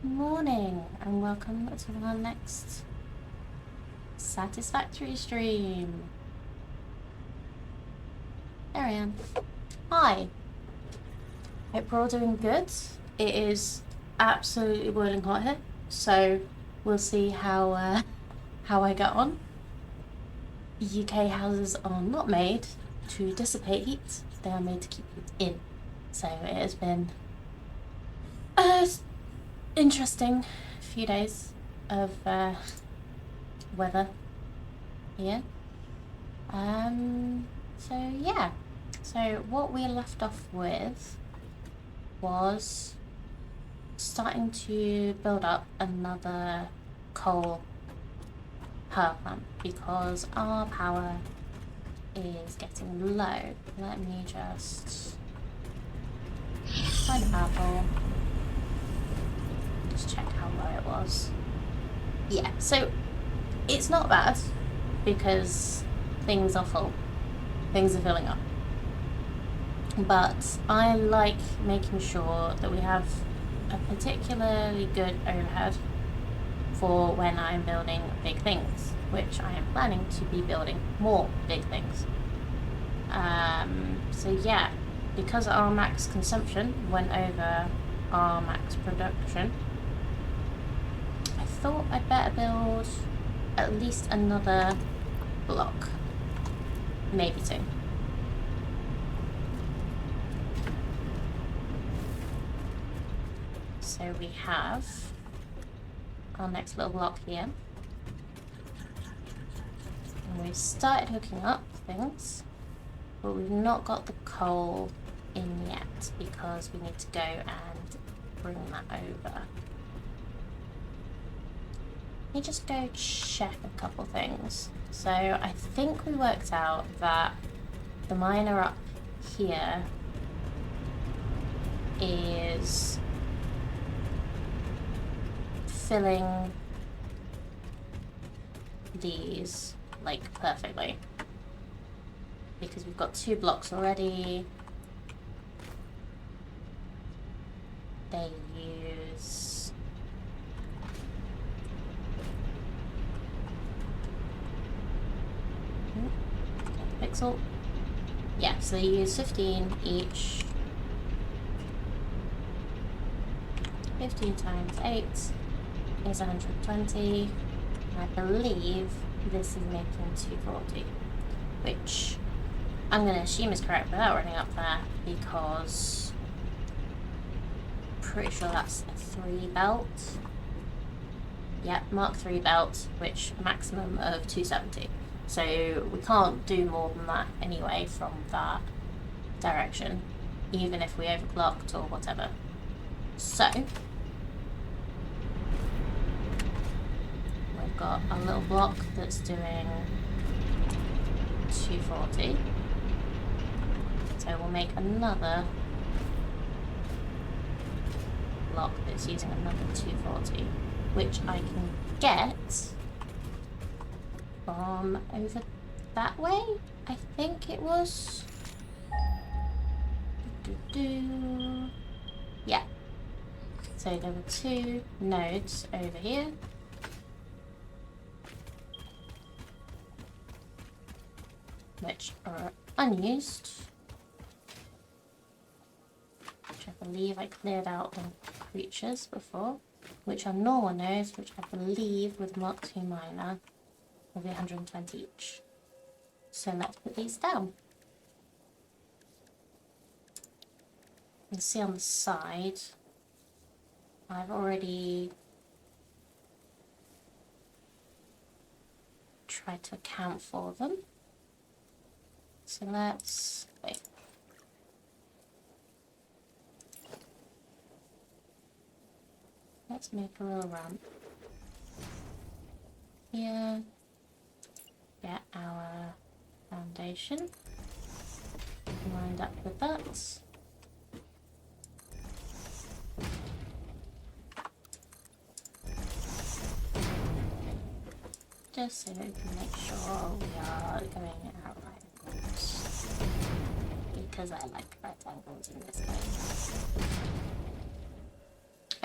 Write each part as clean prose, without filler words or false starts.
Morning and welcome to our next Satisfactory stream. There I am. Hi. Hope we're all doing good. It is absolutely boiling hot here, so we'll see how I get on. UK houses are not made to dissipate heat; they are made to keep heat in. So it has been interesting few days of weather here. So yeah. So what we left off with was starting to build up another coal power plant because our power is getting low. Let me just find a power pole. Just check how low it was. Yeah, so it's not bad because things are full. Things are filling up. But I like making sure that we have a particularly good overhead for when I'm building big things, which I am planning to be building more big things. So yeah, because our max consumption went over our max production, I thought I'd better build at least another block, maybe two. So we have our next little block here. And we've started hooking up things, but we've not got the coal in yet because we need to go and bring that over. Let me just go check a couple things. So I think we worked out that the miner up here is filling these like perfectly because we've got 2 blocks already. They use pixel. Yeah, so they use 15 each. 15 times 8 is 120. I believe this is making 240, which I'm going to assume is correct without running up there because pretty sure that's a 3 belt. Yep, Mark 3 belt, which a maximum of 270. So we can't do more than that anyway from that direction, even if we overclocked or whatever. So we've got a little block that's doing 240. So we'll make another block that's using another 240, which I can get from over that way. I think it was. Yeah. So there were 2 nodes over here. Which are unused. Which I believe I cleared out on creatures before. Which are normal nodes, which I believe with Mark 2 miner will be 120 each. So let's put these down. You can see on the side, I've already tried to account for them. So let's wait. Let's make a little ramp here. Get our foundation lined up with that. Just so we can make sure we are going out right angles. Because I like right angles in this game.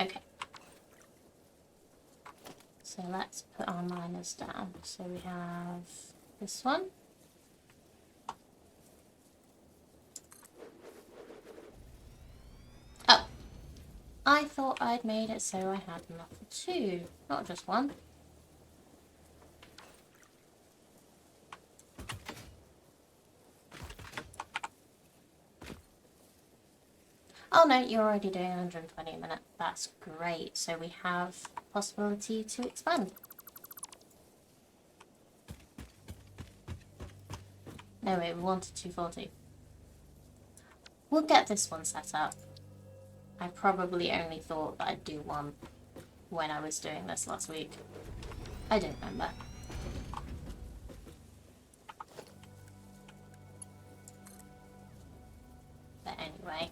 Okay. So let's put our miners down. So we have this one. Oh, I thought I'd made it so I had enough for 2, not just 1. Oh no, you're already doing 120 a minute. That's great. So we have possibility to expand. No, wait, we wanted 240. We'll get this one set up. I probably only thought that I'd do 1 when I was doing this last week. I don't remember. But anyway.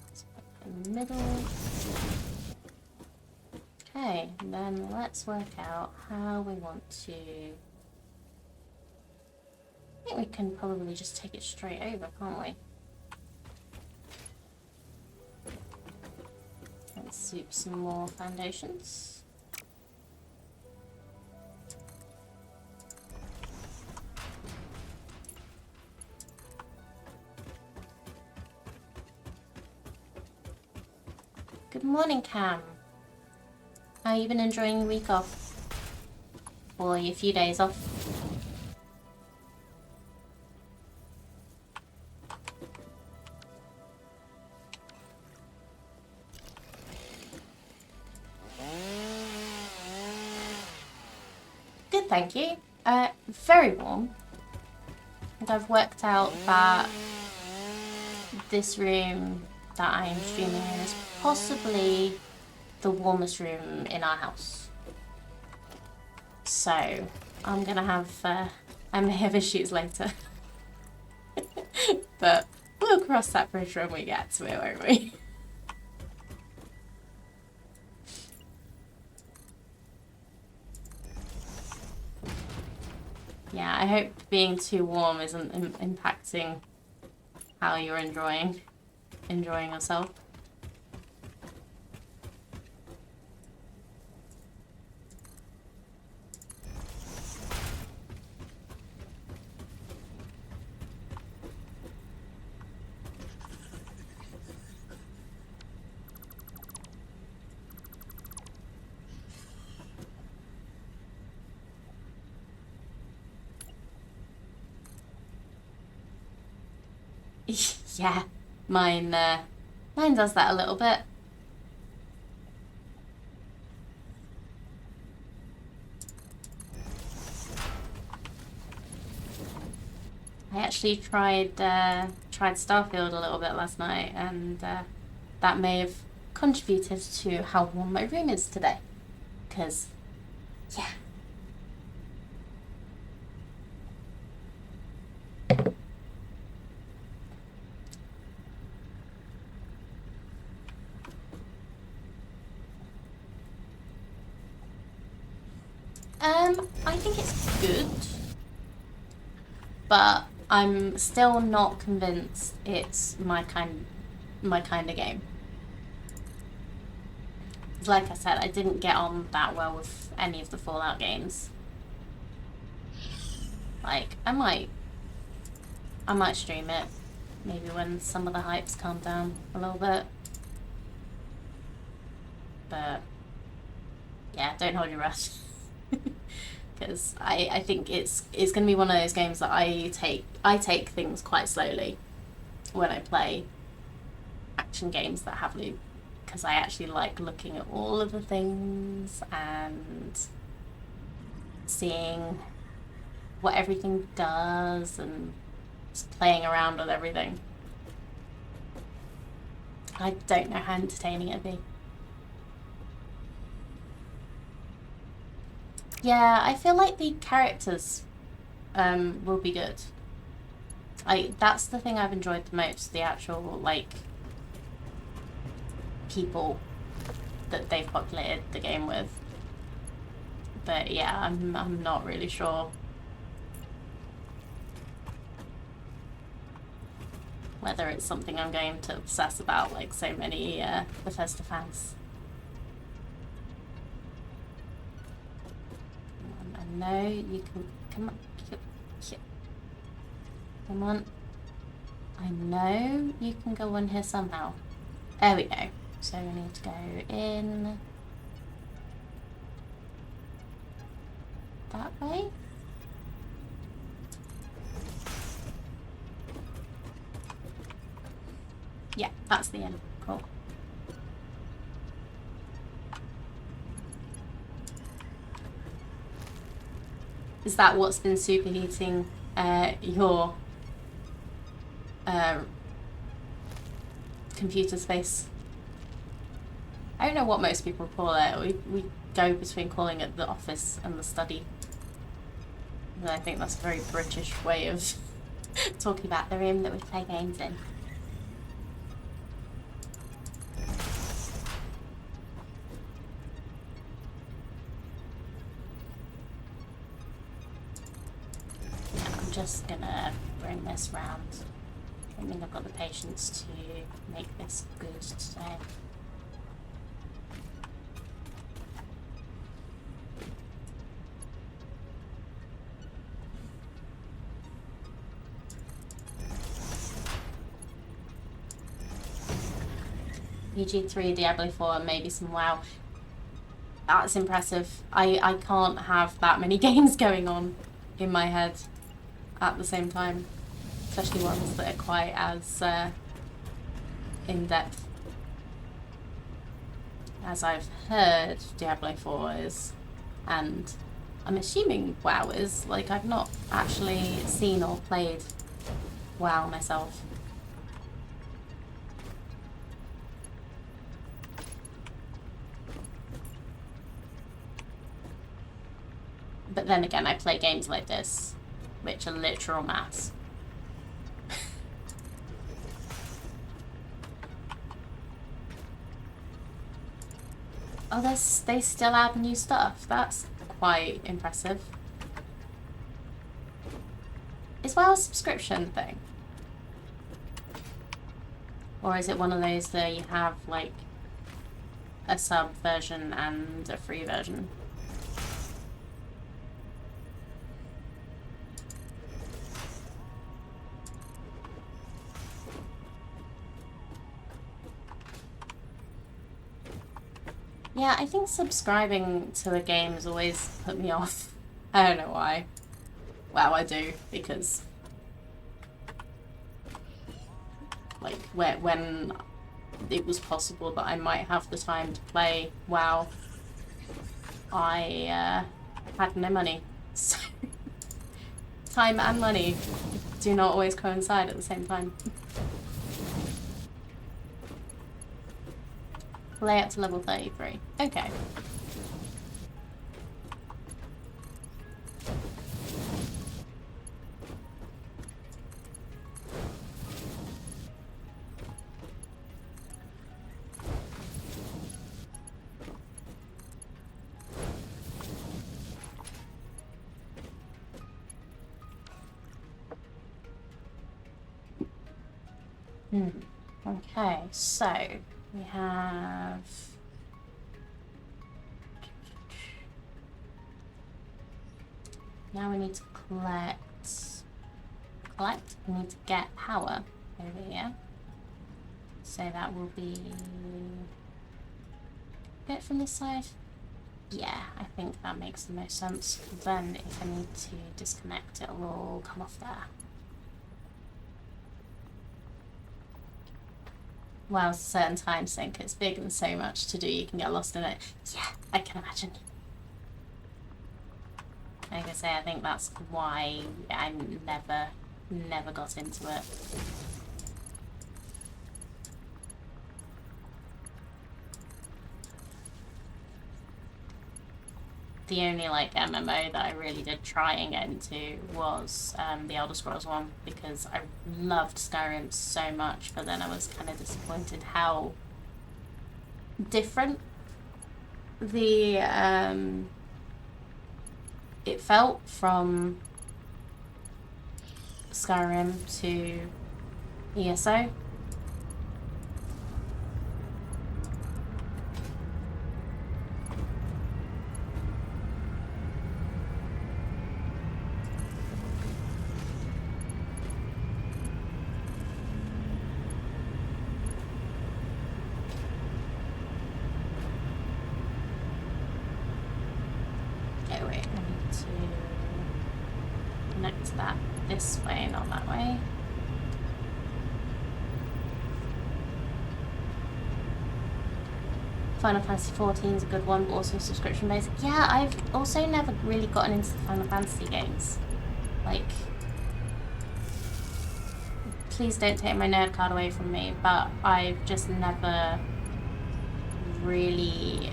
Let's put in the middle. Okay, then let's work out how we want to... I think we can probably just take it straight over, can't we? Let's soup some more foundations. Good morning, Cam. How you been enjoying your week off? Or your few days off? Good, thank you. Very warm. And I've worked out that this room that I am streaming in is possibly the warmest room in our house. So I'm gonna have I may have issues later. But we'll cross that bridge when we get to it, won't we? Yeah, I hope being too warm isn't impacting how you're enjoying yourself. Yeah, mine does that a little bit. I actually tried Starfield a little bit last night, and that may have contributed to how warm my room is today. Because, yeah. I think it's good, but I'm still not convinced it's my kind of game. Like I said, I didn't get on that well with any of the Fallout games. Like, I might stream it, maybe when some of the hype's calmed down a little bit. But yeah, don't hold your breath. Because I think it's going to be one of those games that I take things quite slowly when I play action games that have loot, because I actually like looking at all of the things and seeing what everything does and just playing around with everything. I don't know how entertaining it'd be. Yeah, I feel like the characters will be good. That's the thing I've enjoyed the most, the actual, like, people that they've populated the game with. But yeah, I'm not really sure whether it's something I'm going to obsess about like so many Bethesda fans. I know you can. Come on. Come on. I know you can go on here somehow. There we go. So we need to go in that way. Yeah, that's the end. Cool. Is that what's been superheating your computer space? I don't know what most people call it. We go between calling it the office and the study. And I think that's a very British way of talking about the room that we play games in. I'm just gonna bring this round. I don't think I've got the patience to make this good today. PG3, Diablo 4, and maybe some WoW. That's impressive. I can't have that many games going on in my head at the same time. Especially ones that are quite as in-depth as I've heard Diablo 4 is. And I'm assuming WoW is. Like, I've not actually seen or played WoW myself. But then again, I play games like this, which are literal maths. Oh, they still add new stuff. That's quite impressive. Is WoW a subscription thing? Or is it one of those that you have, like, a sub version and a free version? Yeah, I think subscribing to a game has always put me off. I don't know why. Well, I do, because like when it was possible that I might have the time to play WoW, I had no money. So time and money do not always coincide at the same time. Play up to level 33. Okay. Okay, so we have now we need to collect. We need to get power over here. So that will be get from this side. Yeah, I think that makes the most sense. Then if I need to disconnect, it will all come off there. Well, it's a certain time sink. It's big and so much to do, you can get lost in it. Yeah, I can imagine. Like I say, I think that's why I never got into it. The only like MMO that I really did try and get into was the Elder Scrolls one, because I loved Skyrim so much, but then I was kind of disappointed how different the it felt from Skyrim to ESO. Okay, wait, I need to connect that this way, not that way. Final Fantasy 14 is a good one, but also subscription based. Yeah, I've also never really gotten into the Final Fantasy games. Like, please don't take my nerd card away from me, but I've just never really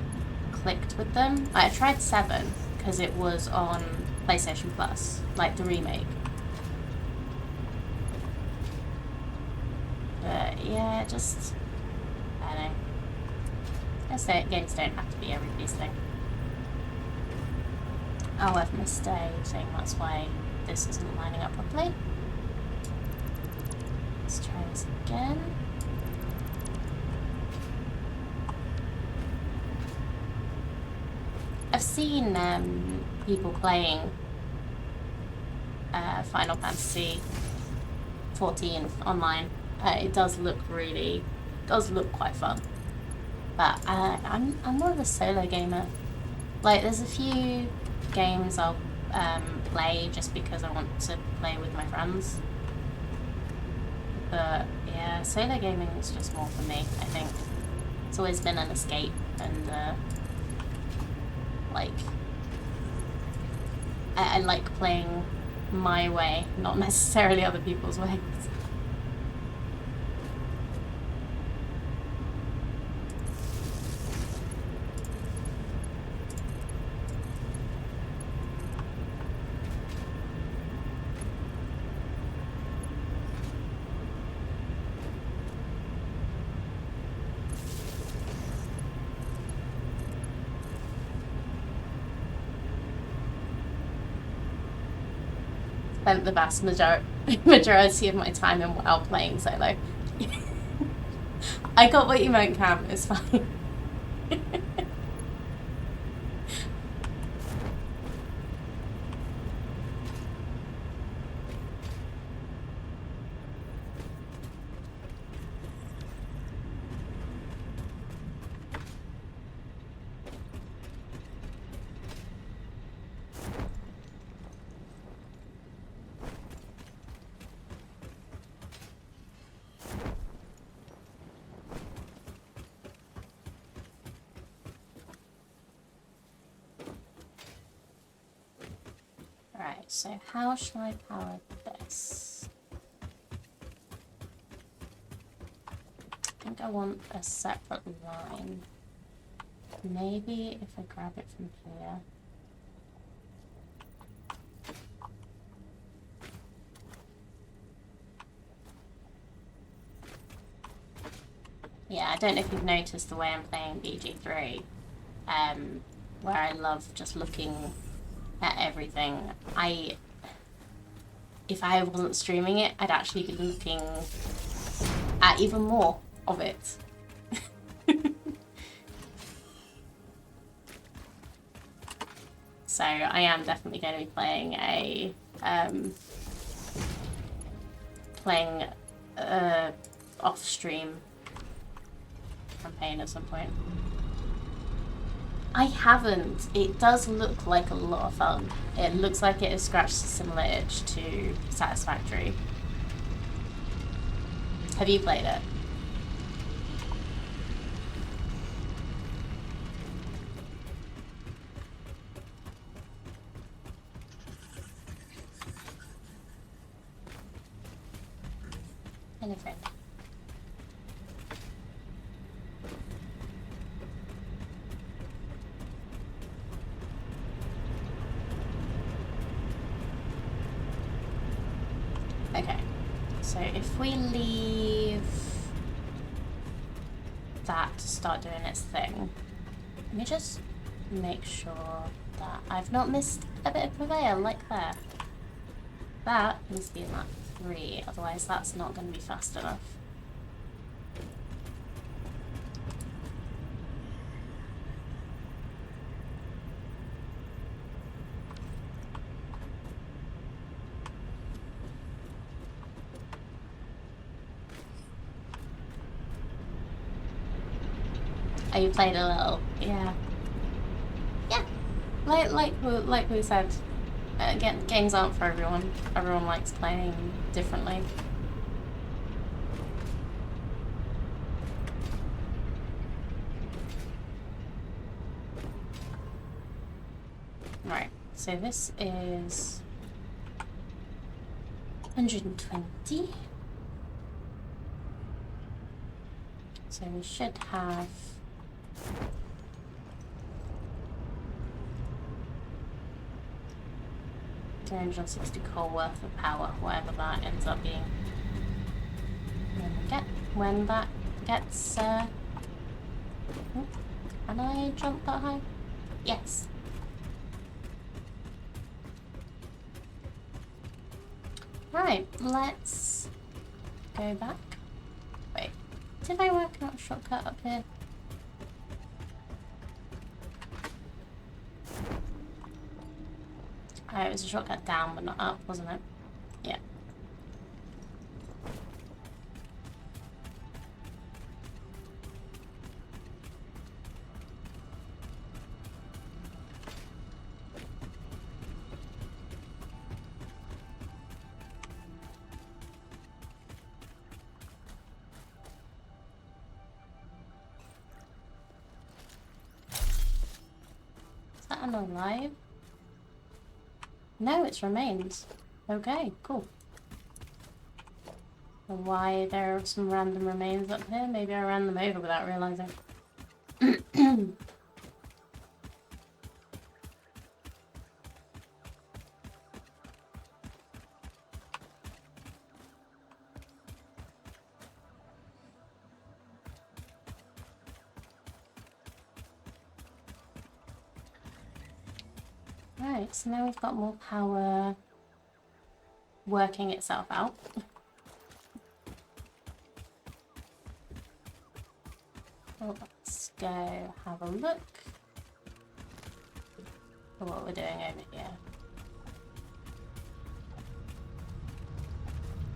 clicked with them. I tried 7 because it was on PlayStation Plus, like the remake. But yeah, just, I don't know. Games don't have to be everybody's thing. Oh, I've missed a thing, that's why this isn't lining up properly. Let's try this again. I've seen people playing Final Fantasy 14 online. It does look quite fun. But I'm more of a solo gamer. Like, there's a few games I'll play just because I want to play with my friends. But yeah, solo gaming is just more for me, I think. It's always been an escape, and like, I like playing my way, not necessarily other people's ways. Spent the vast majority of my time in WoW playing solo. I got what you meant, Cam. It's fine. Right, so how shall I power this? I think I want a separate line. Maybe if I grab it from here. Yeah, I don't know if you've noticed the way I'm playing BG3, where I love just looking at everything. If I wasn't streaming it, I'd actually be looking at even more of it. So I am definitely going to be playing a off-stream campaign at some point. I haven't. It does look like a lot of fun. It looks like it has scratched a similar itch to Satisfactory. Have you played it? Hello, friend. Okay, so if we leave that to start doing its thing, let me just make sure that I've not missed a bit of purveyor like there. That needs to be enough. 3, otherwise that's not going to be fast enough. Oh, you played a little, yeah. Yeah, like we said, again, games aren't for everyone. Everyone likes playing differently. Right, so this is 120. So we should have 360 coal worth of power, whatever that ends up being. When that gets, can I jump that high? Yes. Right, let's go back. Wait, did I work out a shortcut up here? Oh, it was a shortcut down, but not up, wasn't it? Yeah. Is that an alive? No, it's remains. Okay, cool. And why there are some random remains up here? Maybe I ran them over without realising. Right, so now we've got more power working itself out. Well, let's go have a look at what we're doing over here.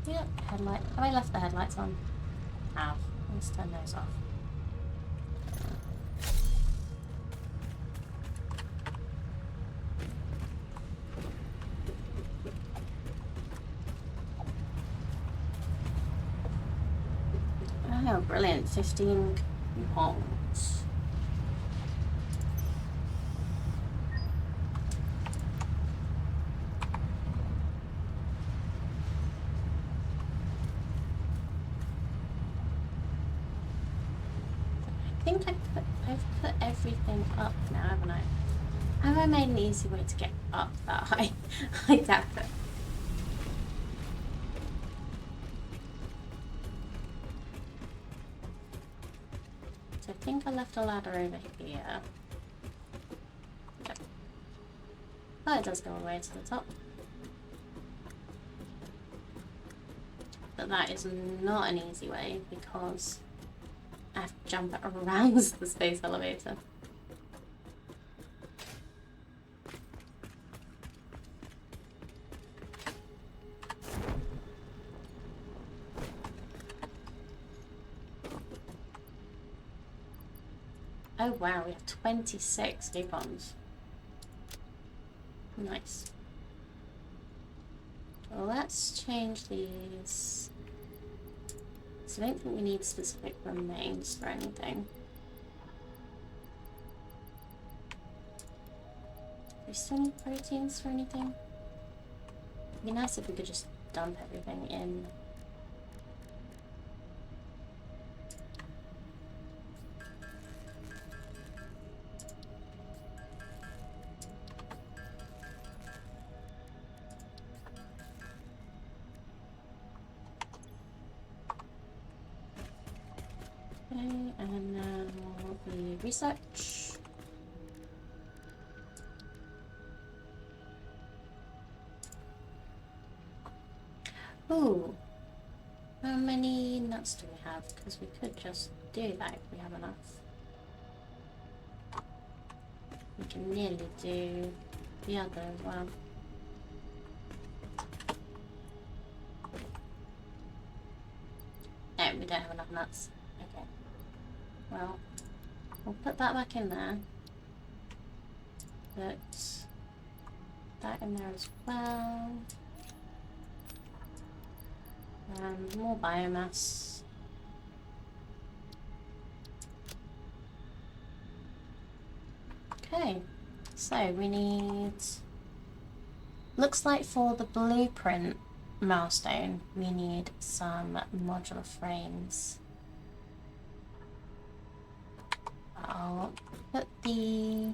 Yep, headlight. Have I left the headlights on? Have. Let's turn those off. Oh, brilliant. 15 coupons. I think I've put everything up now, haven't I? Have I made an easy way to get up that high? I doubt it. So I think I left a ladder over here. Yep. But it does go all the way to the top. But that is not an easy way because I have to jump around the space elevator. Oh wow, we have 26 coupons. Nice. Well, let's change these. So I don't think we need specific remains for anything. Do we still need proteins for anything? It'd be nice if we could just dump everything in. Okay, and now the research. Ooh. How many nuts do we have? Because we could just do that if we have enough. We can nearly do the other as well. No, we don't have enough nuts. Okay. Well, we'll put that back in there. Put that in there as well. And more biomass. Okay, so we need... Looks like for the blueprint milestone, we need some modular frames. I'll put the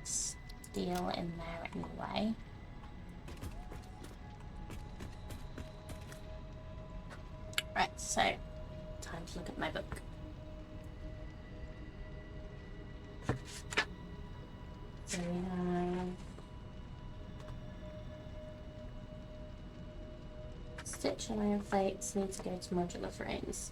steel in there anyway. Right, so time to look at my book. So we have stitch and iron plates need to go to modular frames.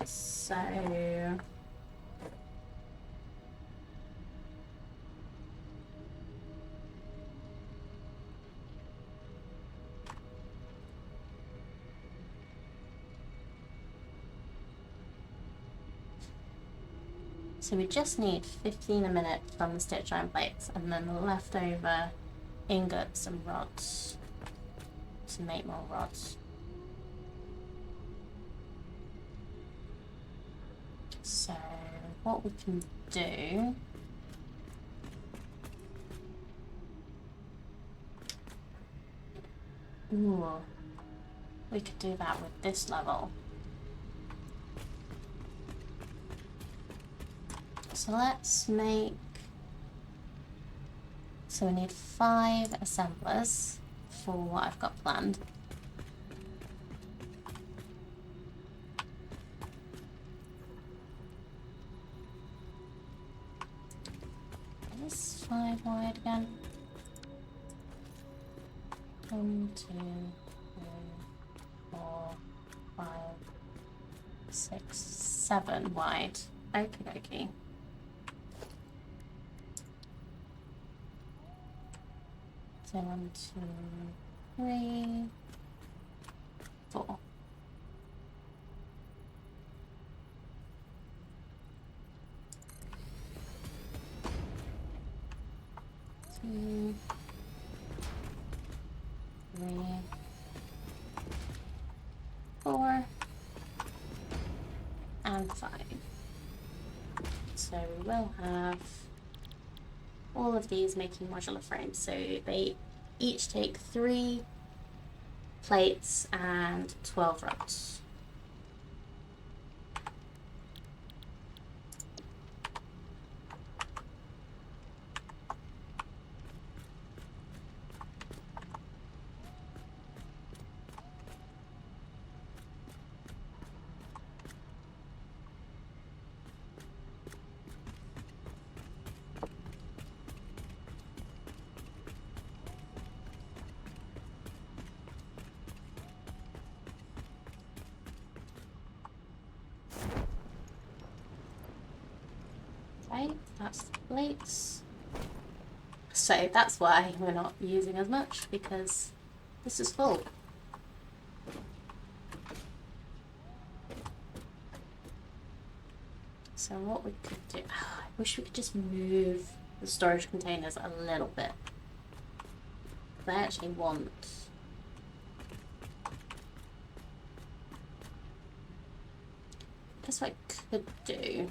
So we just need 15 a minute from the stitch iron plates and then the leftover ingots and rods to make more rods. So what we can do we could do that with this level. So let's make, so we need 5 assemblers for what I've got planned. Is this 5 wide again? 1, 2, 3, 4, 5, 6, 7 wide. Okie dokie. So 1, 2, 3, 4. Two, 3, 4, and 5. So we will have all of these making modular frames. So they each take 3 plates and 12 rods. Right, that's the plates. So that's why we're not using as much, because this is full. So what we could do, I wish we could just move the storage containers a little bit. I actually want guess what I could do.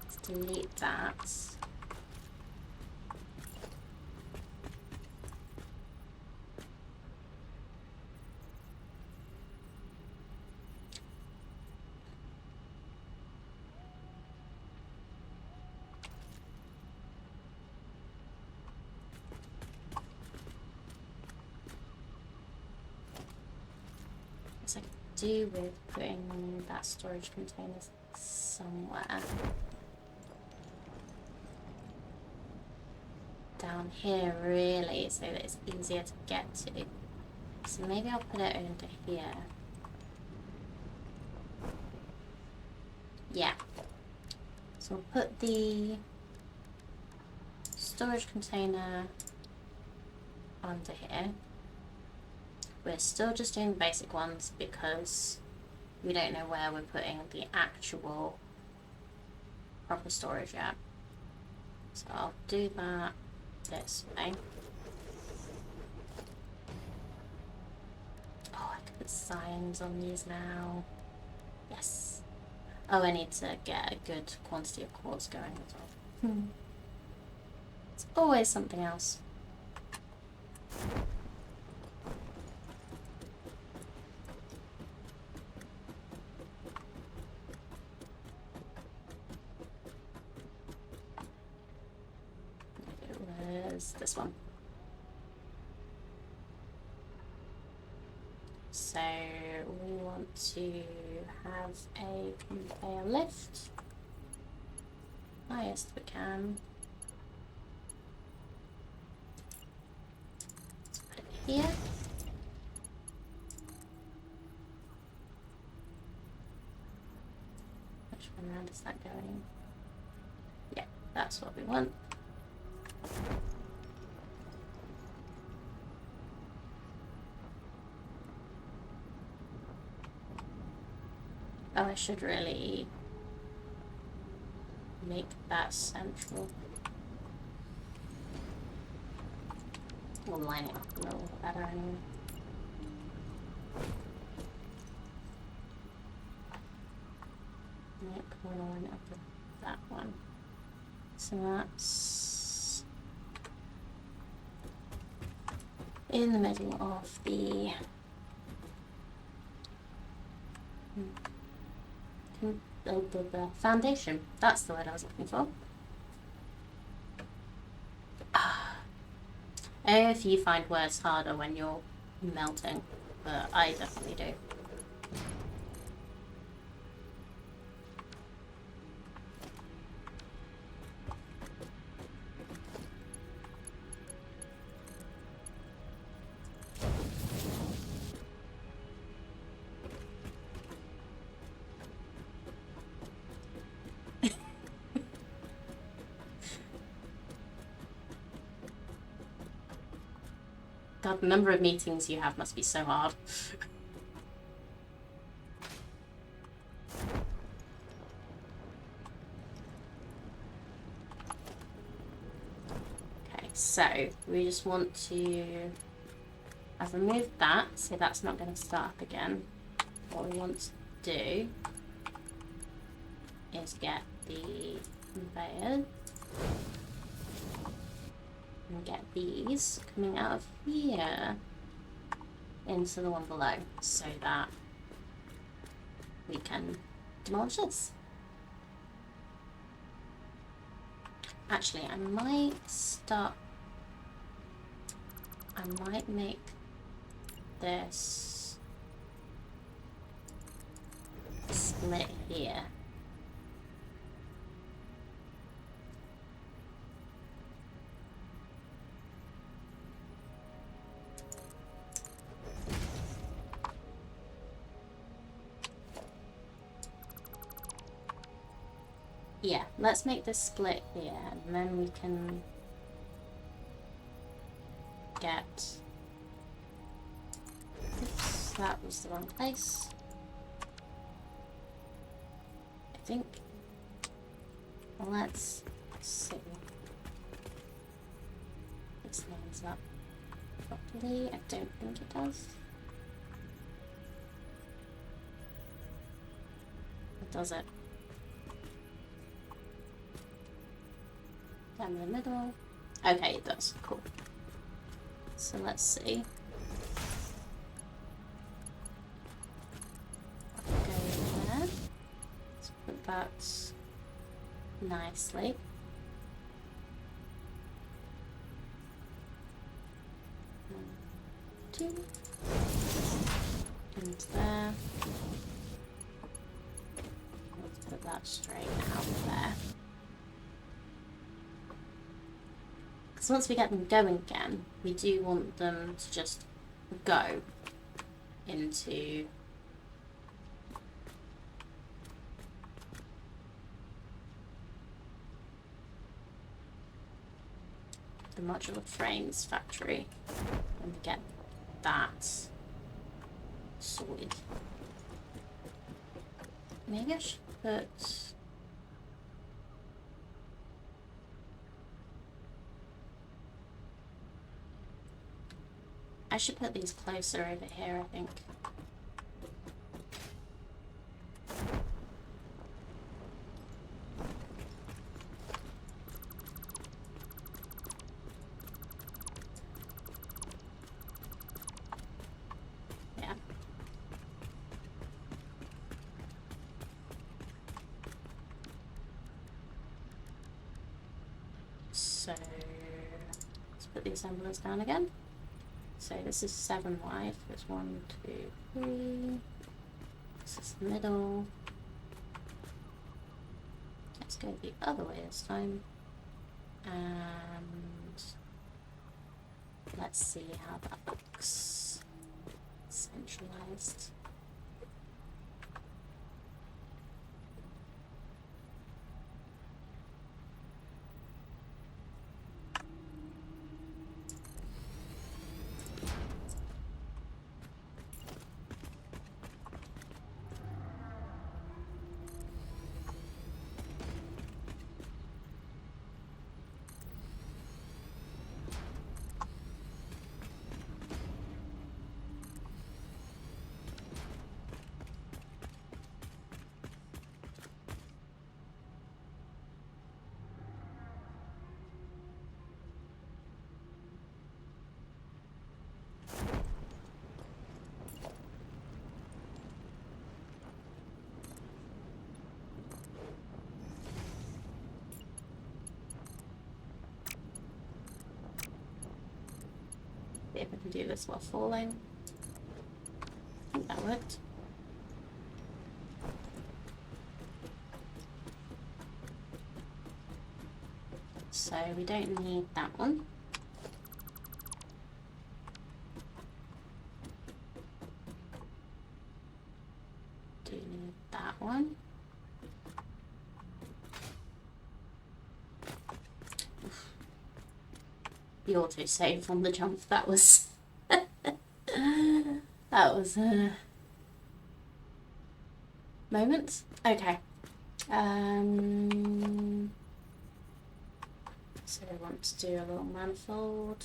Let's delete that. I could do with putting that storage container somewhere down here really, so that it's easier to get to. So maybe I'll put it into here. Yeah. So we'll put the storage container onto here. We're still just doing the basic ones because we don't know where we're putting the actual proper storage yet. So I'll do that this way. Oh, I can put signs on these now. Yes. Oh, I need to get a good quantity of quartz going as well. It's always something else. This one. So we want to have a conveyor lift highest we can. Let's put it here. Which one round is that going? Yeah, that's what we want. Oh, I should really make that central. We'll line it up a little better anyway. Yep, we'll line it up with that one. So that's in the middle of the the foundation. That's the word I was looking for. If you find words harder when you're melting, but I definitely do. God, the number of meetings you have must be so hard. Okay, so we just want to... I've removed that, so that's not going to start up again. What we want to do is get the conveyor and get these coming out of here into the one below so that we can demolish this. Actually, I might make this split here. Yeah, let's make this split here, and then we can get... Oops, that was the wrong place. I think... Let's see. This lines up properly. I don't think it does. Or does it? Down in the middle. Okay, it does. Cool. So let's see. Go there. Let's put that nicely. One, two. And there. Let's put that straight out there. So once we get them going again, we do want them to just go into the modular frames factory and we get that sorted. Maybe I should put... I should put these closer over here, I think. Yeah. So, let's put the assemblers down again. So this is 7 wide. There's 1, 2, 3. This is the middle. Let's go the other way this time. And let's see how that looks. Centralized. See if I can do this while falling. I think that worked. So we don't need that one. Do need that one. The autosave on the jump, that was that was a moment. Okay. So I want to do a little manifold.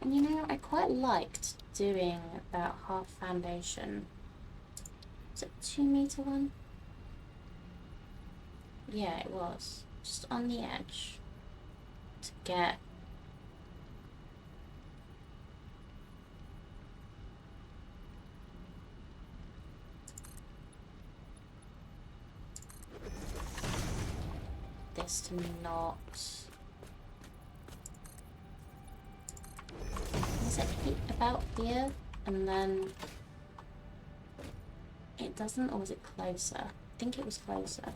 And you know, I quite liked doing that half foundation. Was it 2 meter one? Yeah, it was. Just on the edge to get this to not... Is it about here? And then it doesn't, or was it closer? I think it was closer.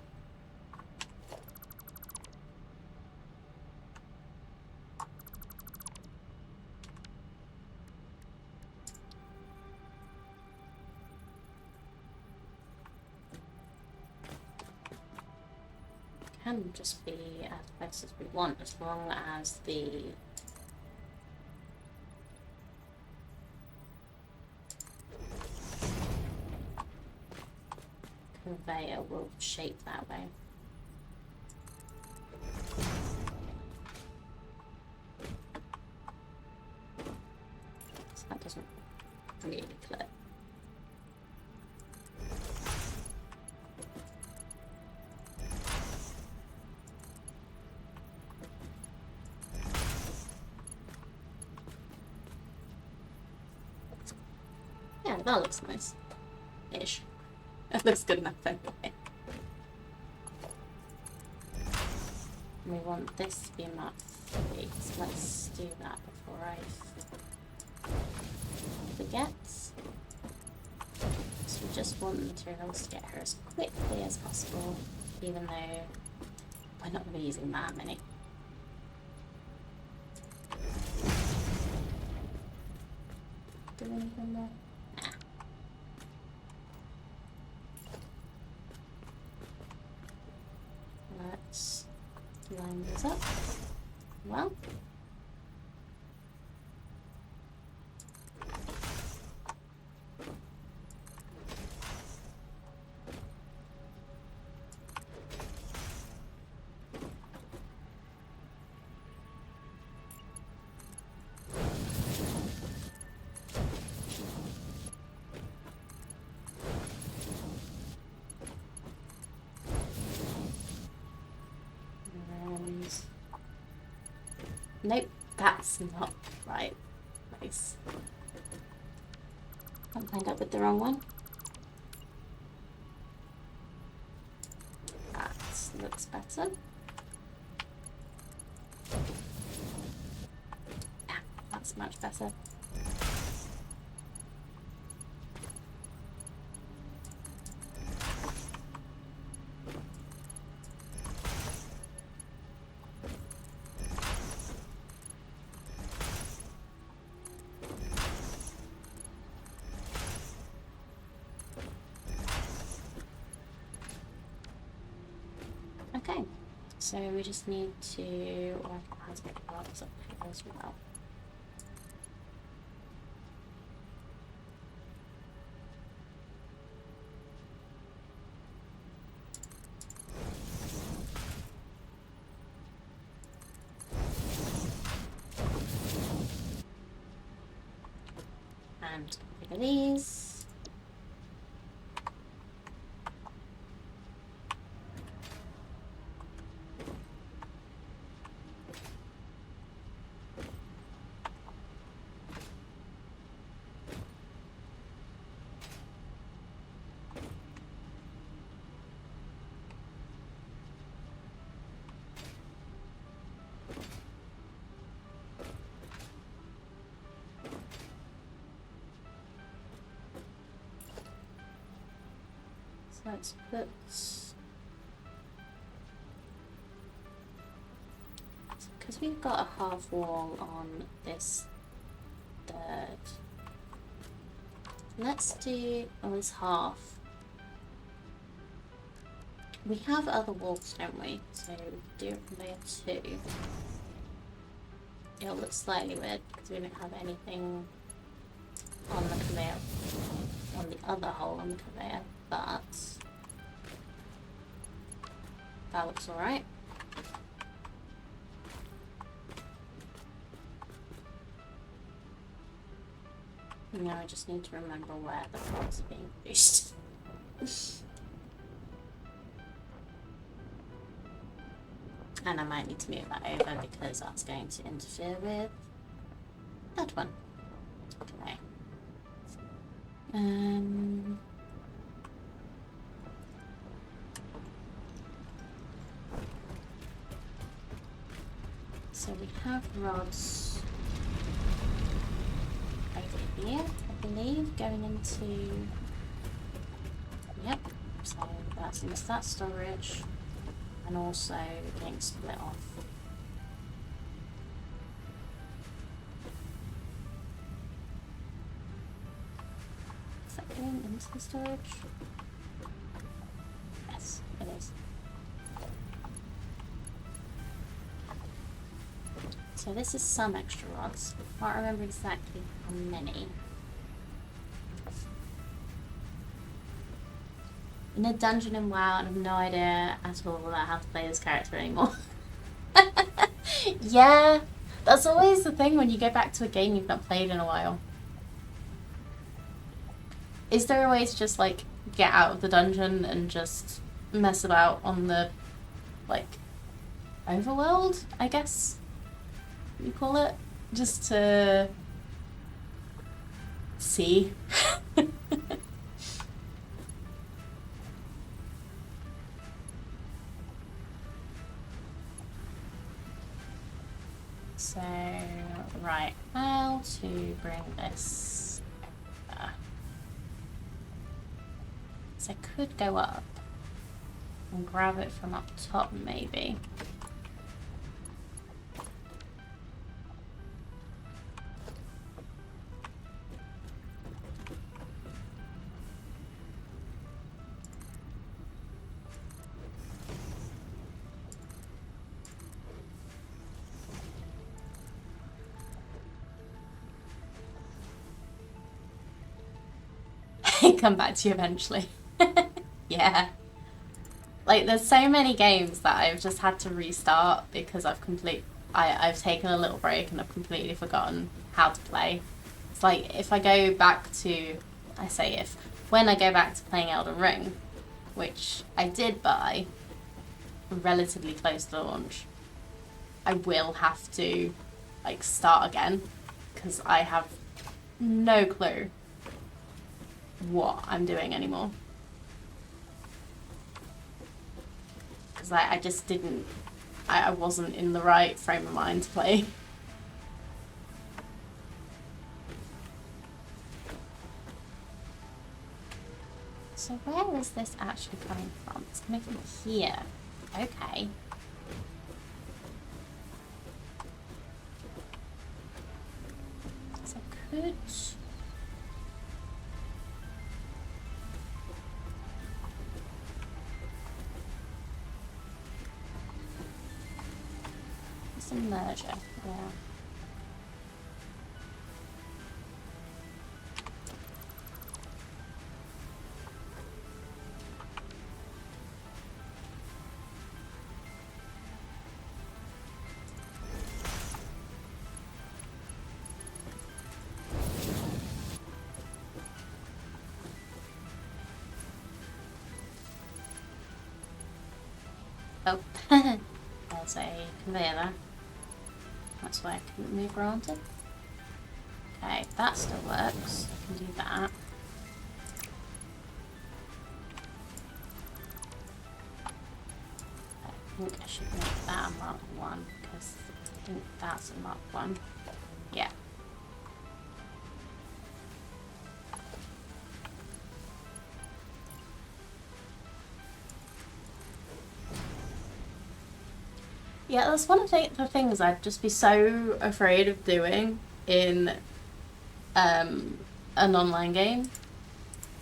Can just be as close as we want, as long as the conveyor will shape that way. So that doesn't really clip. Yeah, that looks nice. Ish. It looks good enough anyway. We want this to be map 3, so let's do that before I forget. So we just want the materials to get here as quickly as possible, even though we're not going to be using that many. Do anything there? Nah. Let's line this up. Well. Nope, that's not right place. I've lined up with the wrong one. That looks better. Yeah, that's much better. Okay, so we just need to work out how to get the rods up here as well. And look at these. Let's put, because we've got a half wall on this third, let's do, this half. We have other walls, don't we? So we could do it from there too. It'll look slightly weird because we don't have anything on the conveyor, on the other hole on the conveyor, but that looks alright. Now I just need to remember where the rods are being produced. And I might need to move that over because that's going to interfere with that one. Okay. So we have rods over here, I believe, going into, yep, so that's into that storage, and also getting split off. Is that going into the storage? Yes, it is. So this is some extra rods. Can't remember exactly how many. In a dungeon in WoW, and I have no idea at all about how to play this character anymore. Yeah, that's always the thing when you go back to a game you've not played in a while. Is there a way to just, like, get out of the dungeon and just mess about on the, like, overworld, I guess you call it? Just to see. So, right, how to bring this so I could go up and grab it from up top, maybe. Come back to you eventually. Yeah. Like, there's so many games that I've just had to restart because I've taken a little break and I've completely forgotten how to play. It's like, if I go back to, when I go back to playing Elden Ring, which I did buy relatively close to launch, I will have to, like, start again because I have no clue what I'm doing anymore. Because I just didn't, I wasn't in the right frame of mind to play. So where is this actually coming from? It's coming from here. Okay. So I could... It's a merger, yeah. Oh, there's a conveyor there. That's why I couldn't move around it. Okay, that still works. I can do that. I think I should make that a Mark 1, because I think that's a Mark 1. Yeah. Yeah, that's one of the things I'd just be so afraid of doing in an online game.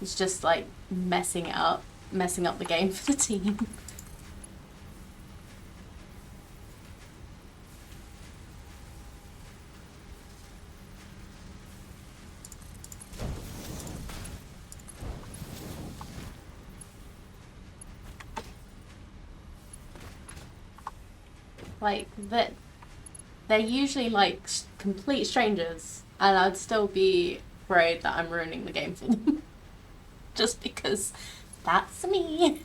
It's just like messing up the game for the team. Like, they're usually like complete strangers, and I'd still be afraid that I'm ruining the game for them. Just because that's me.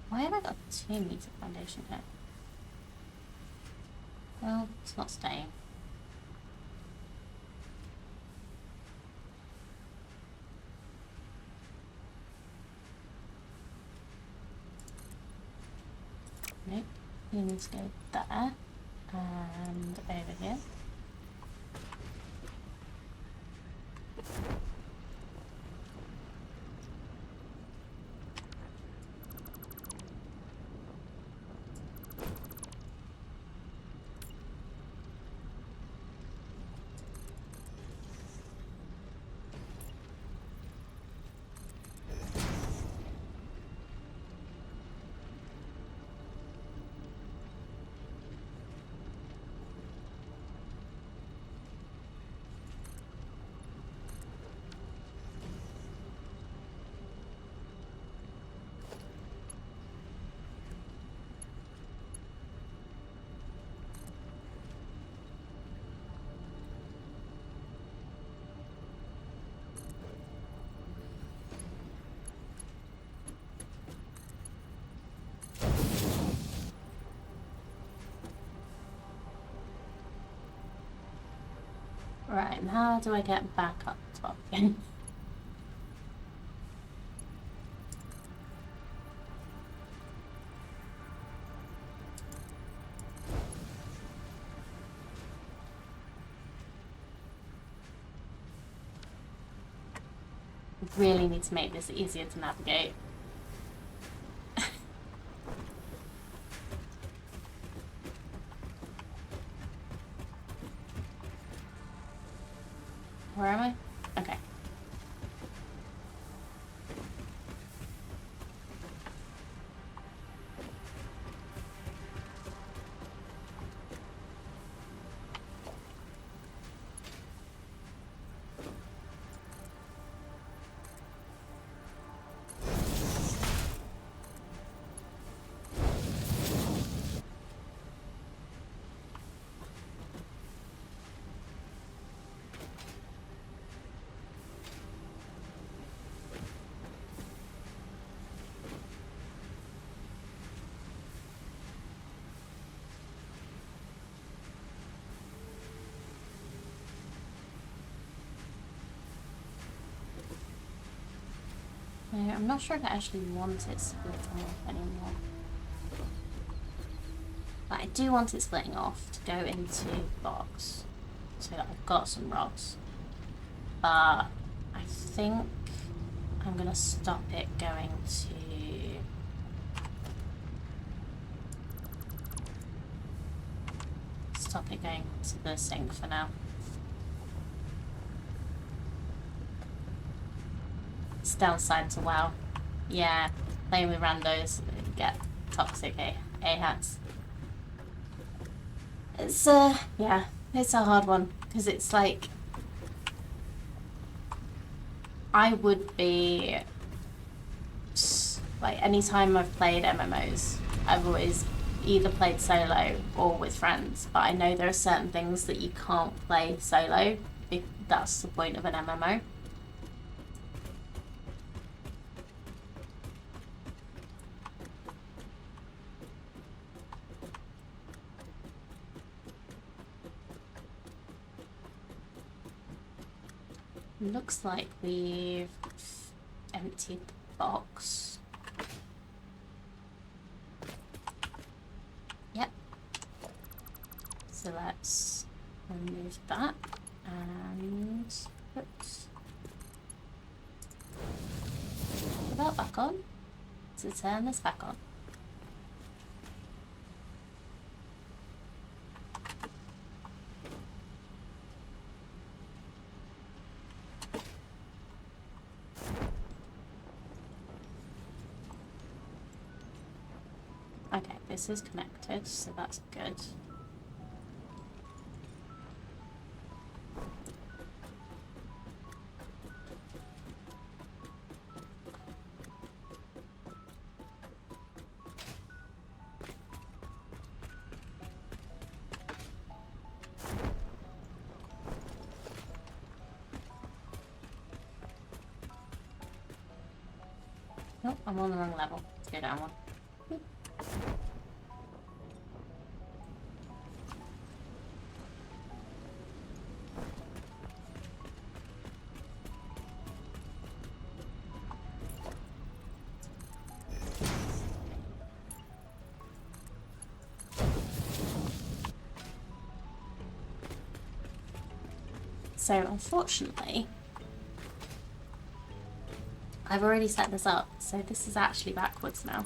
Why have I got 2 meters of foundation here? Well, it's not staying. Nope, you need to go there and over here. And how do I get back up top again? Really need to make this easier to navigate. Where am I? Okay. I'm not sure if I actually want it splitting off anymore. But I do want it splitting off to go into the box so that I've got some rocks. But I think I'm gonna stop it going to the sink for now. It's downside to WoW. Yeah, playing with randos, you get toxic A-hats. It's yeah, it's a hard one because it's like I would be like anytime I've played MMOs, I've always either played solo or with friends. But I know there are certain things that you can't play solo. That's the point of an MMO. Looks like we've emptied the box. Yep. So let's remove that and oops. Put that back on. So turn this back on. Okay, this is connected, so that's good. Nope, I'm on the wrong level. Let's go down one. So unfortunately, I've already set this up, so this is actually backwards now,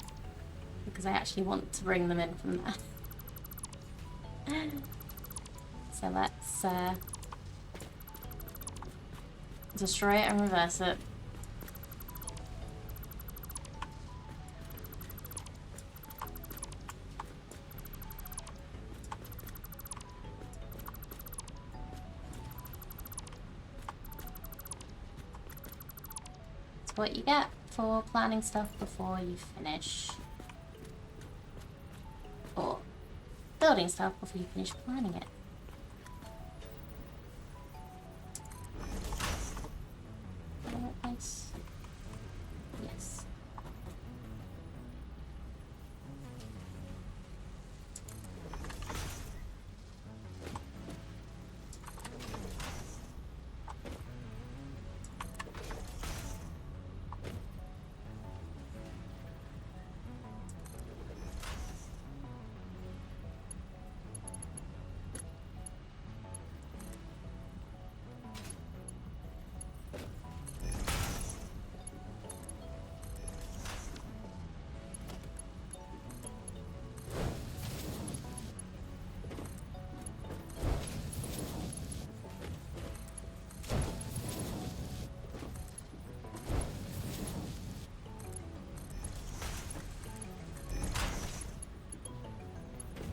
because I actually want to bring them in from there. So let's destroy it and reverse it. What you get for planning stuff before you finish, or building stuff before you finish planning it. Nice. Yes.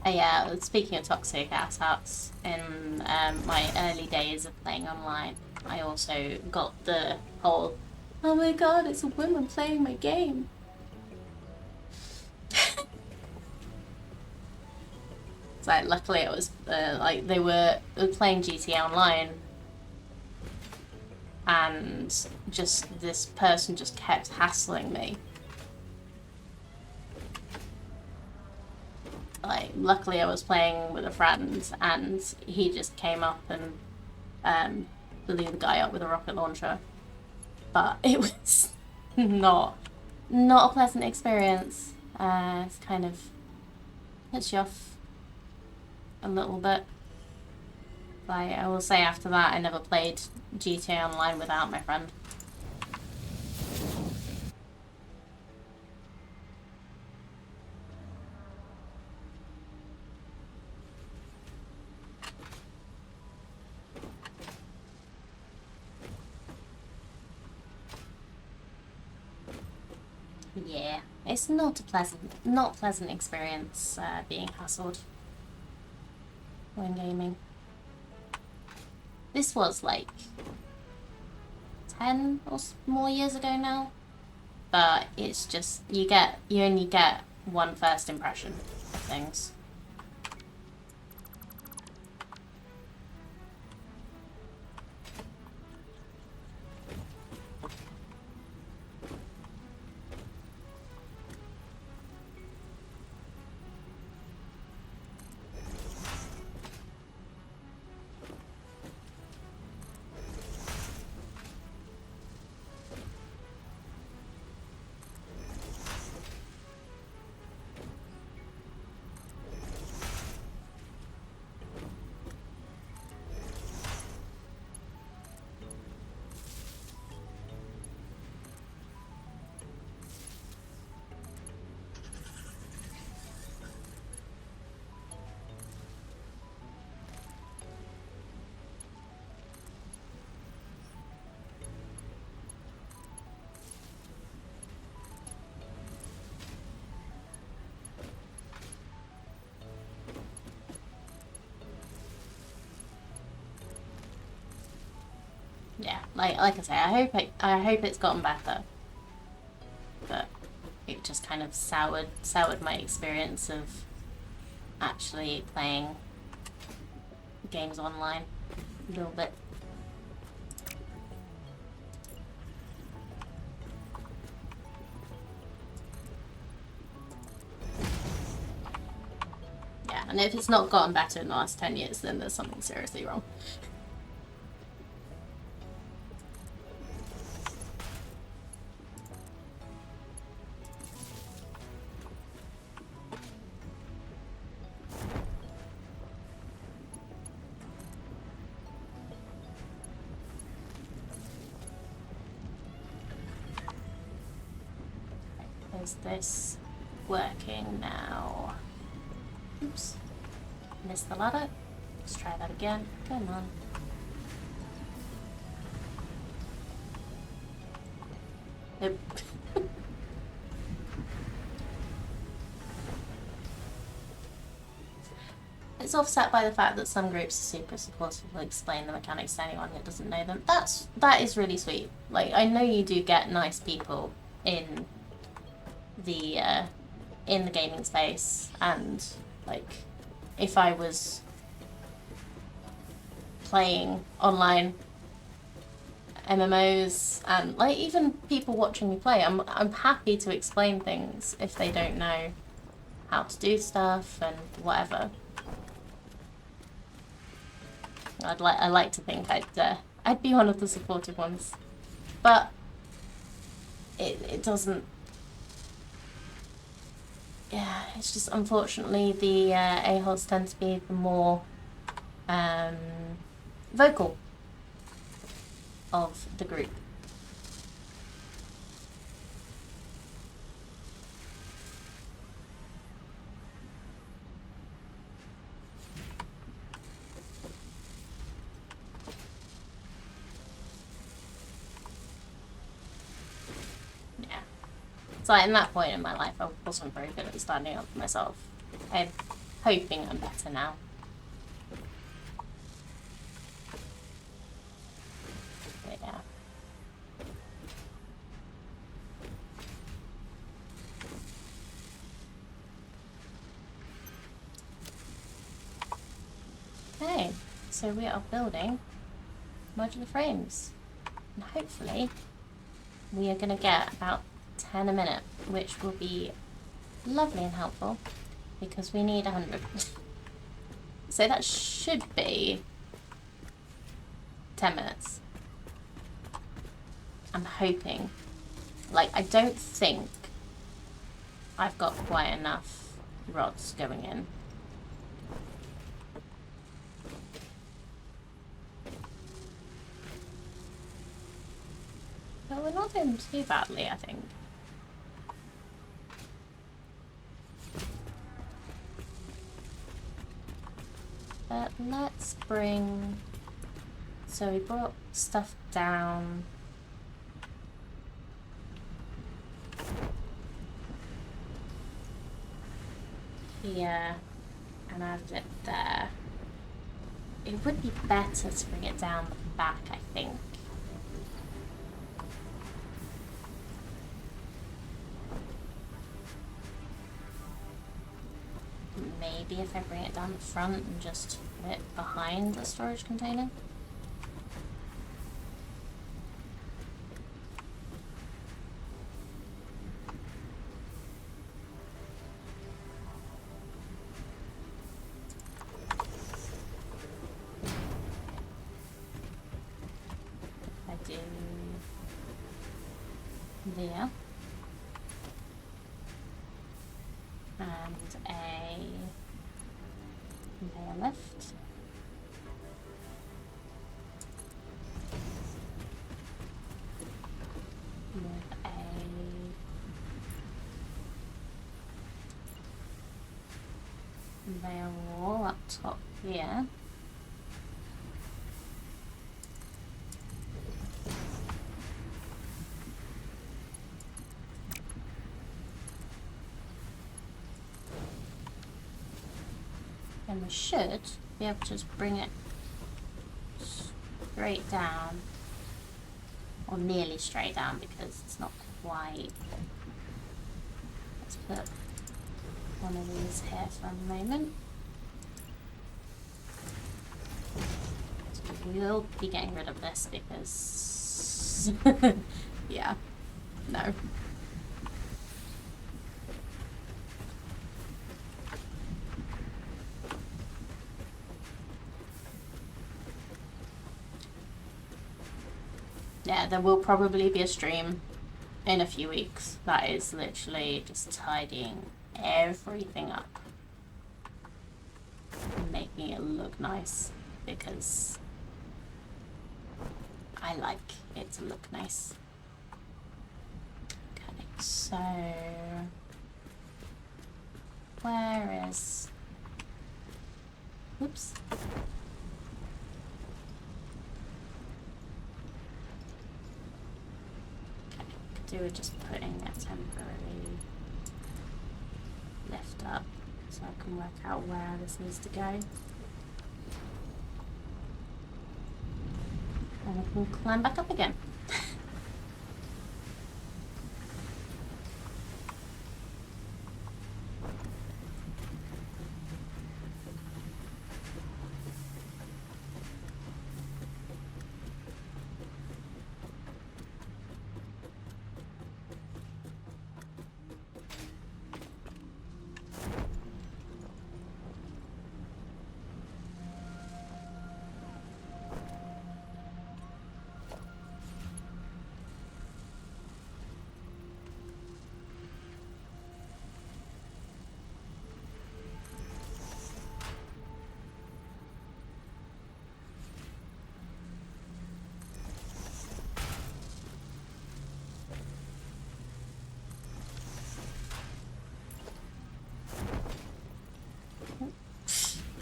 Yeah, speaking of toxic asshats, in my early days of playing online, I also got the whole, oh my god, it's a woman playing my game. So like, luckily it was like they were playing GTA Online, and just this person just kept hassling me. Like, luckily I was playing with a friend, and he just came up and blew the guy up with a rocket launcher. But it was not a pleasant experience. It's kind of hits you off a little bit. Like, I will say after that, I never played GTA Online without my friend. Yeah, it's not a pleasant experience being hassled when gaming. This was like 10 or more years ago now, but it's just you only get one first impression of things. Yeah, like I say, I hope it's gotten better, but it just kind of soured my experience of actually playing games online a little bit. Yeah, and if it's not gotten better in the last 10 years, then there's something seriously wrong. Is this working now? Oops. Missed the ladder. Let's try that again. Come on. Nope. It's offset by the fact that some groups are super supportive, will explain the mechanics to anyone that doesn't know them. That is really sweet. Like, I know you do get nice people in the gaming space, and like, if I was playing online MMOs and like even people watching me play, I'm happy to explain things if they don't know how to do stuff and whatever. I like to think I'd be one of the supportive ones, but it doesn't. Yeah, it's just unfortunately the a-holes tend to be the more vocal of the group. Yeah. So in that point in my life, I wasn't very good at standing up for myself. I hoping I'm better now. But yeah. Okay, so we are building modular frames. And hopefully we are going to get about 10 a minute, which will be lovely and helpful because we need 100. So that should be 10 minutes. I'm hoping. Like, I don't think I've got quite enough rods going in. But we're not doing too badly, I think. But let's bring... So we brought stuff down. Here. And added it there. It would be better to bring it down the back, I think. Maybe if I bring it down the front and just put it behind the storage container. I do there. And a layer lift. With a layer wall up top here. And we should be able to just bring it straight down, or nearly straight down because it's not quite. Let's put one of these here for a moment. So we will be getting rid of this because, yeah, no. Yeah, there will probably be a stream in a few weeks that is literally just tidying everything up and making it look nice because I like it to look nice. Okay, so where is... Oops. Do with just putting a temporary lift up so I can work out where this needs to go. And I can climb back up again.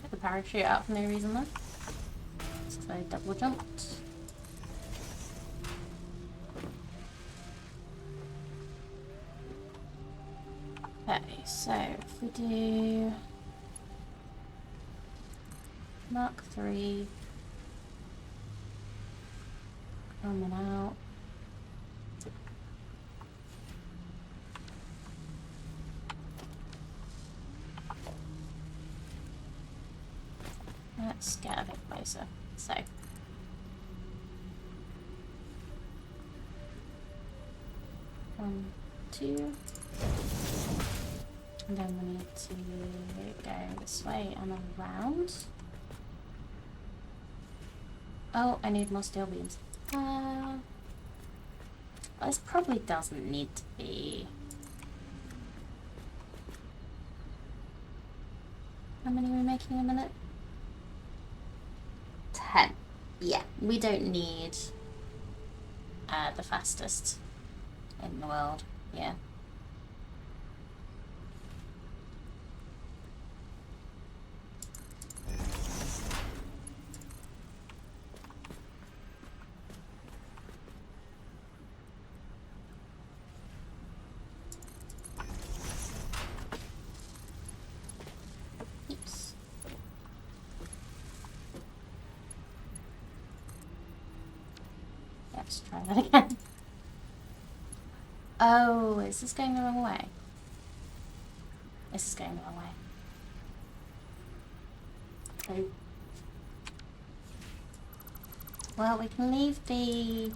Get the parachute out for no reason though. So I double jumped. Okay, so if we do Mark 3. Coming out. Let's get a bit closer. So. One, two. And then we need to go this way and around. Oh, I need more steel beams. This probably doesn't need to be. How many are we making a minute? 10. Yeah, we don't need the fastest in the world. Yeah. Oops. Let's try that again. Oh, is this going the wrong way? This is going the wrong way. Okay. Well, we can leave these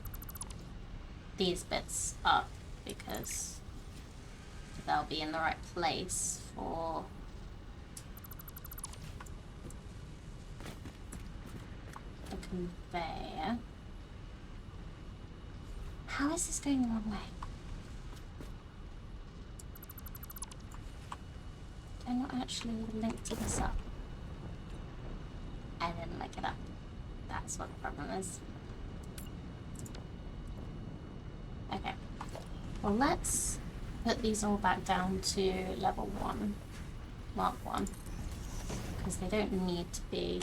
bits up because they'll be in the right place for the conveyor. How is this going the wrong way? Did I not actually link to this up? I didn't link it up. That's what the problem is. Okay. Well, let's put these all back down to level 1. Mark 1. Because they don't need to be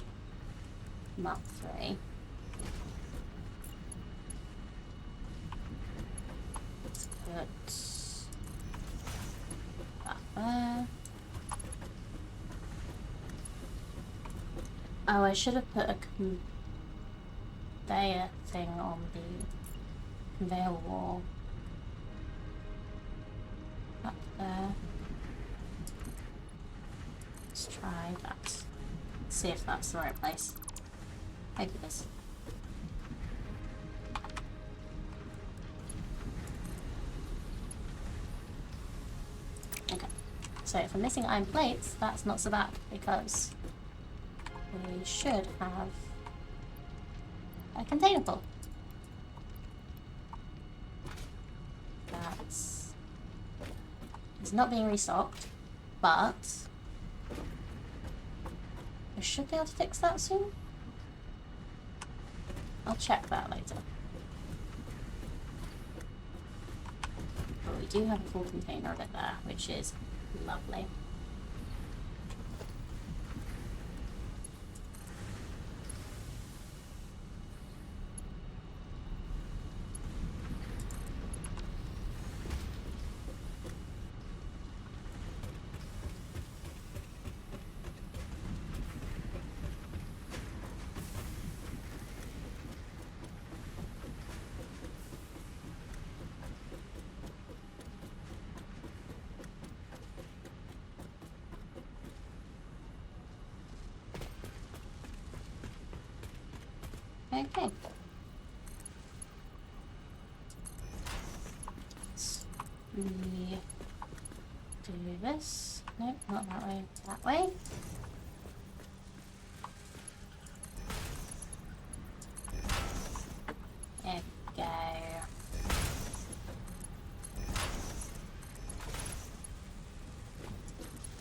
Mark 3. Let's put that there. Oh, I should have put a conveyor thing on the conveyor wall. Up there. Let's try that. See if that's the right place. Hope it is. Okay. So if we're missing iron plates, that's not so bad because we should have a container full. That's it's not being restocked, but we should be able to fix that soon. I'll check that later. But we do have a full container of it there, which is lovely. Okay. We do this. Nope, not that way. That way. There we go.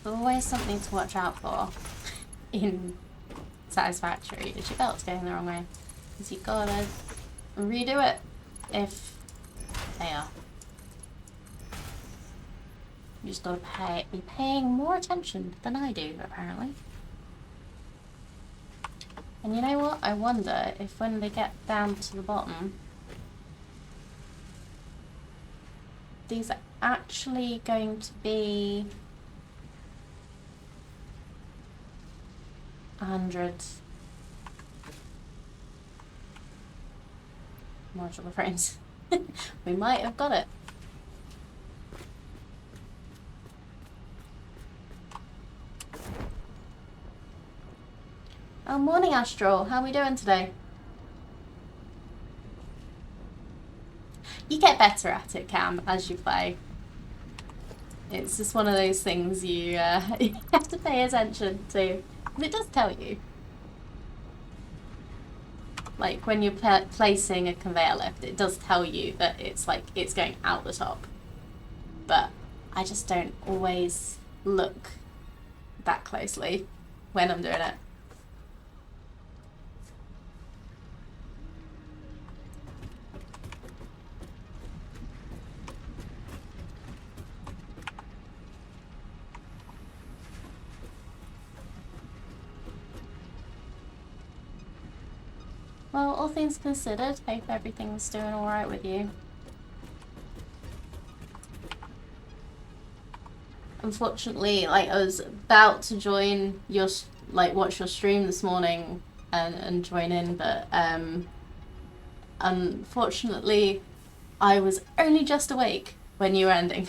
Always something to watch out for in Satisfactory is your belt's going the wrong way. Because you gotta redo it if they are. You just gotta be paying more attention than I do, apparently. And you know what? I wonder if when they get down to the bottom, these are actually going to be 100 modular frames. We might have got it. Oh, morning, Astral. How are we doing today? You get better at it, Cam, as you play. It's just one of those things you, you have to pay attention to. Because it does tell you. Like, when you're placing a conveyor lift, it does tell you that it's like, it's going out the top. But I just don't always look that closely when I'm doing it. Well, all things considered, hope everything's doing alright with you. Unfortunately, like, I was about to join your, like, watch your stream this morning and join in, but, unfortunately, I was only just awake when you were ending.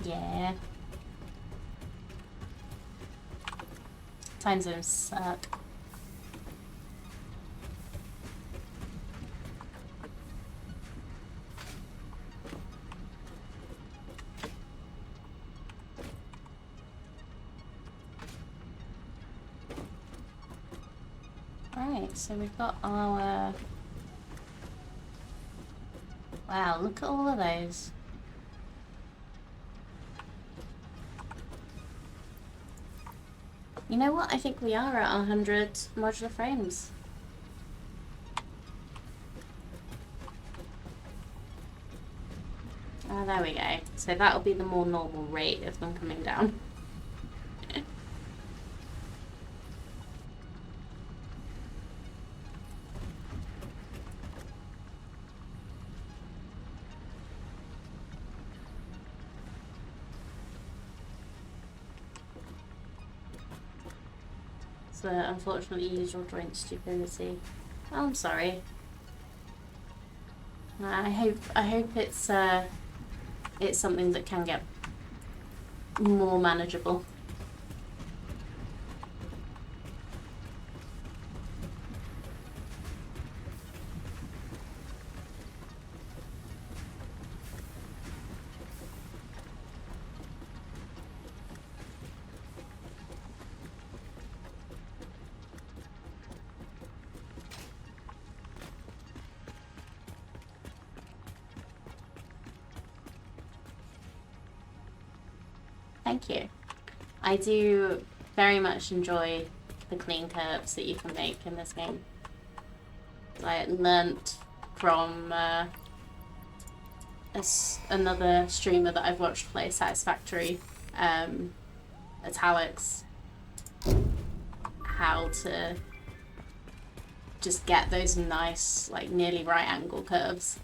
Yeah. Time zones suck. Right, so we've got our... Wow, look at all of those. You know what? I think we are at 100 modular frames. Oh, there we go. So that'll be the more normal rate of them coming down. So unfortunately, usual joint stupidity. Oh, I'm sorry. I hope it's something that can get more manageable. Thank you. I do very much enjoy the clean curves that you can make in this game. I learnt from another streamer that I've watched play Satisfactory, Italics, how to just get those nice, like, nearly right angle curves.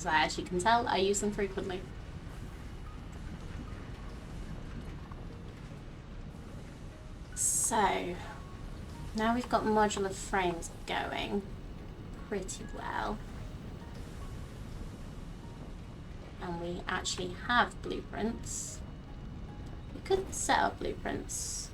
I, as you can tell, I use them frequently. So, now we've got modular frames going pretty well. And we actually have blueprints. We could set up blueprints.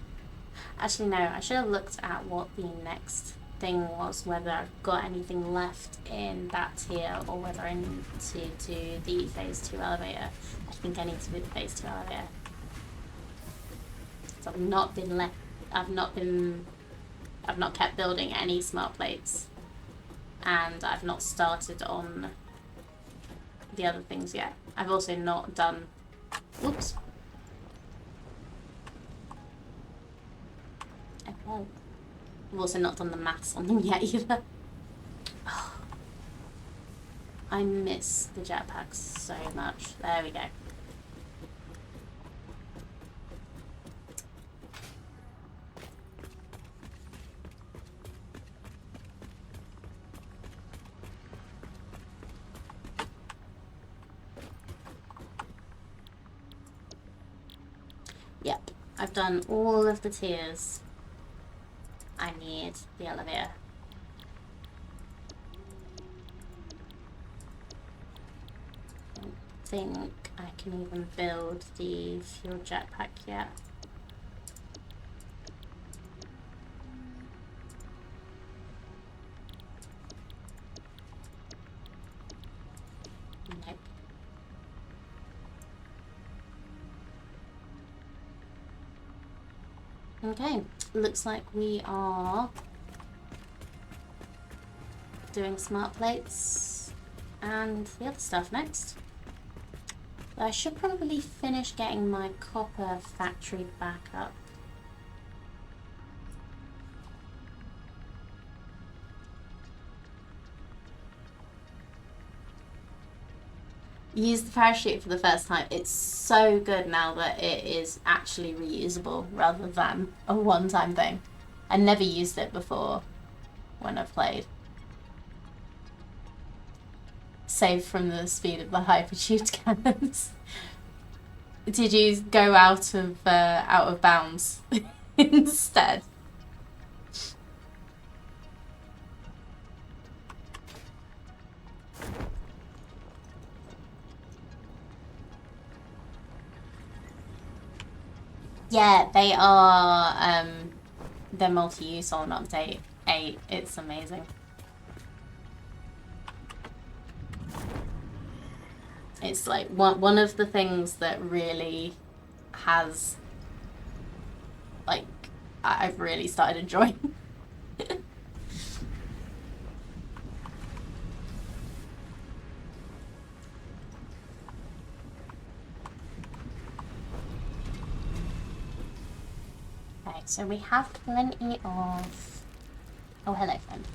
Actually, no, I should have looked at what the next thing was, whether I've got anything left in that tier or whether I need to do the phase 2 elevator. I think I need to do the phase 2 elevator. So I've not kept building any smart plates, and I've not started on the other things yet. I've also not done, whoops. Okay. I've also not done the maths on them yet either. Oh, I miss the jetpacks so much. There we go. Yep, I've done all of the tiers. I need the elevator. I don't think I can even build the fuel jetpack yet. Nope. Okay, looks like we are doing smart plates and the other stuff next. I should probably finish getting my copper factory back up. Use the parachute for the first time. It's so good now that it is actually reusable rather than a one-time thing. I never used it before when I've played. Save from the speed of the hypertube cannons. Did you go out of bounds instead? Yeah, they are, they're multi-use on update 8. It's amazing. It's like one of the things that really has, like, I've really started enjoying. Okay, so we have plenty of... Oh, hello, friend.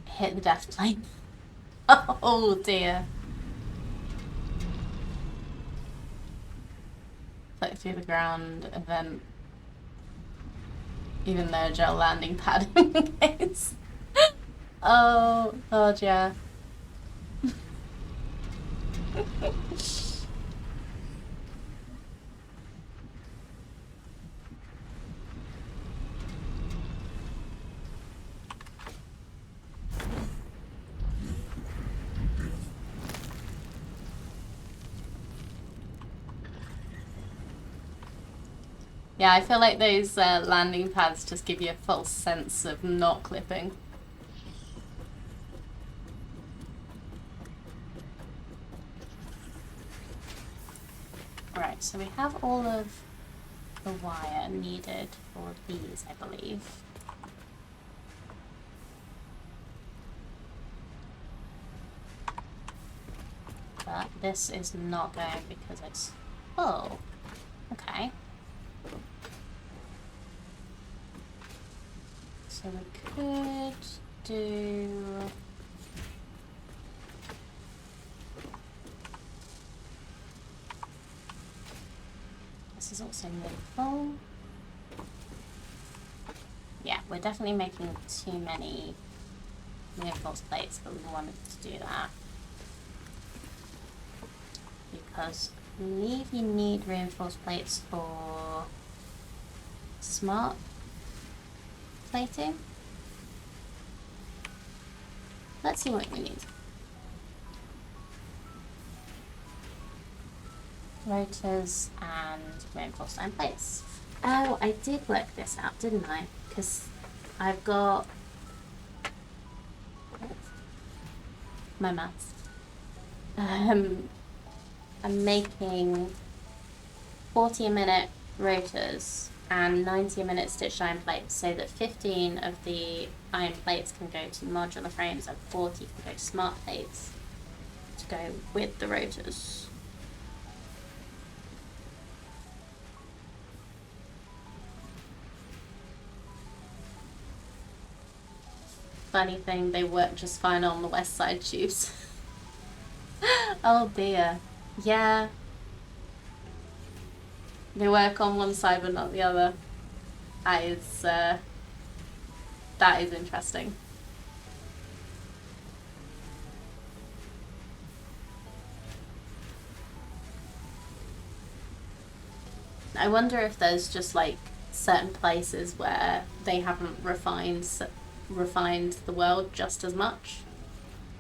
Hit the death plane. Oh, dear. Float through the ground, and then... Even though gel landing pad in case. Oh, yeah. Yeah, I feel like those landing pads just give you a false sense of not clipping. Right, so we have all of the wire needed for these, I believe. But this is not going because it's full. Okay. So we could do... This is also nearly full. Yeah, we're definitely making too many reinforced plates, but we wanted to do that. Because I believe you need reinforced plates for smart plating. Let's see what we need. Rotors and reinforced iron plates. Oh, I did work this out, didn't I? Because I've got my maths. I'm making 40 a minute rotors and 90 a minute stitched iron plates, so that 15 of the iron plates can go to modular frames and 40 can go to smart plates to go with the rotors. Funny thing, they work just fine on the west side tubes. Oh dear. Yeah. They work on one side but not the other. That is interesting. I wonder if there's just like certain places where they haven't refined the world just as much.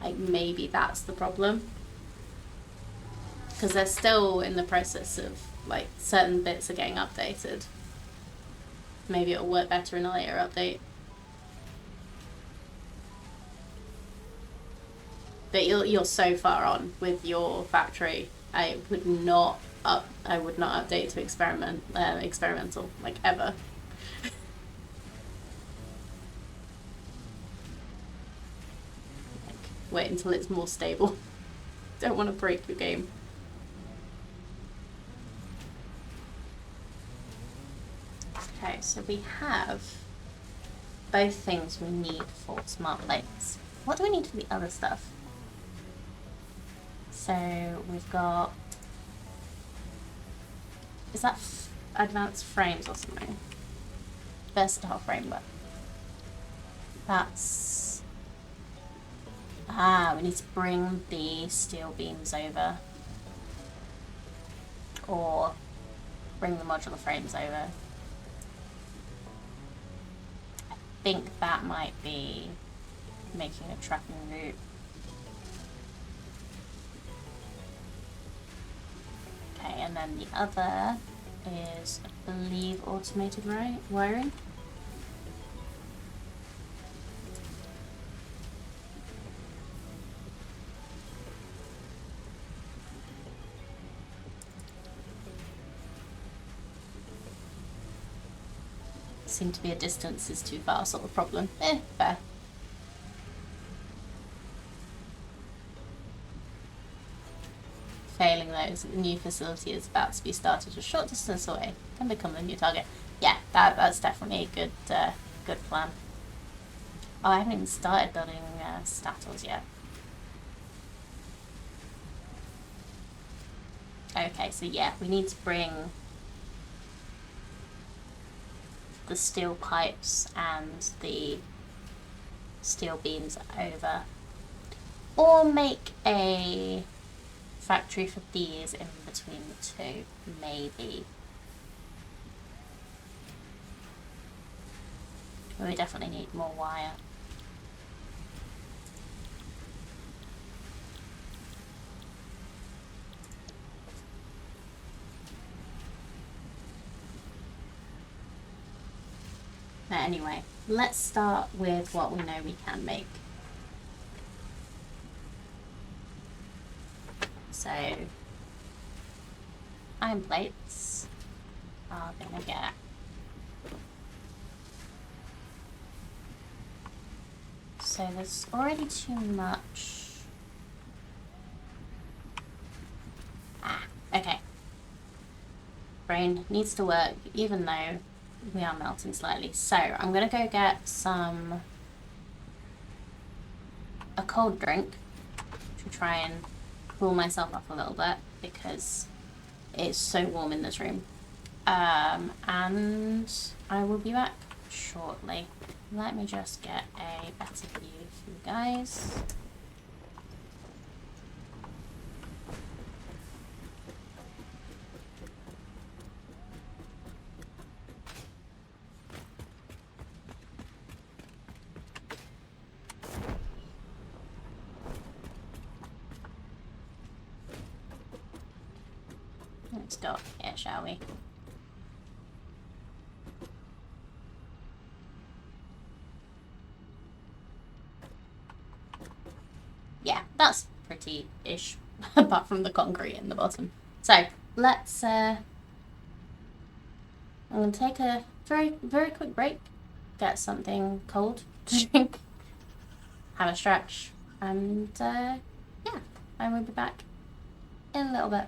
Like maybe that's the problem. Because they're still in the process of like certain bits are getting updated. Maybe it'll work better in a later update. But you're so far on with your factory. I would not update to experimental like ever. Like, wait until it's more stable. Don't want to break your game. Okay, so we have both things we need for smart plates. What do we need for the other stuff? So we've got... Is that advanced frames or something? Versatile framework. That's... we need to bring the steel beams over. Or bring the modular frames over. I think that might be making a trucking route. Okay, and then the other is, I believe, automated wiring. Seem to be a distance is too far sort of problem. Fair. Failing those, the new facility is about to be started a short distance away. Can become the new target. Yeah, that's definitely a good plan. Oh, I haven't even started building statos yet. Okay, so yeah, we need to bring the steel pipes and the steel beams over. Or make a factory for these in between the two, maybe. We definitely need more wire. But anyway, let's start with what we know we can make. So, iron plates are gonna get so there's already too much. Okay. Brain needs to work even though we are melting slightly. So I'm gonna go get a cold drink to try and cool myself off a little bit because it's so warm in this room. And I will be back shortly. Let me just get a better view for you guys. Let's go up here, shall we? Yeah, that's pretty-ish, apart from the concrete in the bottom. So, let's, I'm going to take a very, very quick break, get something cold to drink, have a stretch, and, yeah, I will be back in a little bit.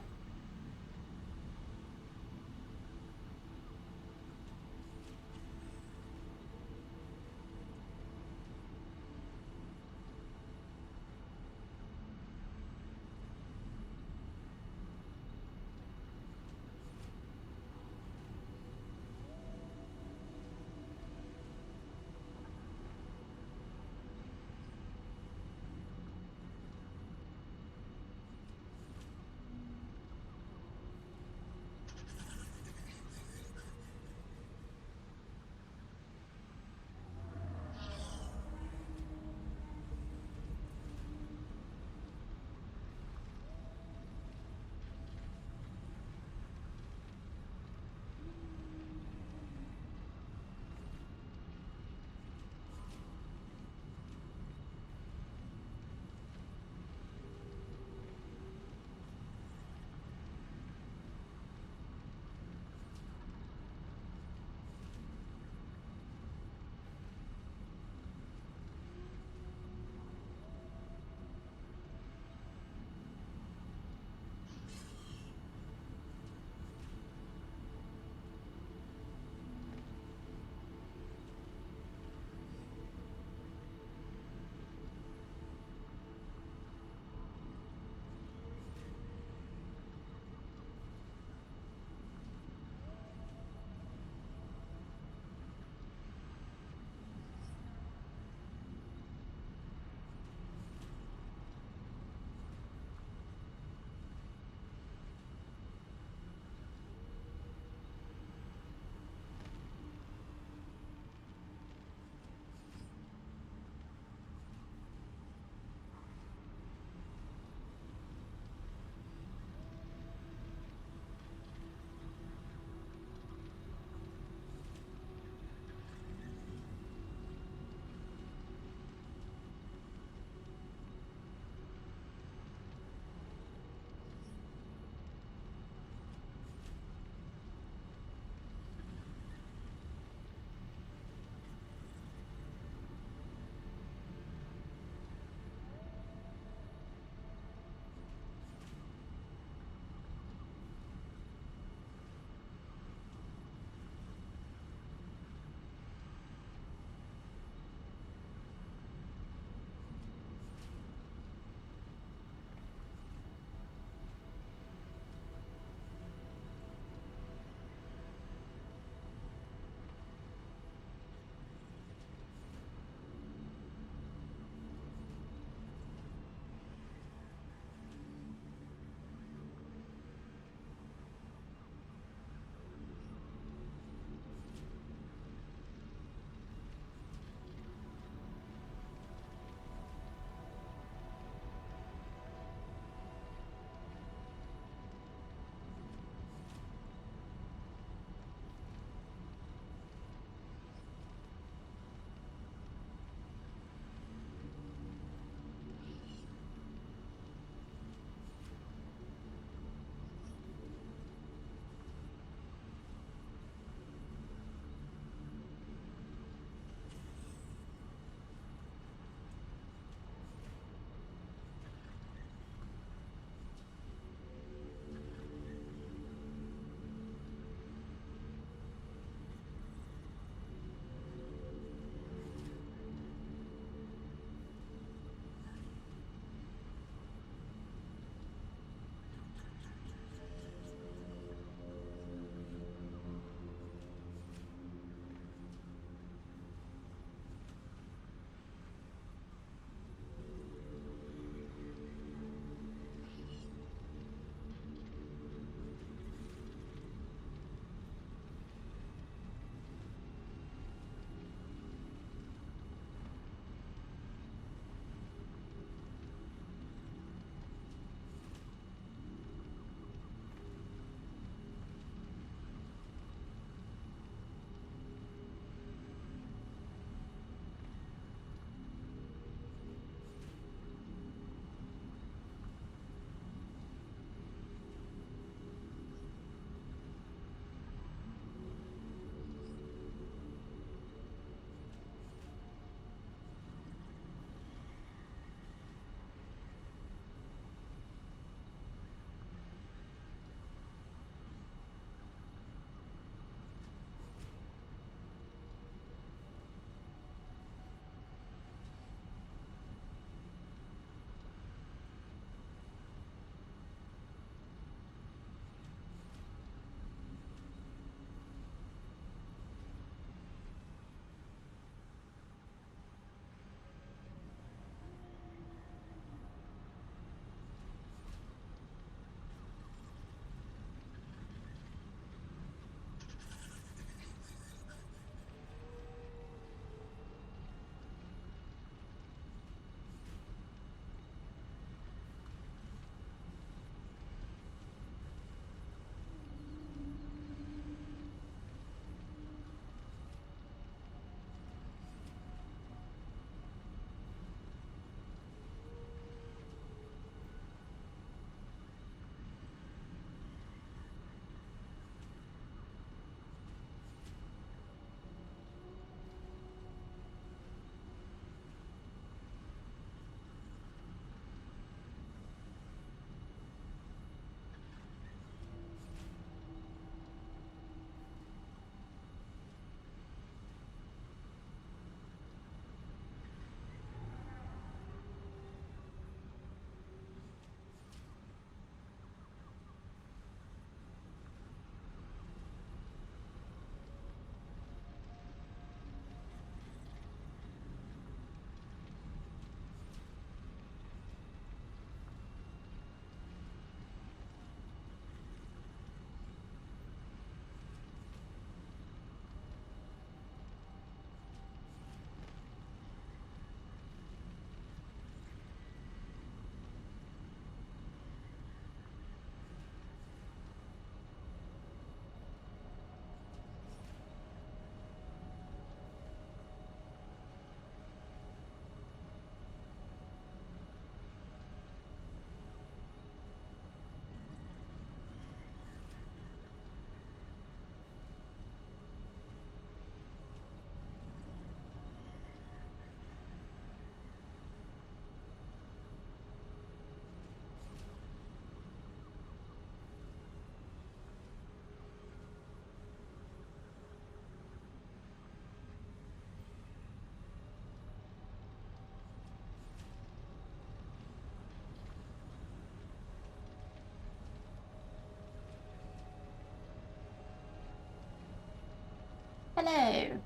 Hello,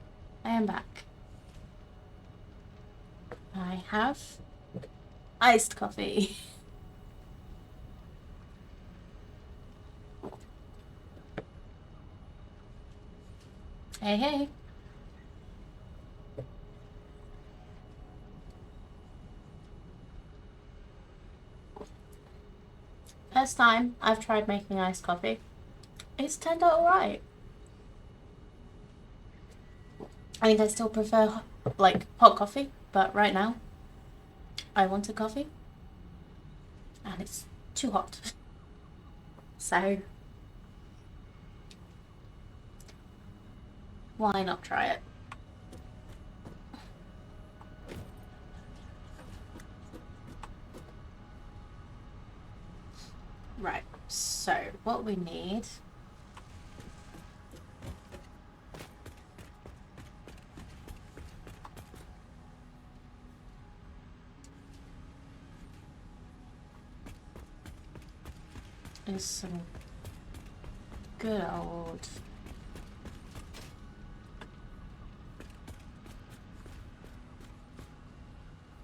I am back. I have iced coffee. Hey, hey. First time I've tried making iced coffee. It's turned out alright. I think I still prefer like hot coffee, but right now I want a coffee and it's too hot. So why not try it? Right, so what we need is some good old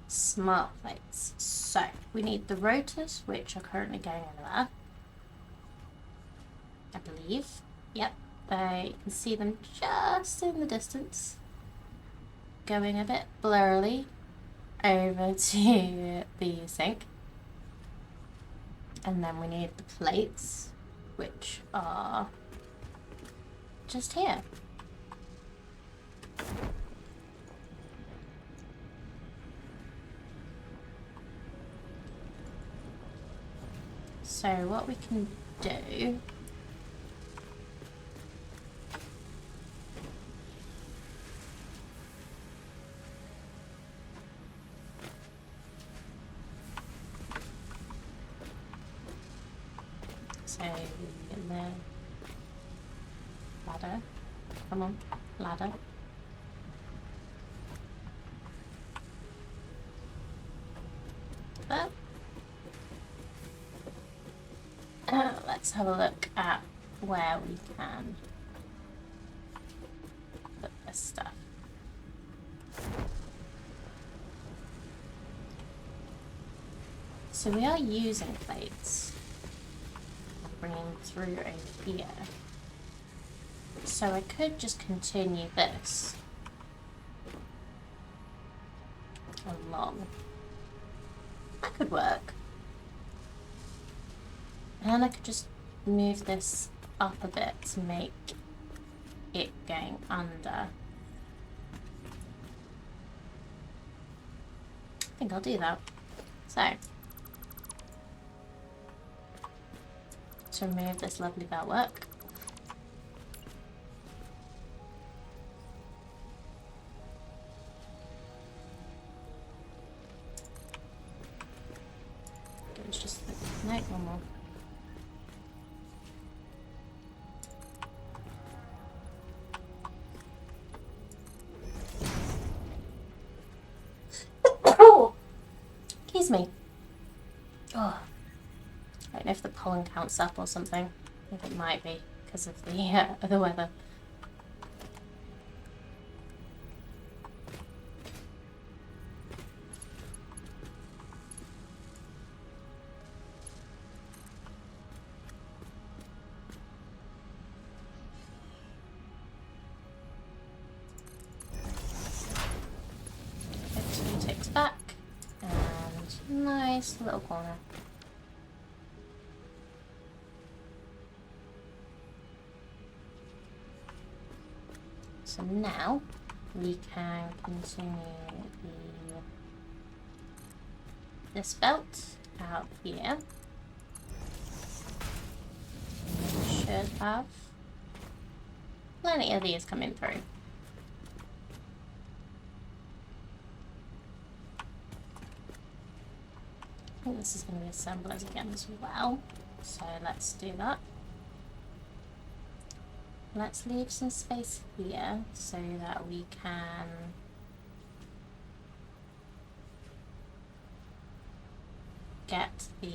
smart plates. So we need the rotors, which are currently going over there, I believe. Yep, you can see them just in the distance, going a bit blurrily over to the sink. And then we need the plates, which are just here. So what we can do in the ladder. Come on, ladder. There. Let's have a look at where we can put this stuff. So we are using plates. Bringing through over here. So I could just continue this along. That could work. And I could just move this up a bit to make it going under. I think I'll do that. So, to remove this lovely beltwork. It's just no, one more. Oh, excuse me. Oh. I don't know if the pollen counts up or something. I think it might be because of the weather. Get 2 ticks back and nice little corner. So now we can continue this belt out here. We should have plenty of these coming through. I think this is going to be assemblers again as well, so let's do that. Let's leave some space here so that we can get the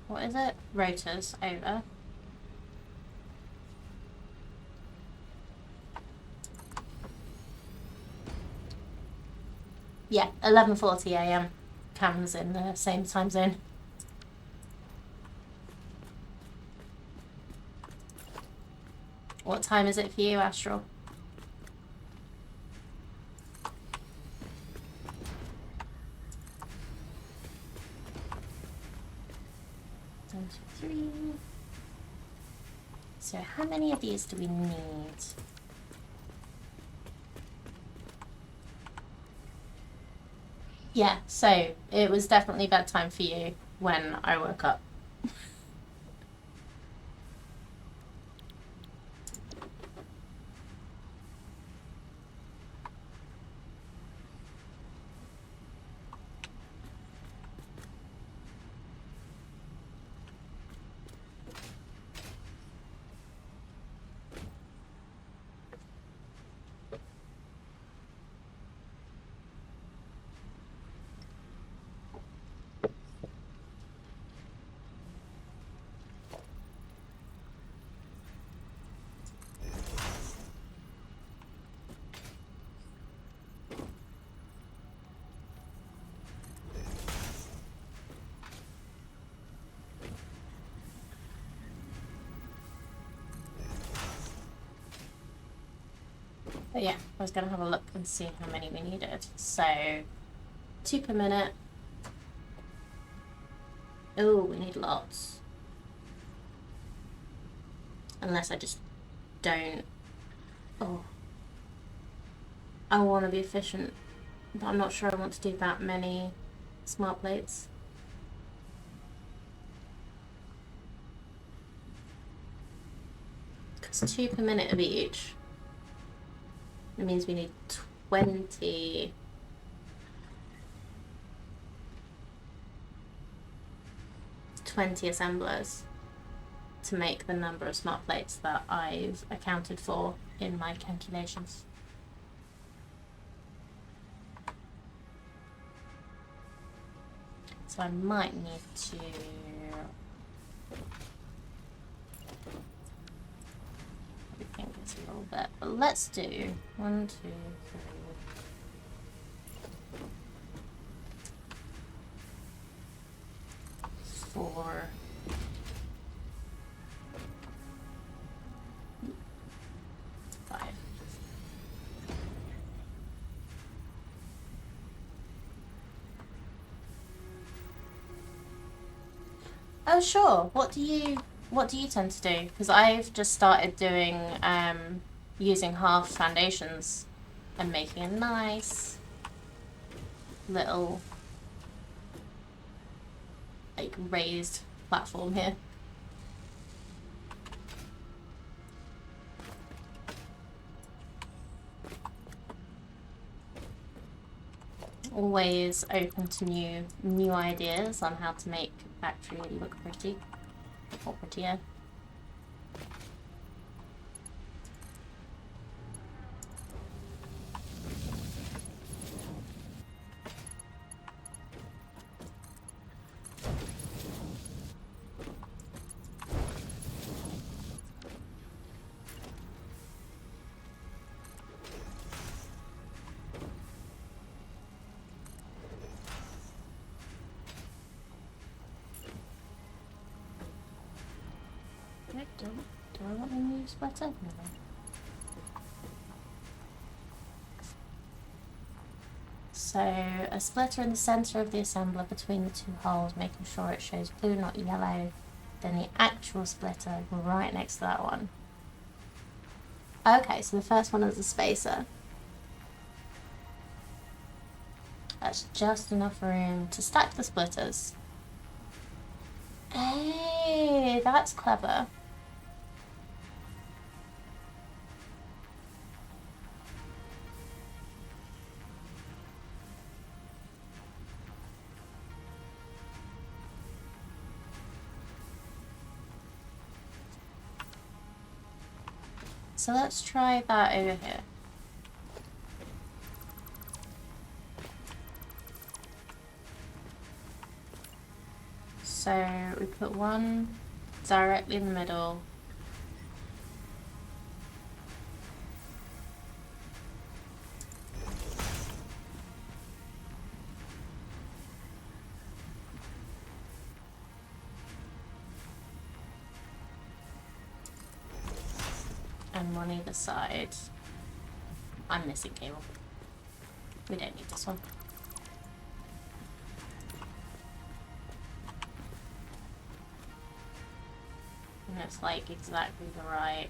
what is it? Rotors over. Yeah, 11:40 a.m. Cam's in the same time zone. What time is it for you, Astral? One, two, three. So how many of these do we need? Yeah, so it was definitely bedtime for you when I woke up. But yeah, I was going to have a look and see how many we needed. So, 2 per minute. Oh, we need lots. Unless I just don't. Oh. I want to be efficient, but I'm not sure I want to do that many smart plates. Because 2 per minute of each. It means we need 20. 20 assemblers to make the number of smart plates that I've accounted for in my calculations. So I might need to rethink this a little bit, but let's do 1, 2, 3, 4. Oh sure. What do you tend to do? Because I've just started doing using half foundations and making a nice little like raised platform here. Always open to new ideas on how to make factory look pretty or prettier. Do I want a new splitter? No. So a splitter in the centre of the assembler between the 2 holes, making sure it shows blue, not yellow. Then the actual splitter right next to that one. Okay, so the first one is a spacer. That's just enough room to stack the splitters. Hey, that's clever. So let's try that over here. So we put one directly in the middle. and one either side. I'm missing cable. We don't need this one. And it's like exactly the right.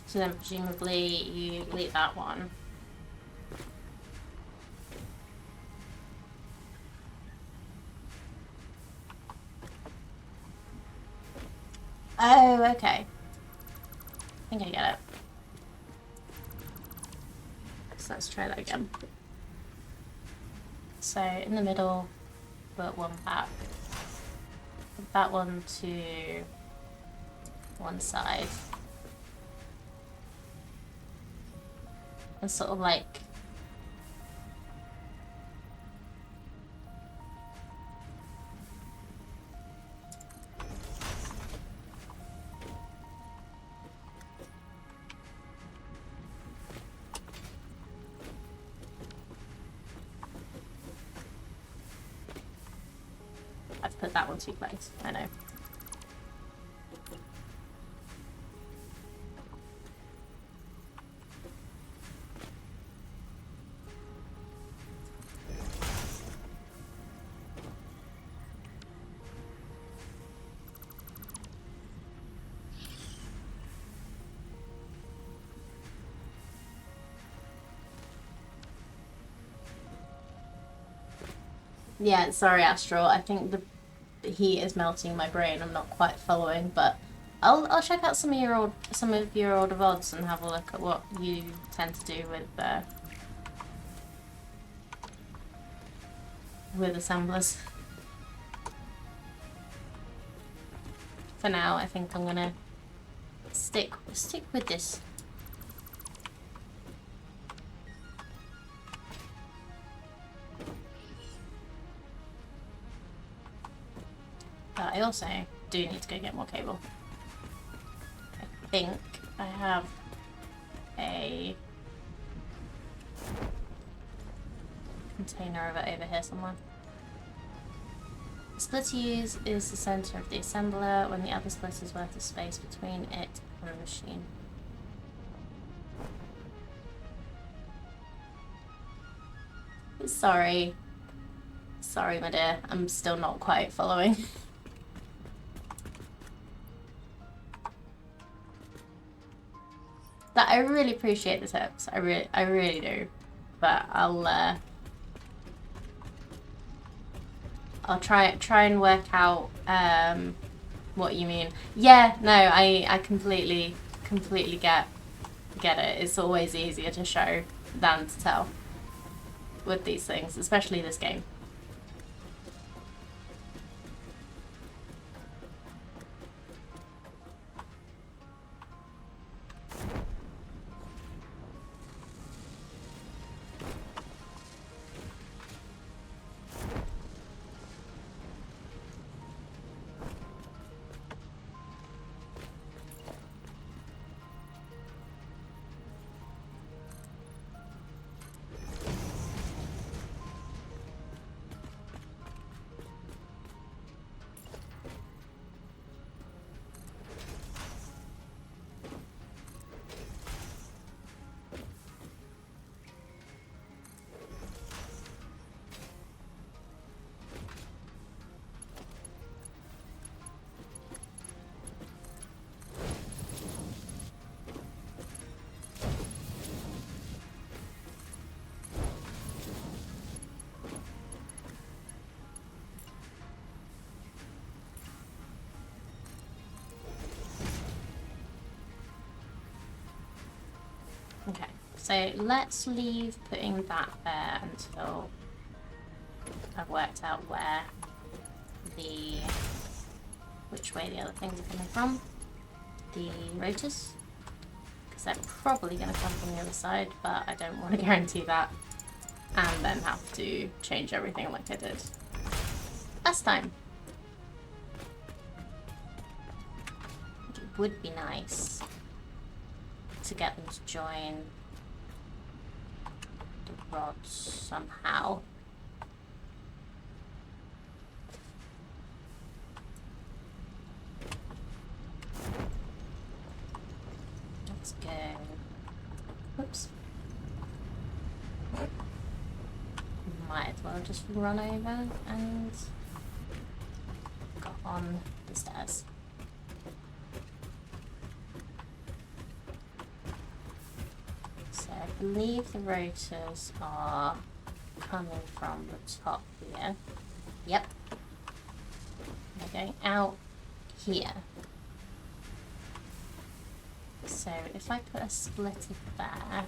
So then presumably you delete that one. Oh, okay. I think I get it. So let's try that again. So in the middle, put one back. Put that one to one side. And sort of like I've put that one too close, I know. Yeah, sorry, Astral. I think the heat is melting my brain. I'm not quite following, but I'll check out some of your older VODs and have a look at what you tend to do with assemblers. For now, I think I'm gonna stick with this. But I also do need to go get more cable. I think I have a container of it over here somewhere. The splitter use is the center of the assembler when the other splitter is worth of space between it and the machine. Sorry, my dear. I'm still not quite following. That I really appreciate the tips. I really do. But I'll try and work out what you mean. Yeah, no, I completely get it. It's always easier to show than to tell with these things, especially this game. Okay, so let's leave putting that there until I've worked out which way the other things are coming from. The rotors, because they're probably going to come from the other side, but I don't want to guarantee that and then have to change everything like I did last time. It would be nice to get them to join rod somehow. Let's go. Oops. Might as well just run over and go on the stairs. So I believe the rotors are coming from the top here. Yep. They're going out here. So if I put a splitter there,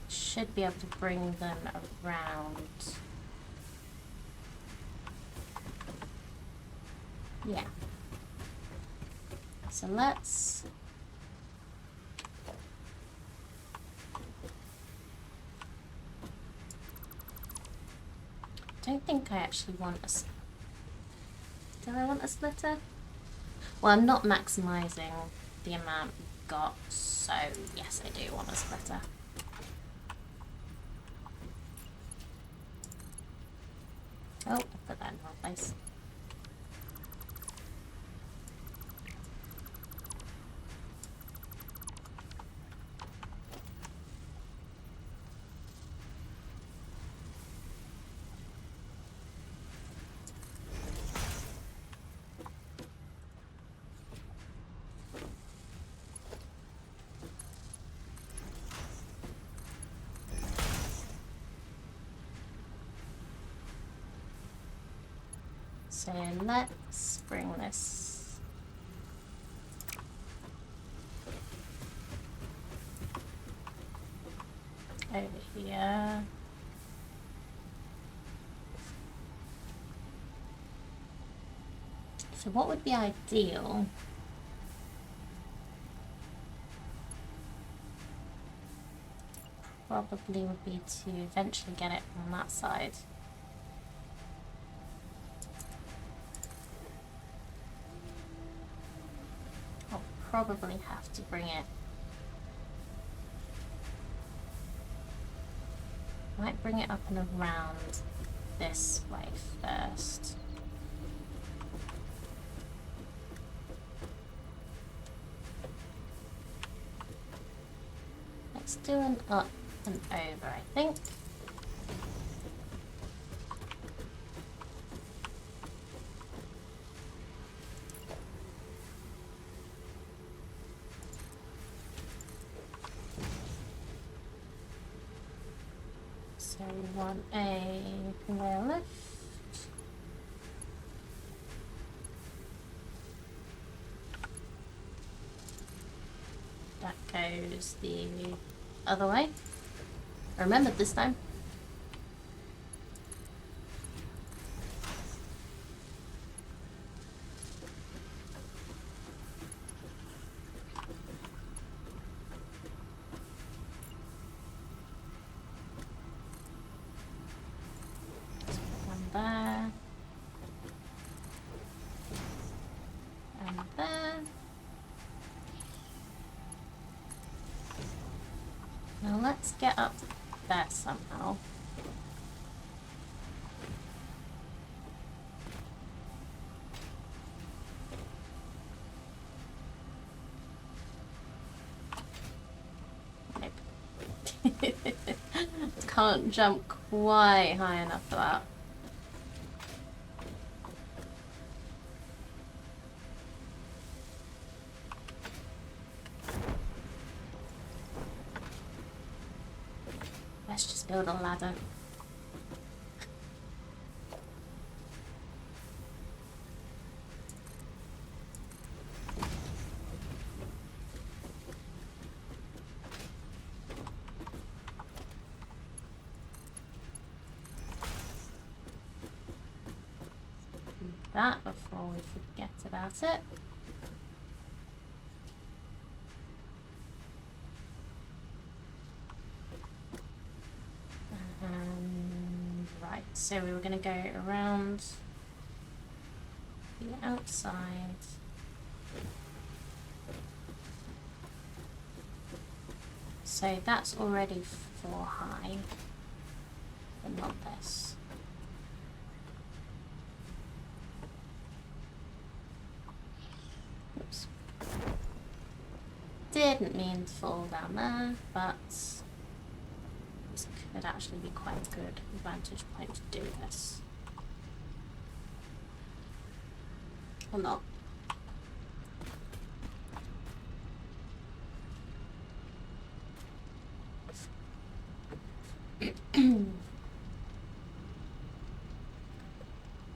should be able to bring them around. Yeah. So let's don't think I actually want a do I want a splitter? Well, I'm not maximizing the amount we've got, so yes, I do want a splitter. Oh, I put that in the wrong place. So let's bring this over here. So what would be ideal? Probably would be to eventually get it on that side. Probably have to bring it. Might bring it up and around this way first. Let's do an up and over, I think. So we want a conveyor lift. That goes the other way. I remembered this time. There and there. Now let's get up there somehow. Nope. Can't jump quite high enough for that. Let's just build a ladder. Do that before we forget about it. Right, so we were going to go around the outside. So that's already 4 high, but not this. Oops. Didn't mean to fall down there, but this could actually be quite a good vantage point to do this. Or not.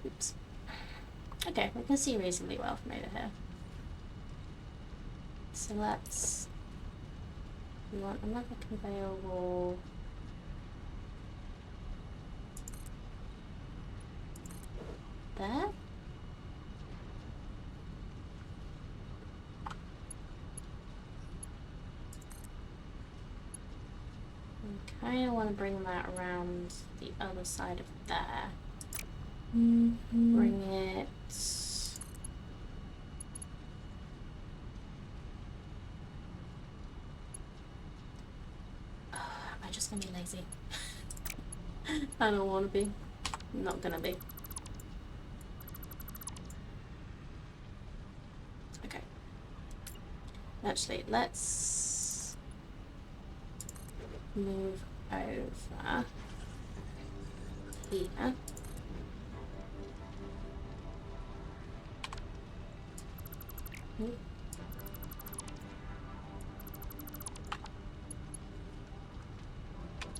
Oops. Okay, we can see reasonably well from over here. So we want another conveyor wall there. Okay, I want to bring that around the other side of there. Bring it... Am I just gonna be lazy? I don't want to be. I'm not gonna be. Okay. Actually, let's move over here.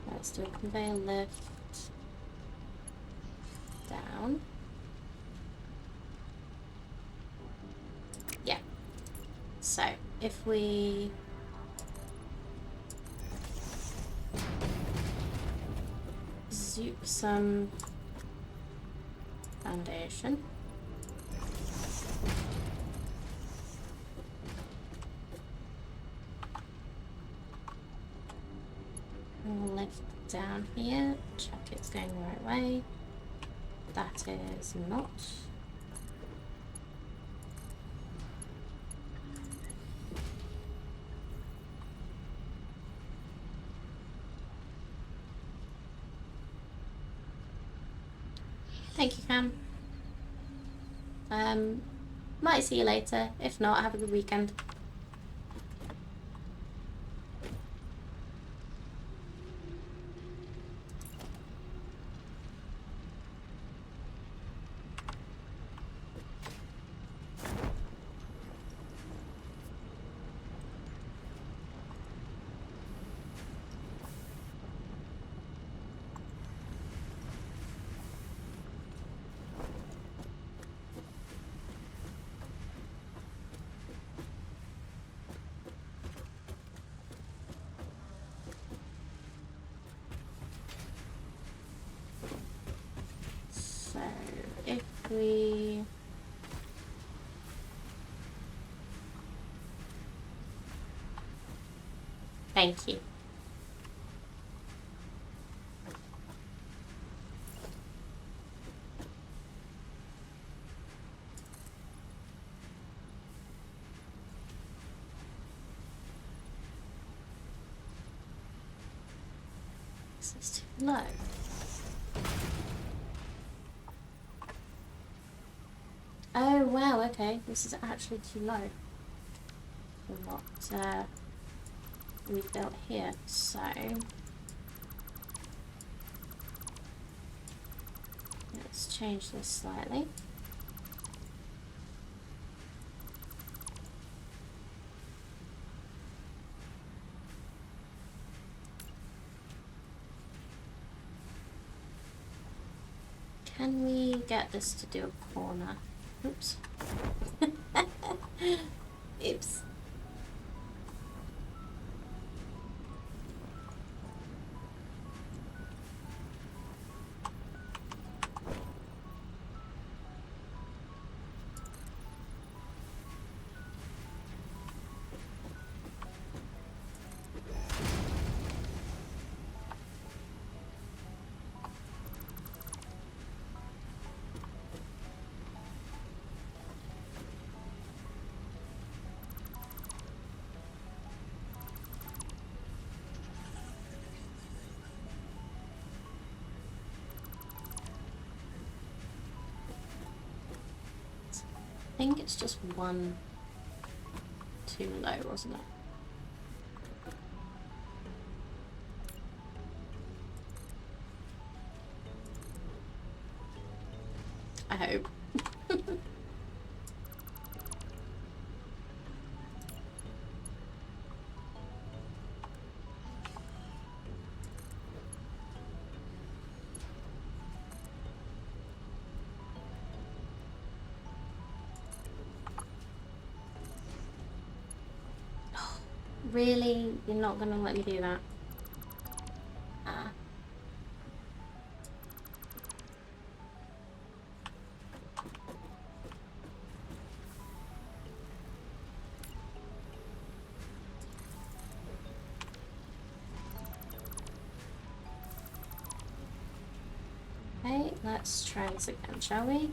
Let's do a conveyor lift down. Yeah. So if we zoop some foundation. Lift down here, check it's going the right way. That is not. Thank you, Cam. Might see you later. If not, have a good weekend. If we thank you. This is too low. Oh wow, okay, this is actually too low for what we built here, so let's change this slightly. Can we get this to do a corner? Oops. Oops. think it's just one too low, wasn't it? I hope. Really? You're not gonna let me do that? Ah. Okay, let's try this again, shall we?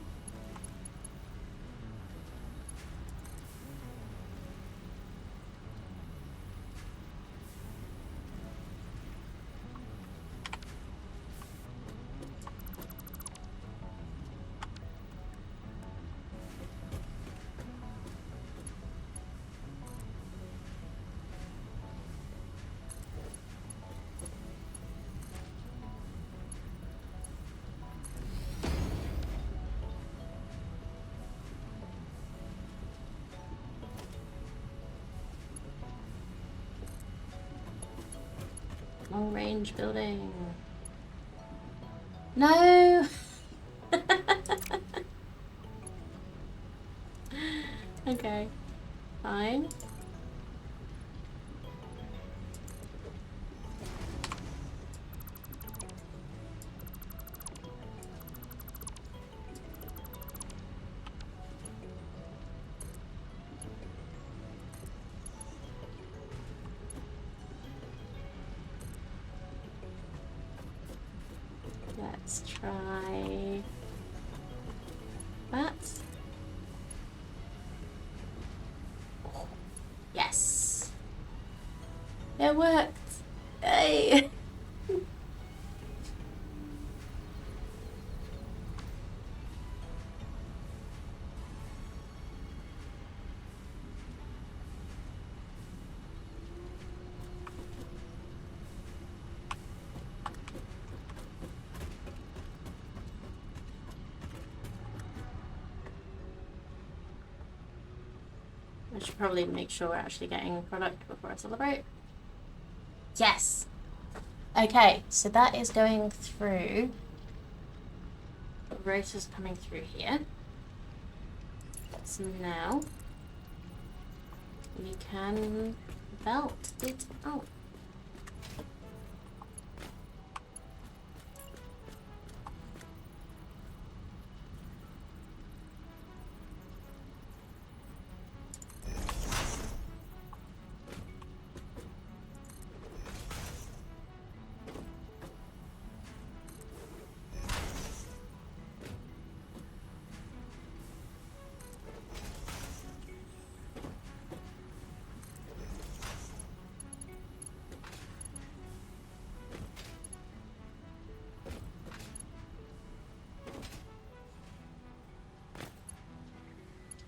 Long range building. No! Okay, fine. Let's try that. Yes! It worked! Hey! I should probably make sure we're actually getting a product before I celebrate. Yes! Okay, so that is going through. The rotor's coming through here. So now we can belt it out.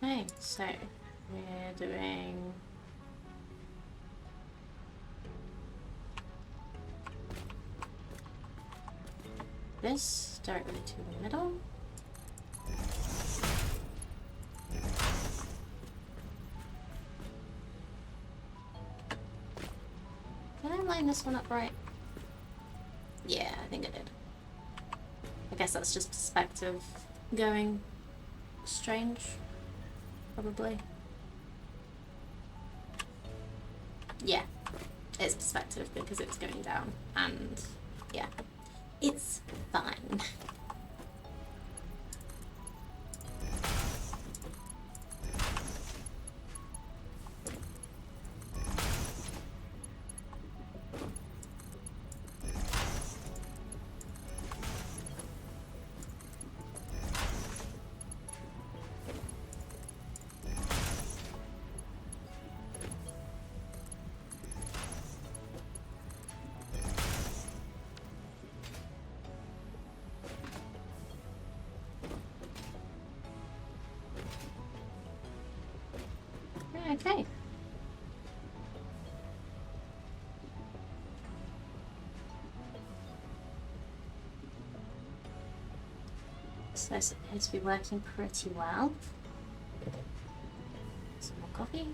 Okay, so we're doing this directly to the middle. Did I line this one up right? Yeah, I think I did. I guess that's just perspective going strange. Probably. Yeah, it's perspective because it's going down, and yeah, it's fine. Okay. So this appears to be working pretty well. Some more coffee.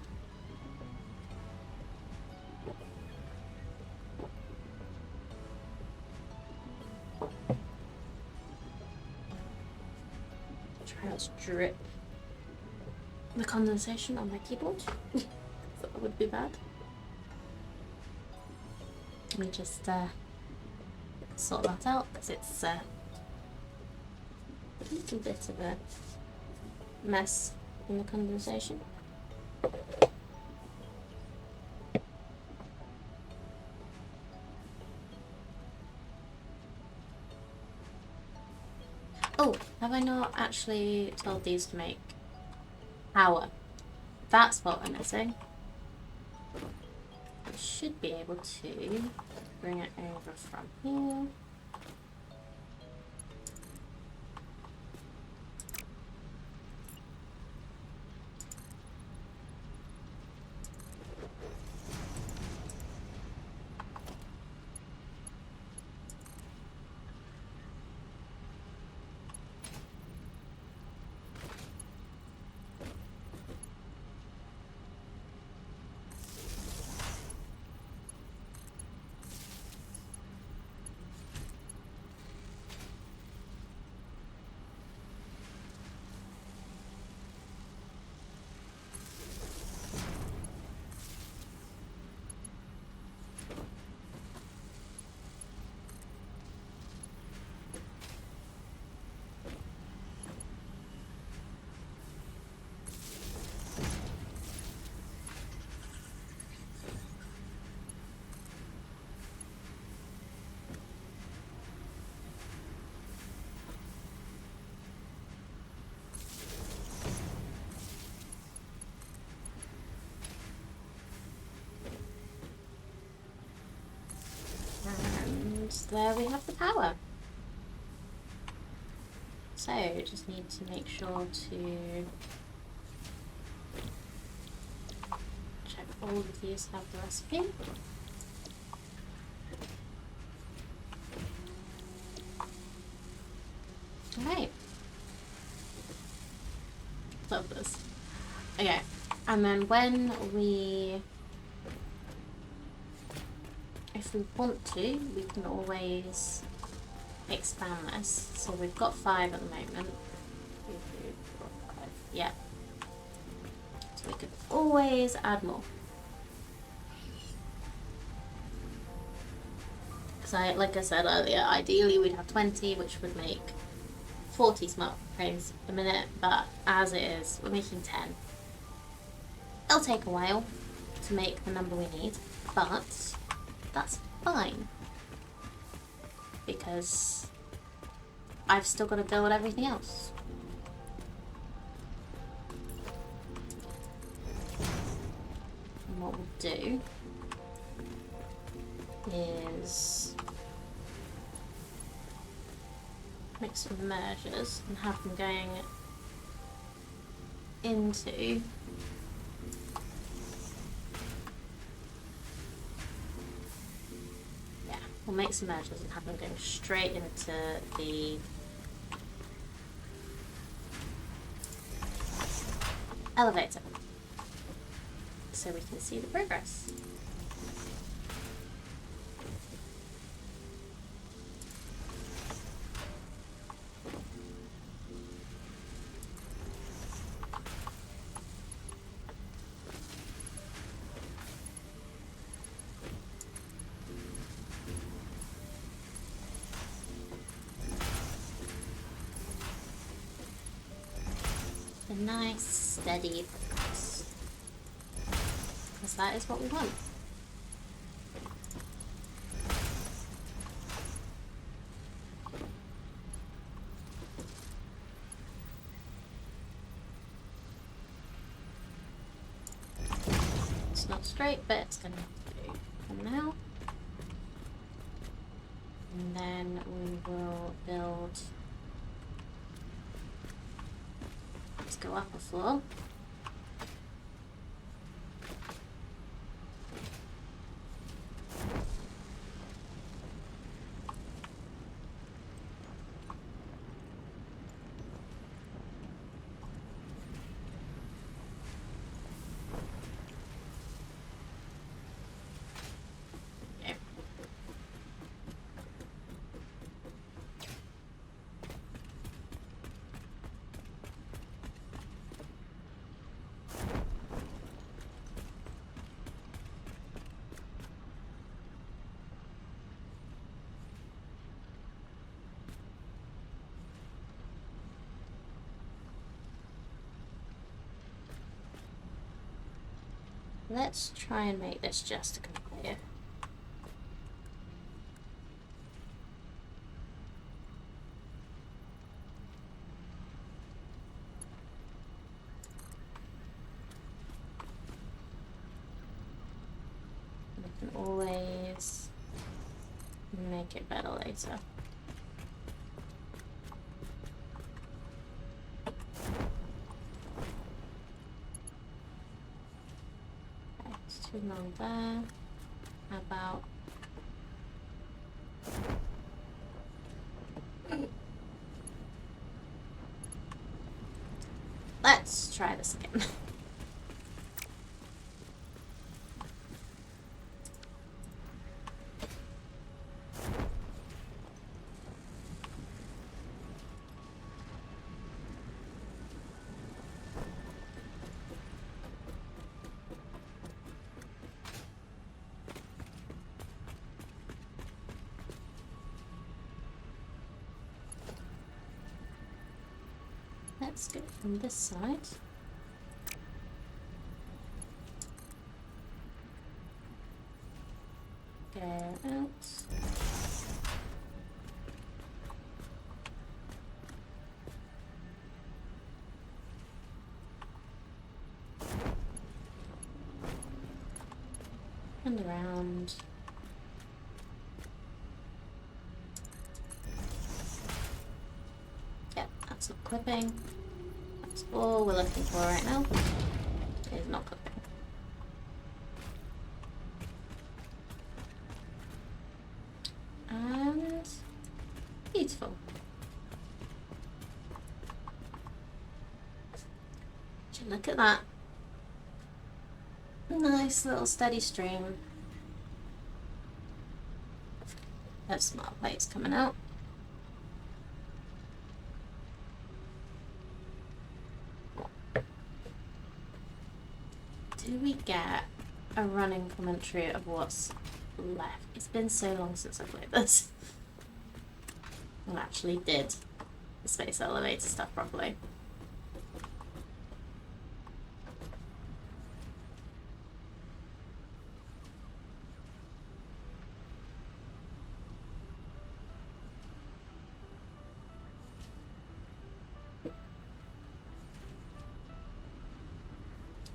Try not to drip the condensation on my keyboard. That would be bad. Let me just sort that out because it's a little bit of a mess in the condensation. Oh, have I not actually told these to make power? That's what we're missing. I should be able to bring it over from here. And there we have the power. So, just need to make sure to check all of these have the recipe. Alright. Love this. Okay, and then if we want to, we can always expand this. So we've got 5 at the moment. 2, 3, 4, 5. Yeah. So we could always add more. Because like I said earlier, ideally we'd have 20, which would make 40 smart frames a minute, but as it is, we're making 10. It'll take a while to make the number we need, but that's fine. Because I've still got to build everything else. And what we'll do is make some mergers and have them going into we'll make some mergers and have them going straight into the elevator so we can see the progress. A nice steady progress, because that is what we want. It's not straight, but it's going to do for now. And then we will build. Let's go up a floor. Let's try and make this just a conveyor. We can always make it better later. Okay, it's too long there. How about let's try this again. Let's go from this side. Go out. And around. Yep, that's not clipping. That's all we're looking for right now. It is not clipping. And beautiful. Would you look at that? Nice little steady stream. There's smart plates coming out. Do we get a running commentary of what's left? It's been so long since I played this. I actually did the space elevator stuff properly.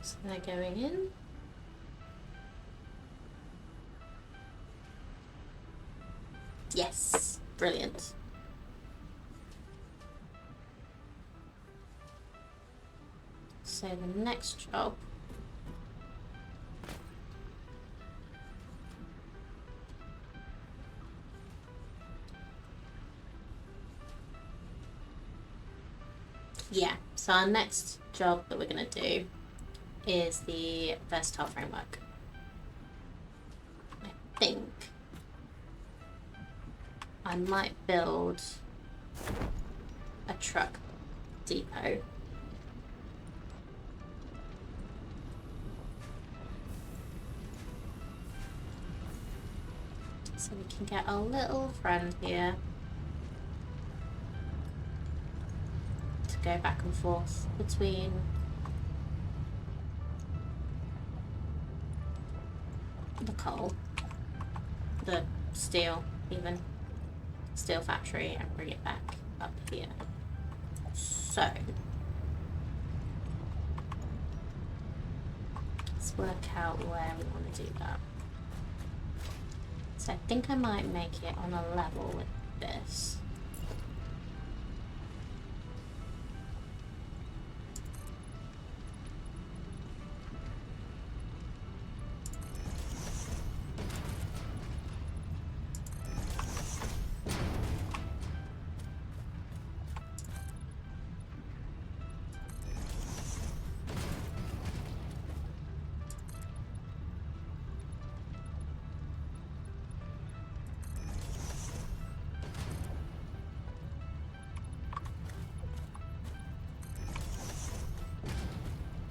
So they're going in. Yes, brilliant. So the next job so our next job that we're going to do is the versatile framework. I think I might build a truck depot. So we can get our little friend here to go back and forth between the coal, the steel, even steel factory, and bring it back up here. So let's work out where we want to do that. So I think I might make it on a level with this.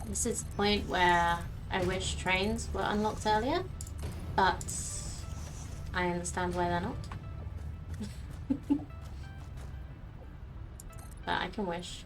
This is the point where I wish trains were unlocked earlier, but I understand why they're not. But I can wish.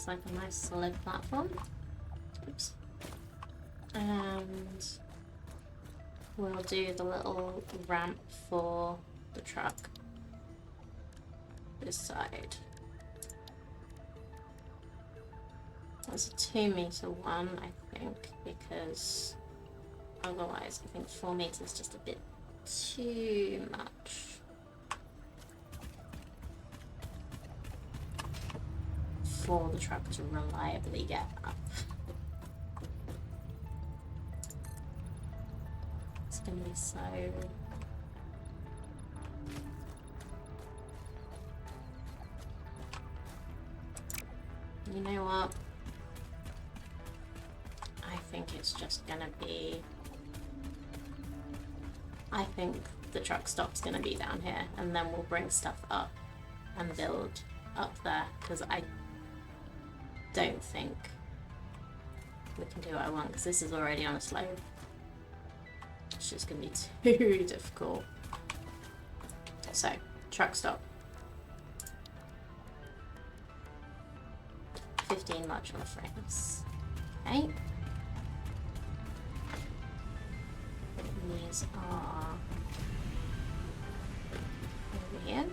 looks like a nice solid platform. Oops. And we'll do the little ramp for the truck this side. That's a 2-meter one, I think, because otherwise I think 4 meters is just a bit too much for the truck to reliably get up. It's gonna be so... You know what? I think it's just gonna be... I think the truck stop's gonna be down here, and then we'll bring stuff up and build up there, because I don't think we can do what I want, because this is already on a slope. It's just gonna be too difficult. So, truck stop. 15 modular frames. Okay. These are over here.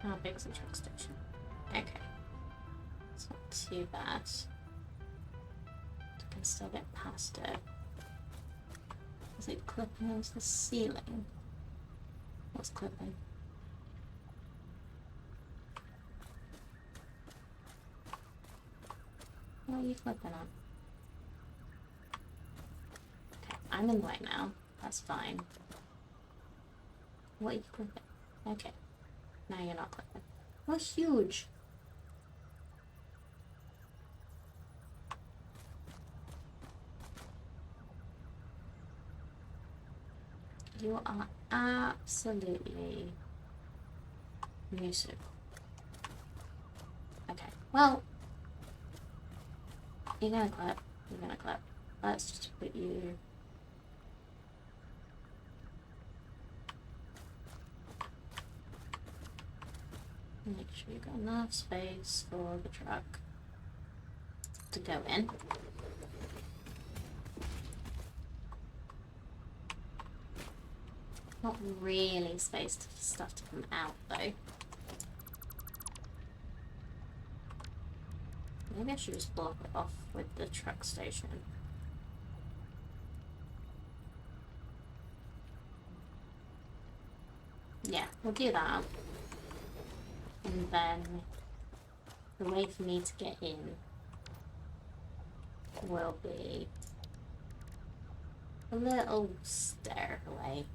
How big's the truck station? Okay. It's not too bad. I can still get past it. Is it clipping into the ceiling? What's clipping? What are you flipping on? Okay, I'm in the way now. That's fine. What are you clipping? Okay. Now you're not clipping. Oh, huge! You are absolutely musical. Okay, well, you're gonna clip. You're gonna clip. Let's just put you... Make sure you've got enough space for the truck to go in. Not really space for stuff to come out though. Maybe I should just block it off with the truck station. Yeah, we'll do that. And then the way for me to get in will be a little stairway.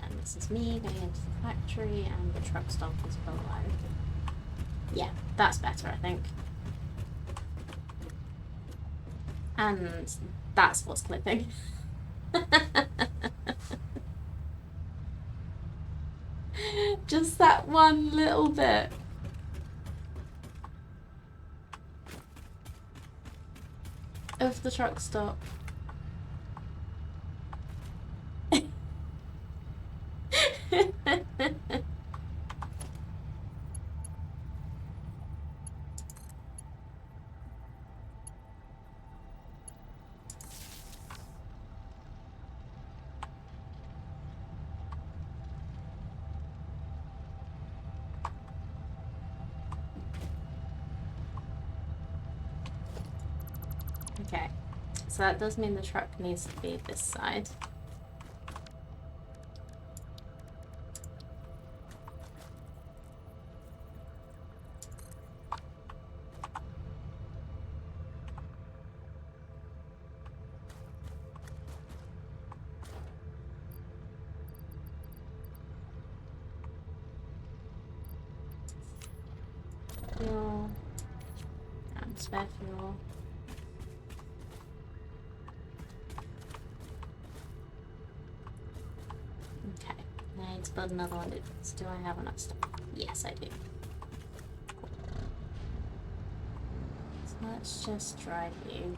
And this is me going into the factory, and the truck stop is below. Yeah, that's better, I think. And that's what's clipping. Just that one little bit. Of the truck stop. Okay, so that does mean the truck needs to be this side. Fuel. And spare fuel. Okay. I need to build another one. Do I have enough stuff? Yes, I do. Cool. So let's just drive you.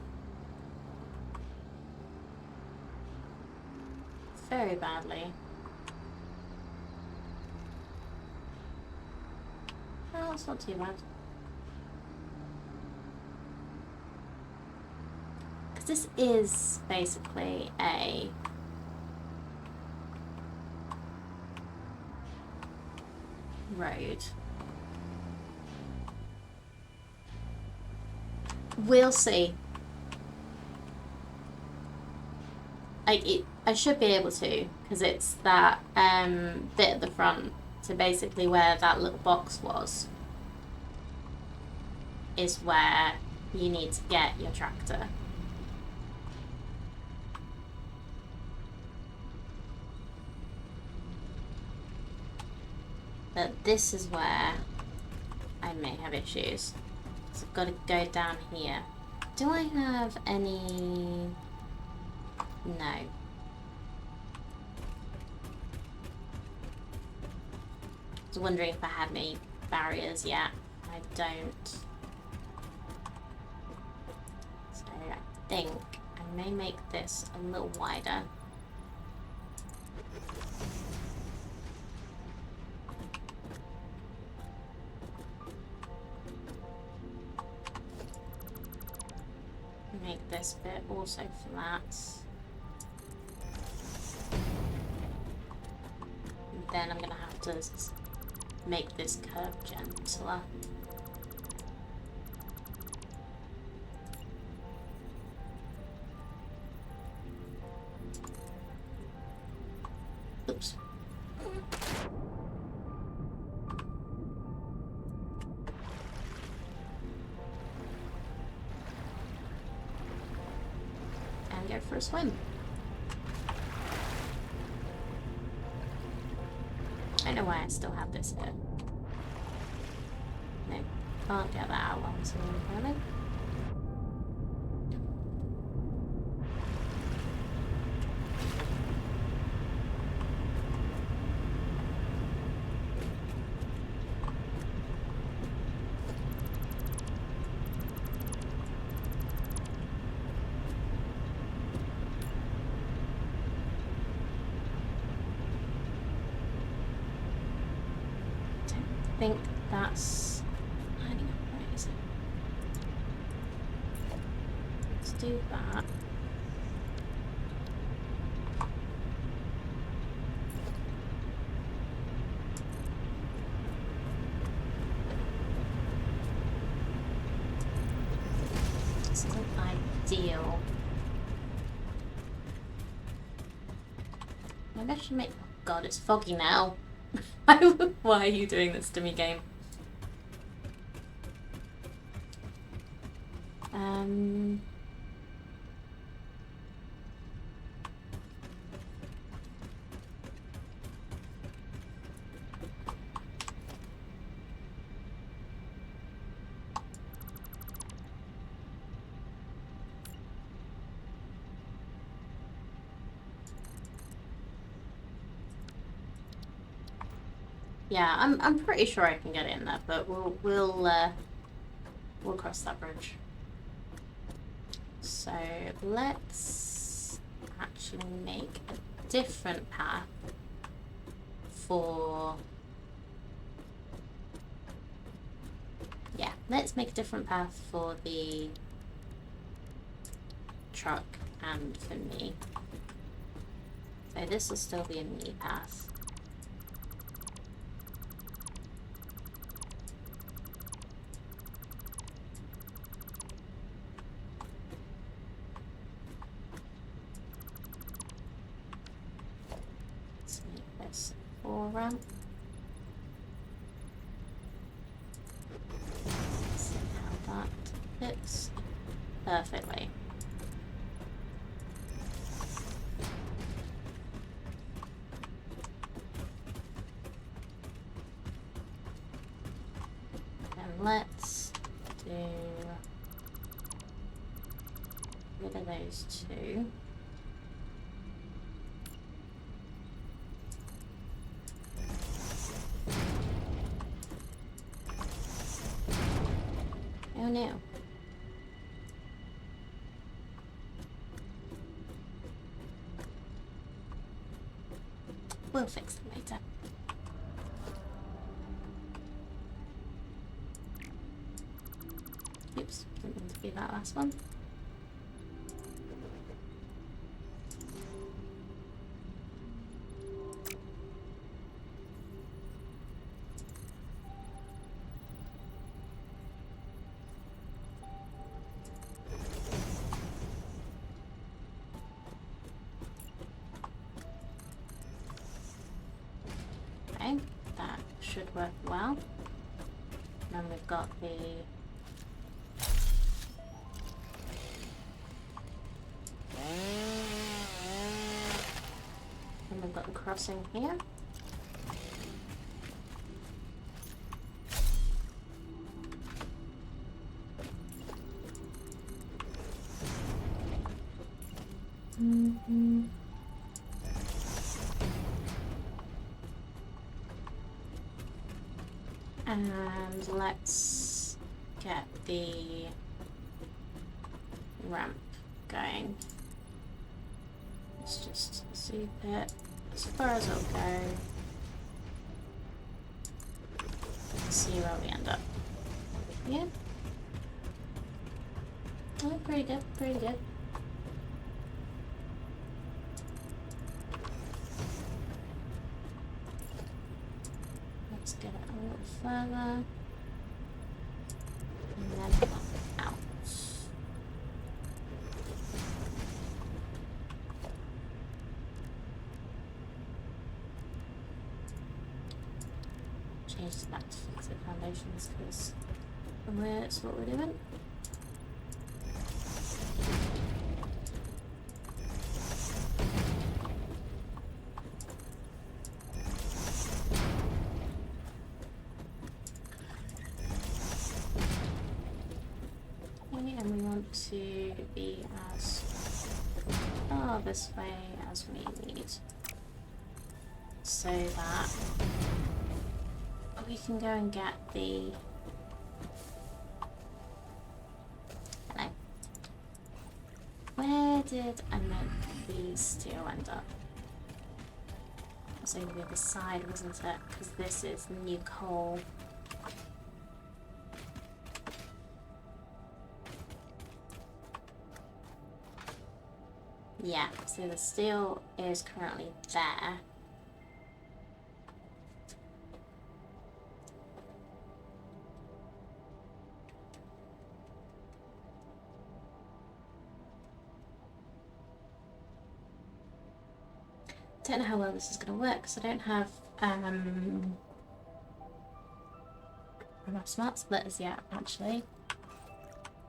Very badly. Oh, it's not too bad. Because this is basically a road. We'll see. I should be able to, because it's that bit at the front. So basically where that little box was is where you need to get your tractor. But this is where I may have issues. So I've got to go down here. Do I have any... No. I was wondering if I had any barriers yet. I don't. So I think I may make this a little wider. Make this bit also flat. And then I'm gonna have to make this curve gentler. Oops. And go for a swim. I don't know why I still have this here. No, can't get that out onto the really. I think that's lining up right, is it? Let's do that. It's not ideal. Maybe I should make... Oh god, it's foggy now. Why are you doing this to me, game? Yeah, I'm pretty sure I can get it in there, but we'll cross that bridge. So let's actually make a different path for... Yeah, let's make a different path for the truck and for me. So this will still be a me path. Ramp. See how that fits perfectly. let's do rid of those two. Oh no. We'll fix them later. Oops, didn't mean to be that last one. Okay, that should work well. Then we've got the crossing here. And let's get the ramp going. Let's just zoom it as far as it'll go. See where we end up. Yeah. Oh, pretty good, pretty good. Let's get it a little further. And then out. Change that to fixed foundations because that's what we're doing. And we want to be as far this way as we need so that we can go and get the hello. Where did I make these steel end up? It was over the other side, wasn't it? Because this is new coal. Yeah, so the steel is currently there. Don't know how well this is going to work because I don't have enough smart splitters yet, actually.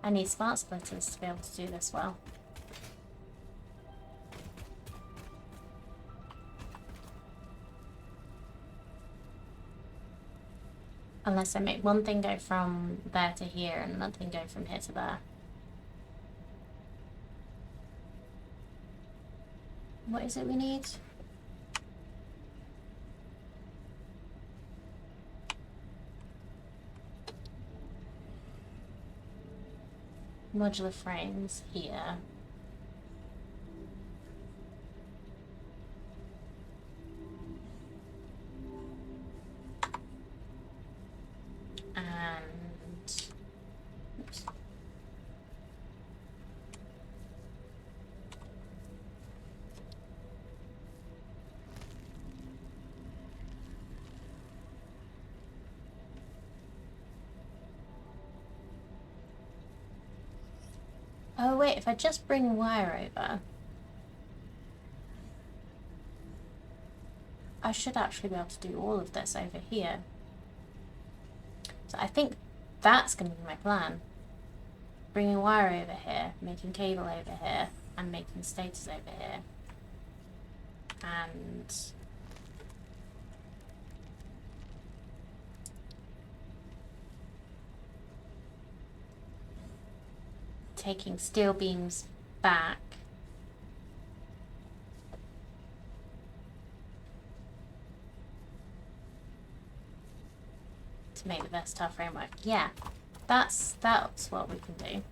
I need smart splitters to be able to do this well. Unless I make one thing go from there to here and another thing go from here to there. What is it we need? Modular frames here. And oops. Oh wait, if I just bring wire over, I should actually be able to do all of this over here. So I think that's going to be my plan. Bringing wire over here, making cable over here, and making stators over here. And taking steel beams back. To make the best tile framework. Yeah, that's what we can do.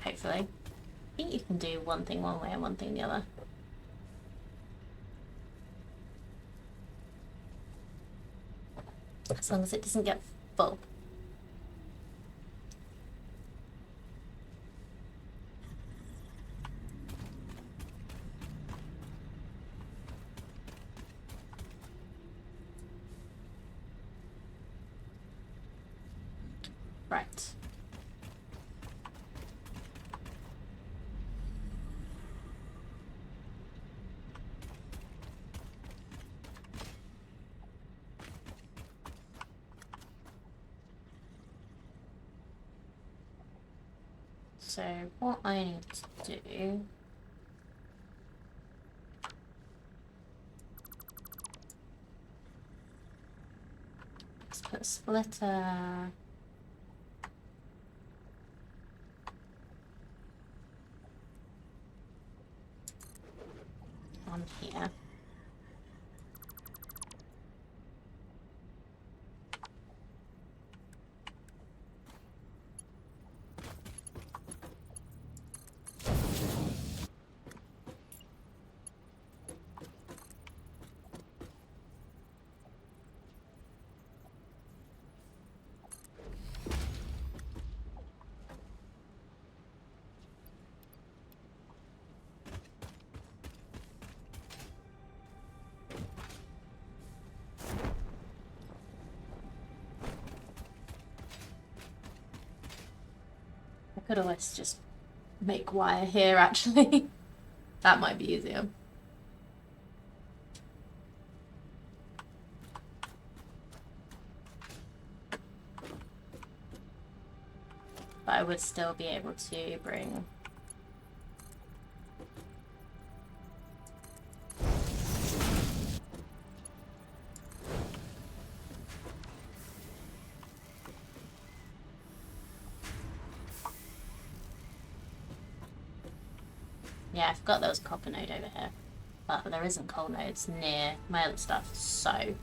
Hopefully. I think you can do one thing one way and one thing the other. As long as it doesn't get full. Right. So what I need to do is put a splitter on here. I could always just make wire here actually. That might be easier. But I would still be able to bring yeah, I've got those copper node over here, but there isn't coal nodes near my other stuff, so I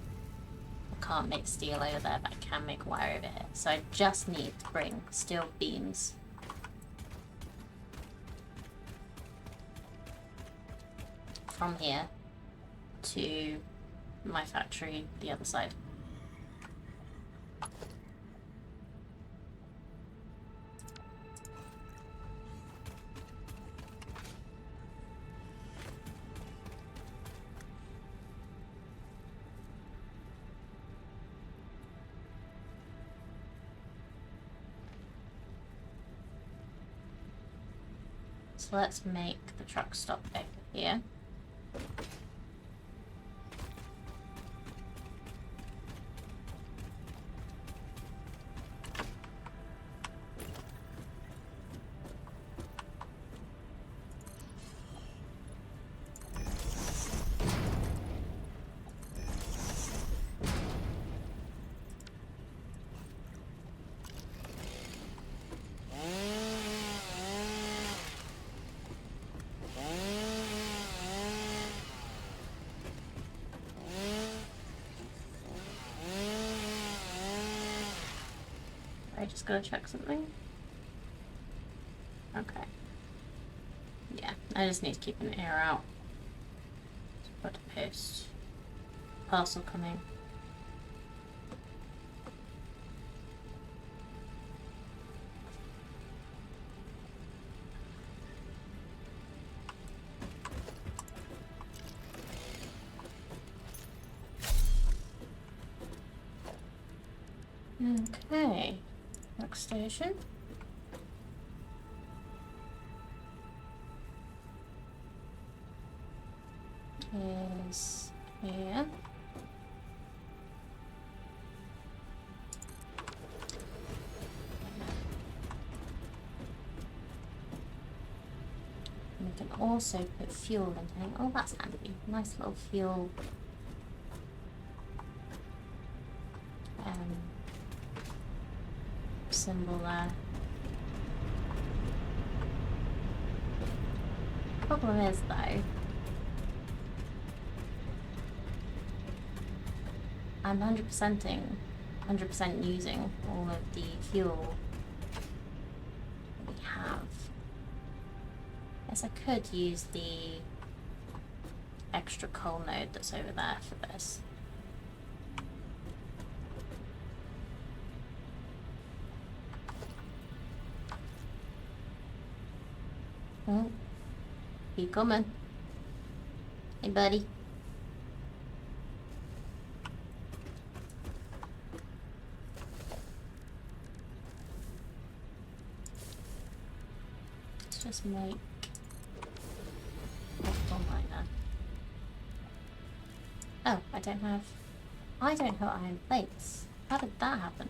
can't make steel over there, but I can make wire over here. So I just need to bring steel beams from here to my factory the other side. So let's make the truck stop over here. I just gotta check something. Okay. Yeah, I just need to keep an ear out. Put a post. Parcel coming. Okay. Next station is here. We can also put fuel in here. Oh, that's handy. Nice little fuel. Symbol there. Problem is, though, I'm 100% using all of the fuel that we have. Guess I could use the extra coal node that's over there for this. Oh, keep coming. Hey, buddy. Let's just make multiple miner. Oh, I don't have iron plates. How did that happen?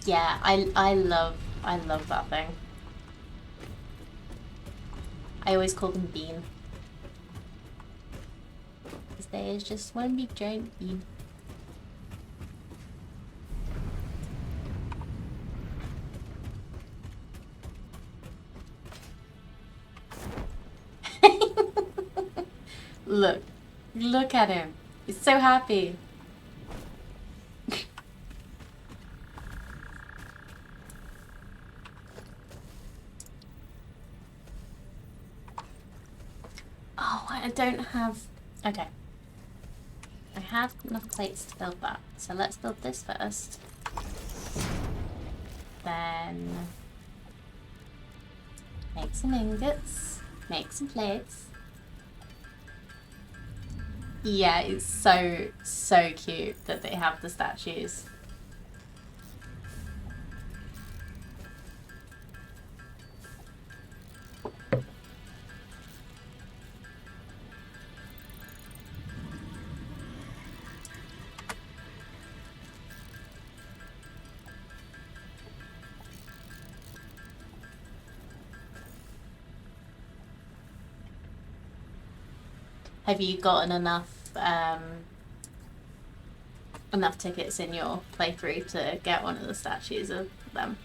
Yeah, I love that thing. I always call them bean. Because there is just one big giant bean. Look at him. He's so happy. Oh, I don't have... Okay. I have enough plates to build that. So let's build this first. Then... make some ingots. Make some plates. Yeah, it's so cute that they have the statues. Have you gotten enough tickets in your playthrough to get one of the statues of them?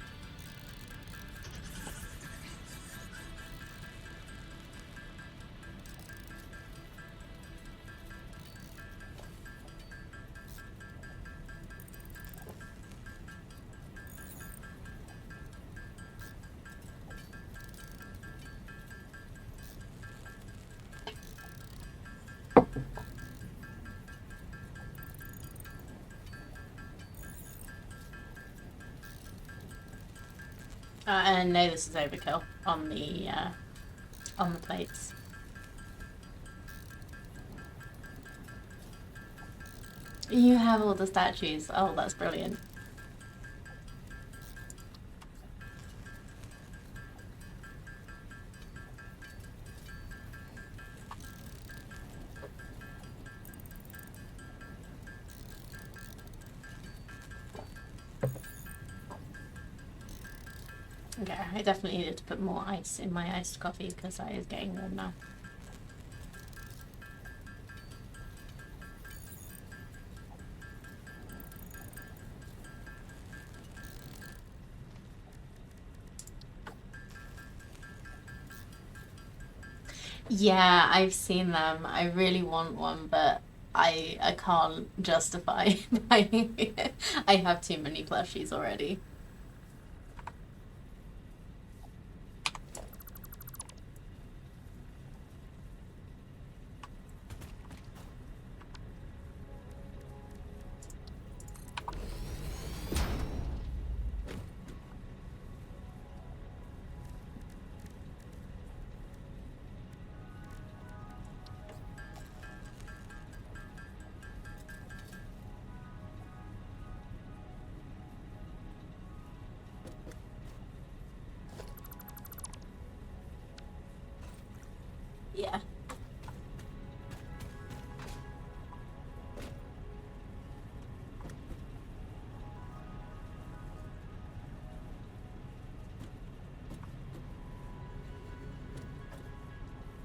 And no, this is overkill on the plates. You have all the statues. Oh, that's brilliant. Okay, I definitely needed to put more ice in my iced coffee because that is getting warm now. Yeah, I've seen them. I really want one, but I can't justify buying it. I have too many plushies already.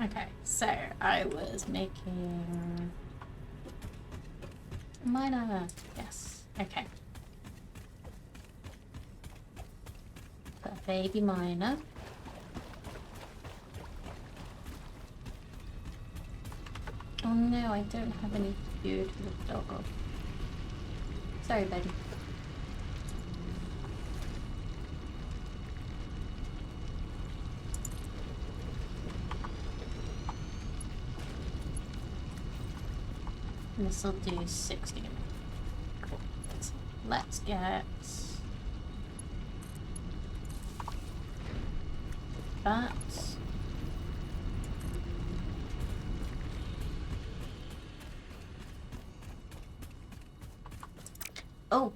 Okay, so I was making miner. Yes. Okay. Got a baby miner. Oh no, I don't have any food for the dog. Sorry, buddy. This will do 60. Cool. Let's get that. Oh,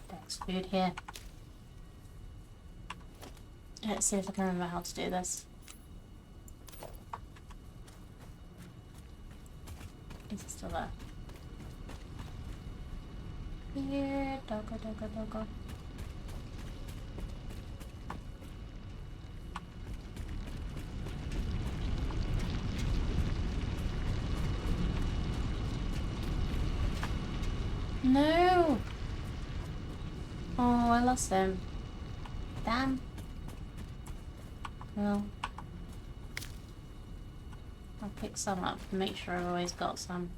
there's food here. Let's see if I can remember how to do this. Is it still there? Here, doggo, doggo, doggo. No! Oh, I lost him. Damn. Well, I'll pick some up and make sure I've always got some.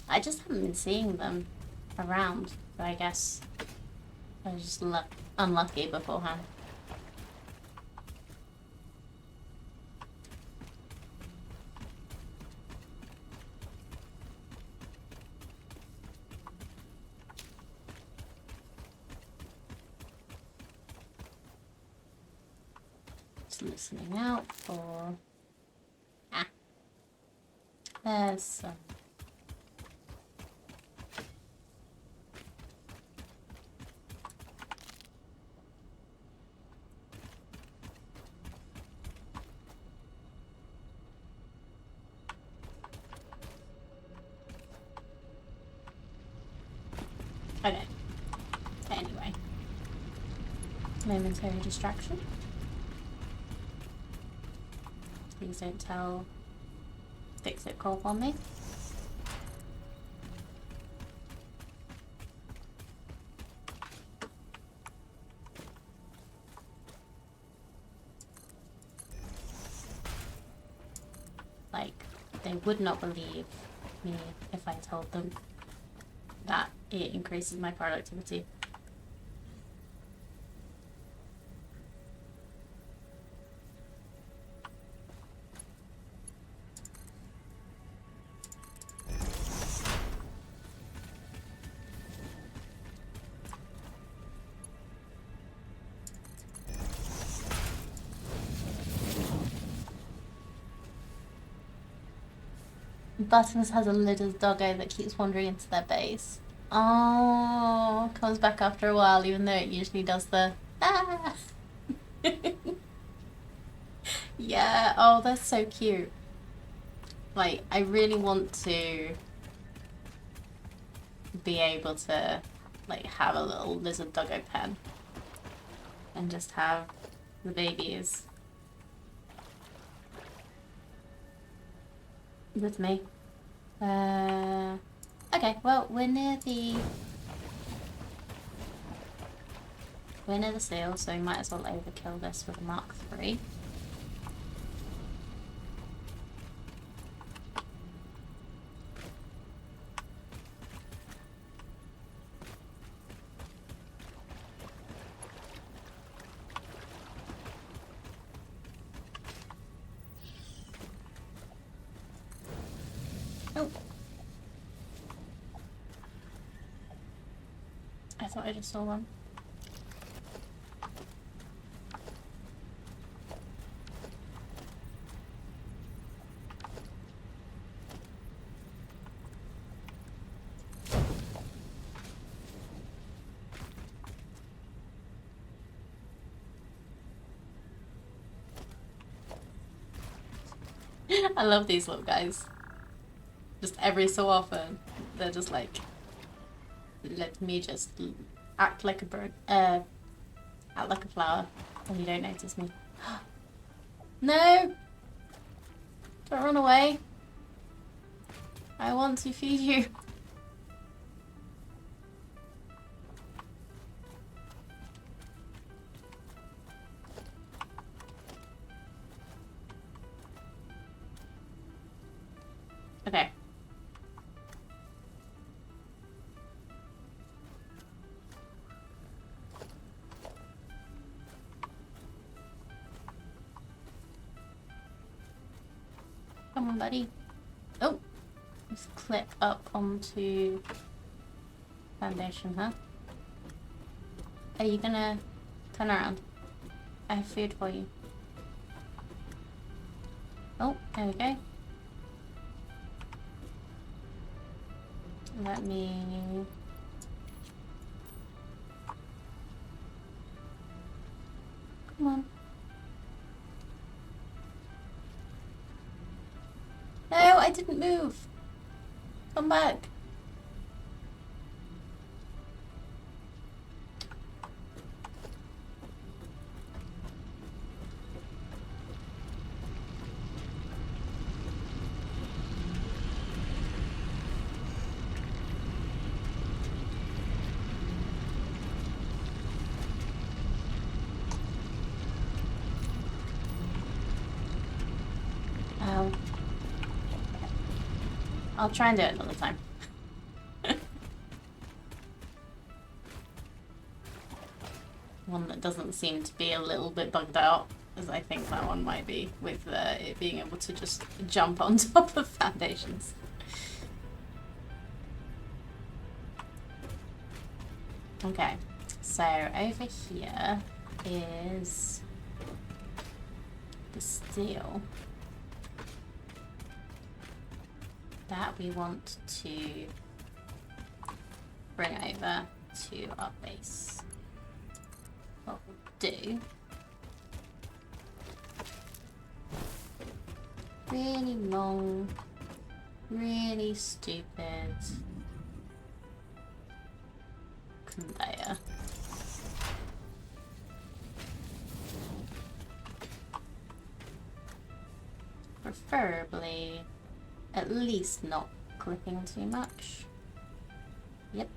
I just haven't been seeing them around, so I guess I was just unlucky beforehand. Just listening out for... Ah. There's some. Okay. Anyway. Momentary distraction. Please don't tell Fix-It Corp on me. Like, they would not believe me if I told them that it increases my productivity. Buttons has a little doggo that keeps wandering into their base. Oh, comes back after a while, even though it usually does the ah. Yeah, oh, that's so cute. Like, I really want to be able to, like, have a little lizard doggo pen and just have the babies with me. Okay, well, we're near the seal, so we might as well overkill this with a Mark III. Oh. I thought I just saw one. I love these little guys. Just every so often, they're just like, let me just act like a bird, act like a flower, and you don't notice me. No! Don't run away. I want to feed you. Okay. Come on, buddy. Oh, just click up onto foundation, huh? Are you gonna turn around? I have food for you. Oh, there we go. Let me... Come on. No, I didn't move. Come back. I'll try and do it another time. One that doesn't seem to be a little bit bugged out, as I think that one might be, with it being able to just jump on top of foundations. Okay, so over here is the steel that we want to bring over to our base. What we'll do, really long, really stupid conveyor. Preferably at least not clipping too much. Yep.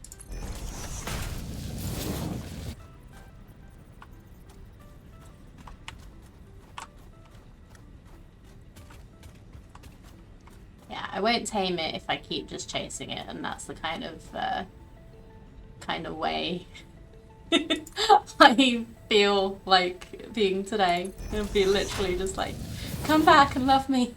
Yeah, I won't tame it if I keep just chasing it, and that's the kind of way I feel like being today. It'll be literally just like, come back and love me.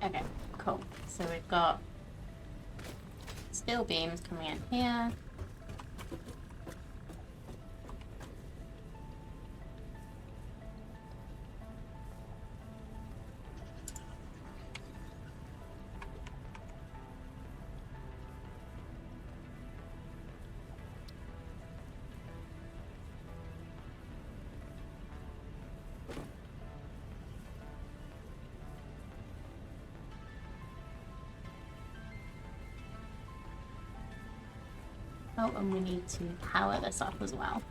Okay, cool. So we've got steel beams coming in here. Oh, and we need to power this up as well.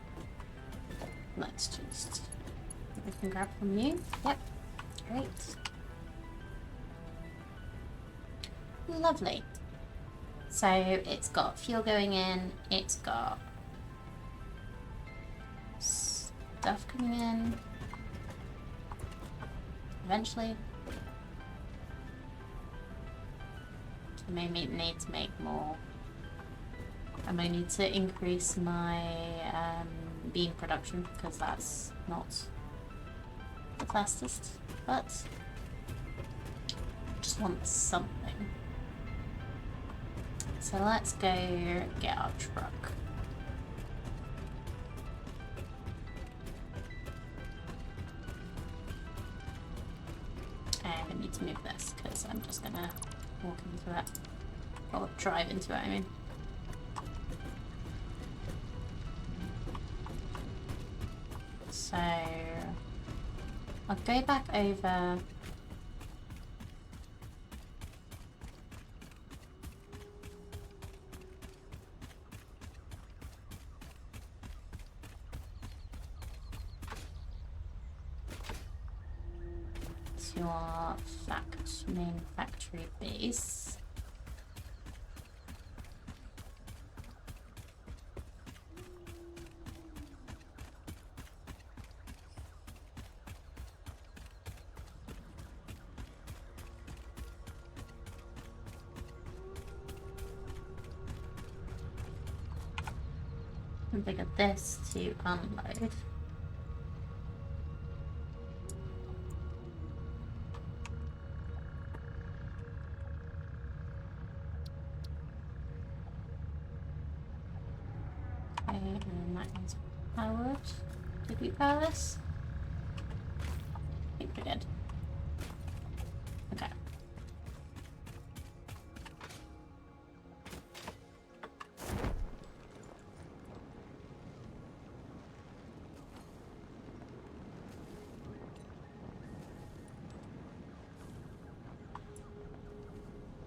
Let's just... We can grab from you. Yep. Great. Lovely. So it's got fuel going in. It's got stuff coming in. Eventually. I may need to make more. I may need to increase my bean production because that's not the fastest, but I just want something. So let's go get our truck. And I need to move this because I'm just gonna walk into it, or drive into it, I mean. So I'll go back over. To our main factory base. Configure this to unload. Okay, and then that is powered. Did we power this? I think we did. Okay.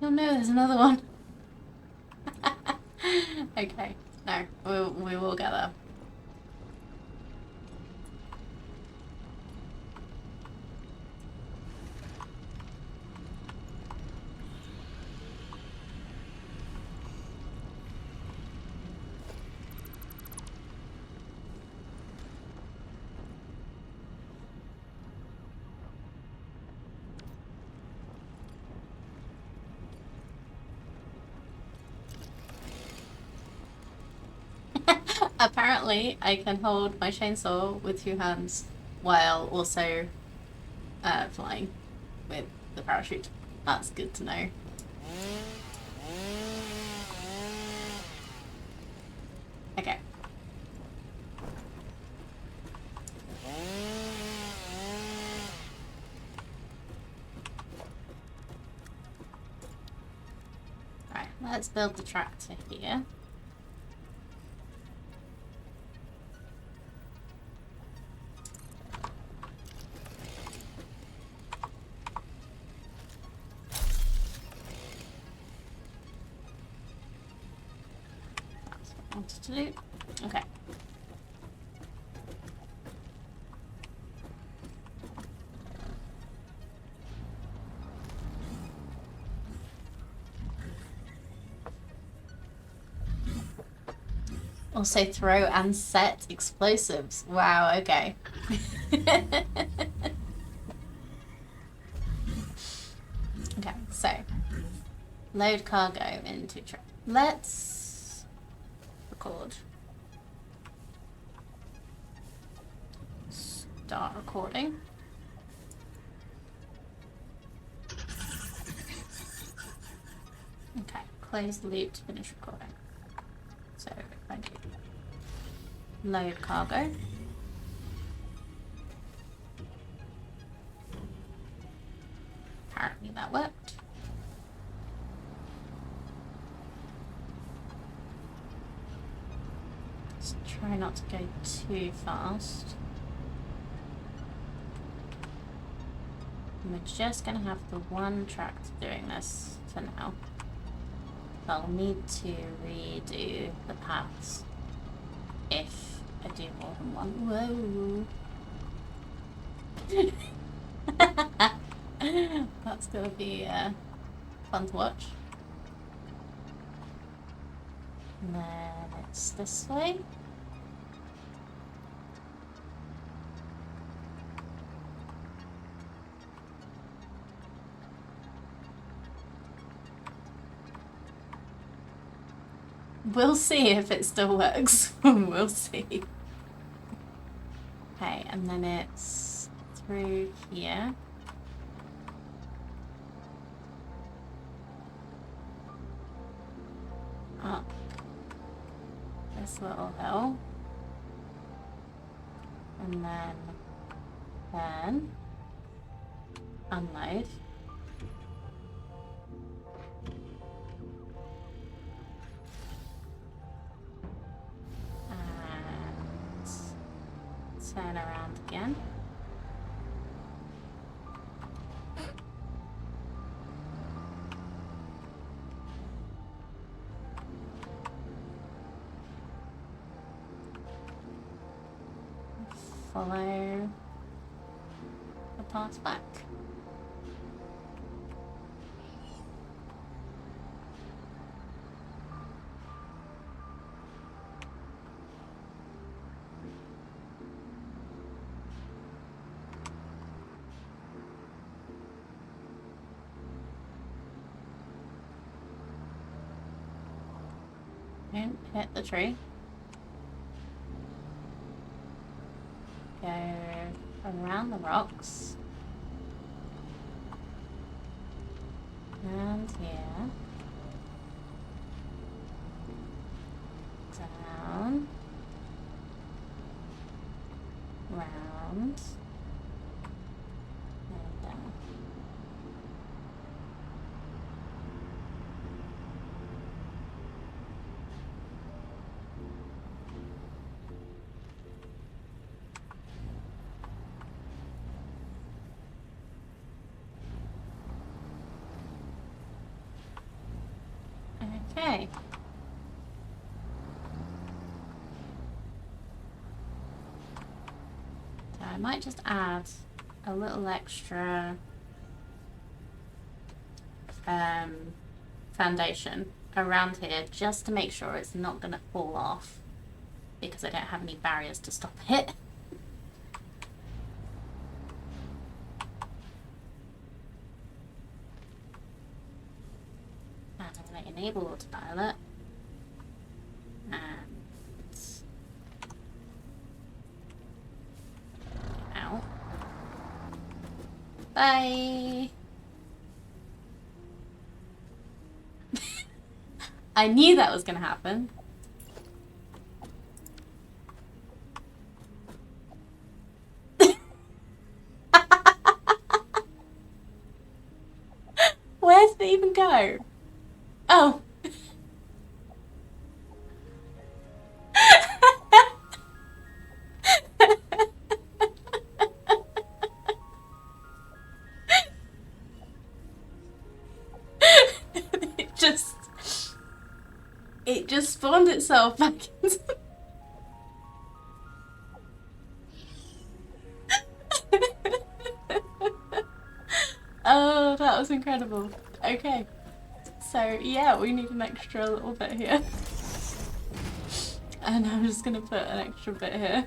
Oh no, there's another one. Okay, no, we will get there. Apparently, I can hold my chainsaw with 2 hands while also flying with the parachute. That's good to know. Okay. Right, let's build the tractor here. To do. Okay. Also throw and set explosives. Wow, okay. Okay, so load cargo into truck. Let's record. Start recording. Okay, close the loop to finish recording. So if I do load cargo. Apparently that worked. Let's try not to go too fast. We're just going to have the one tractor doing this for now. I'll need to redo the paths if I do more than one. Whoa! That's going to be fun to watch. And then it's this way. We'll see if it still works. We'll see. Okay, and then it's through here. Up this little hill. And then unload. Turn around follow the path back. Don't hit the tree. Go around the rocks. And here. Down. Round. And down. Okay. So I might just add a little extra foundation around here just to make sure it's not going to fall off because I don't have any barriers to stop it. And I'm going to enable autopilot. And out. Bye. I knew that was going to happen. Where did it even go? Oh. It just spawned itself back into... Oh, that was incredible. Okay. So, yeah, we need an extra little bit here. And I'm just gonna put an extra bit here.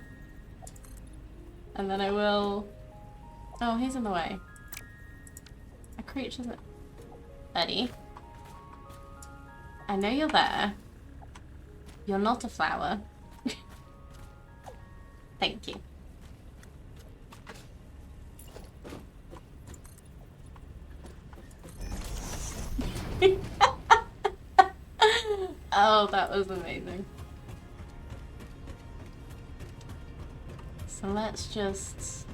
And then I will... Oh, he's in the way. A creature's... Buddy. I know you're there. You're not a flower. Thank you. Oh, that was amazing. So let's just...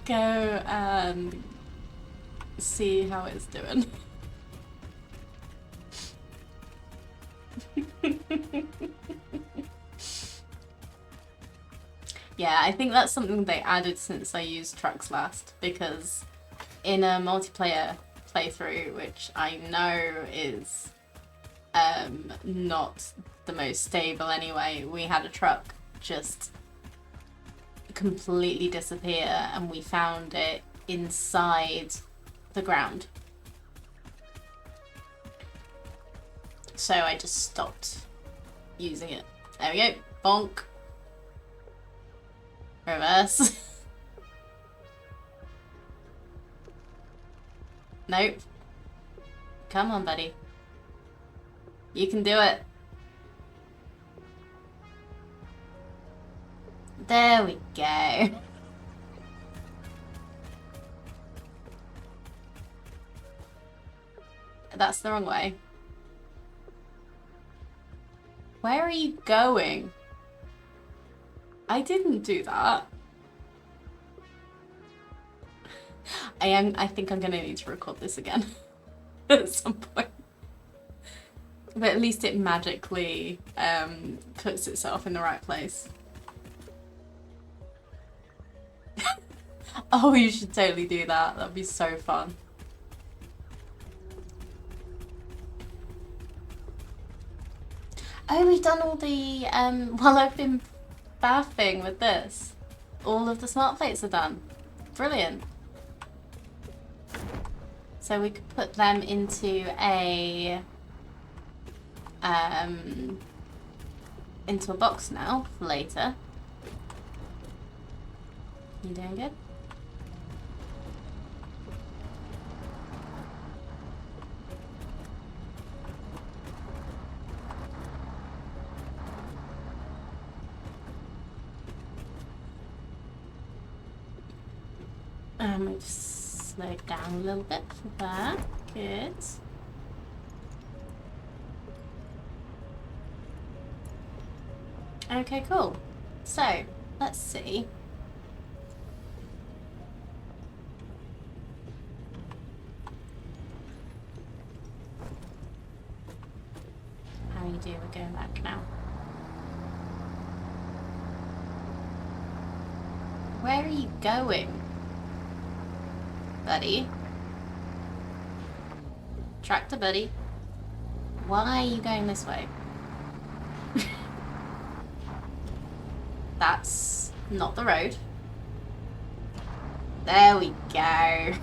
go and see how it's doing. Yeah, I think that's something they added since I used trucks last, because in a multiplayer playthrough, which I know is not the most stable anyway, we had a truck just completely disappear and we found it inside the ground. So I just stopped using it. There we go. Bonk. Reverse. Nope. Come on, buddy. You can do it. There we go. That's the wrong way. Where are you going? I didn't do that. I think I'm gonna need to record this again at some point. But at least it magically puts itself in the right place. Oh, you should totally do that. That'd be so fun. Oh, we've done all the, while I've been bathing with this, all of the smart plates are done. Brilliant. So we could put them into a box now for later. You doing good? We've slowed down a little bit for that. Good. Okay, cool. So, let's see. How you do, we're going back now. Where are you going? Buddy. Tractor buddy. Why are you going this way? That's not the road. There we go.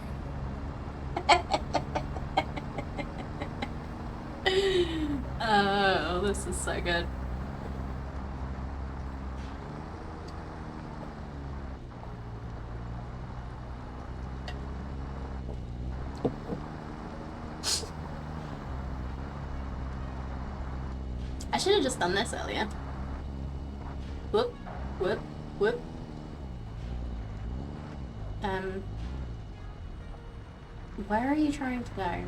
Oh, this is so good. I should have just done this earlier. Whoop, whoop, whoop. Where are you trying to go?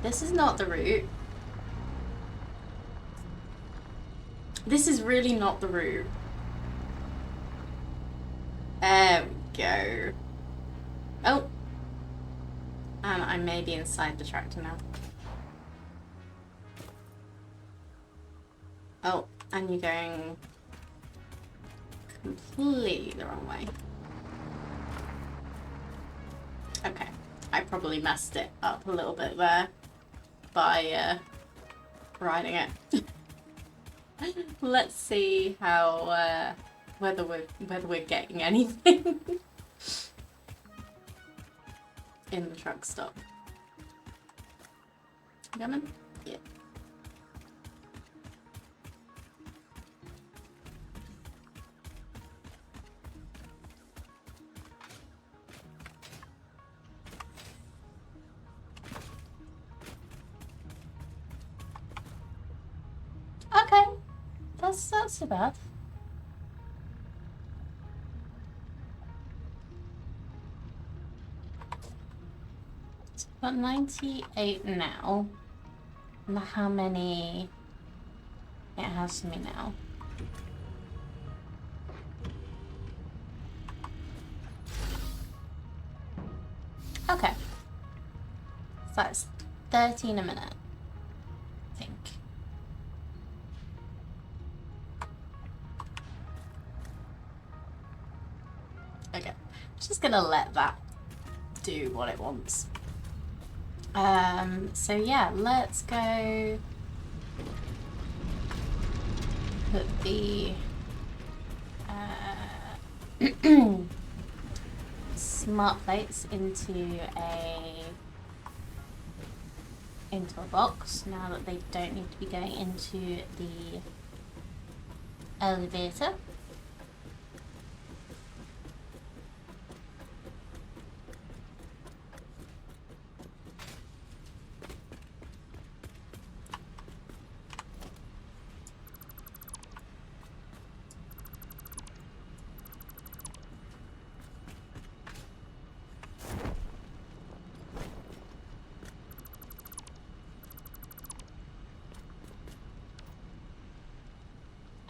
This is not the route. This is really not the route. There we go. Oh. And I may be inside the tractor now. Oh, and you're going completely the wrong way. Okay, I probably messed it up a little bit there by riding it. Let's see how whether we're getting anything in the truck stop. Coming? Yeah. Okay, that's not so bad. So I've got 98 now. I wonder how many it has me now. Okay. So that's 13 a minute, I think. Okay. Just gonna let that do what it wants. So yeah, let's go put the smart plates into a box now that they don't need to be going into the elevator.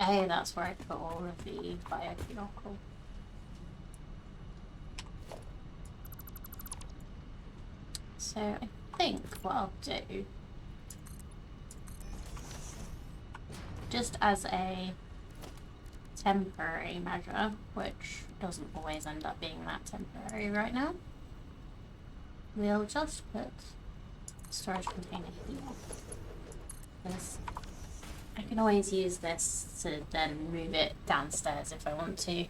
Oh, that's where I put all of the biofuel. Cool. So I think what I'll do, just as a temporary measure, which doesn't always end up being that temporary right now, we'll just put storage container here. This I can always use this to then move it downstairs if I want to.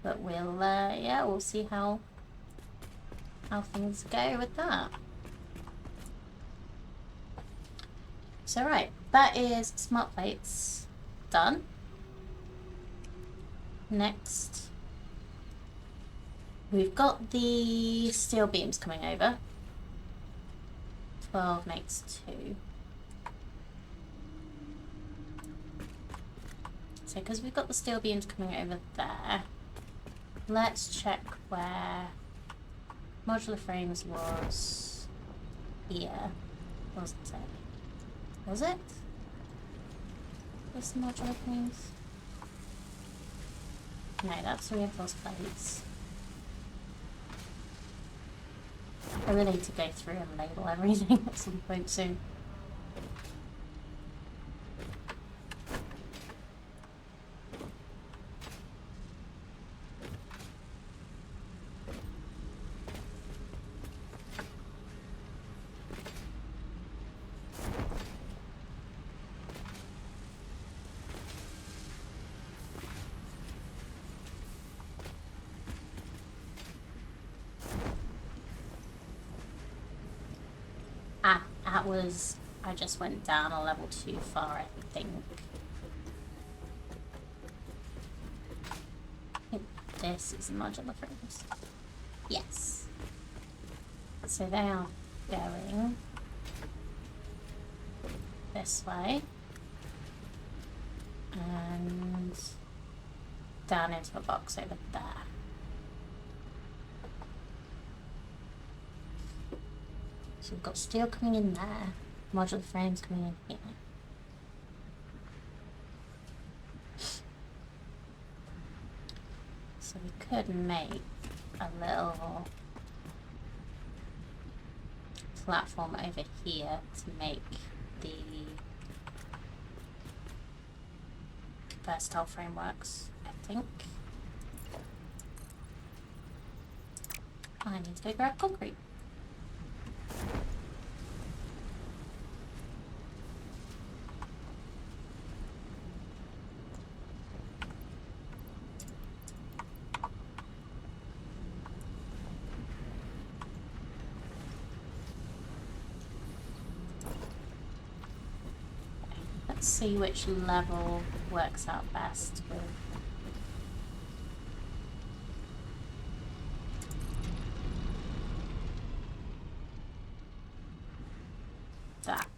But we'll, yeah, we'll see how things go with that. So right, that is smart plates done. Next, we've got the steel beams coming over. 12 makes 2. So because we've got the steel beams coming over there, let's check where modular frames was here, wasn't it? Was it? Was the modular frames? No, that's reinforced plates. I really need to go through and label everything at some point soon. I just went down a level too far, I think. I think this is modular frames. Yes. So they are going this way. And down into a box over there. So we've got steel coming in there, modular frames coming in here. So we could make a little platform over here to make the versatile frameworks, I think. I need to go grab concrete. Let's see which level works out best with that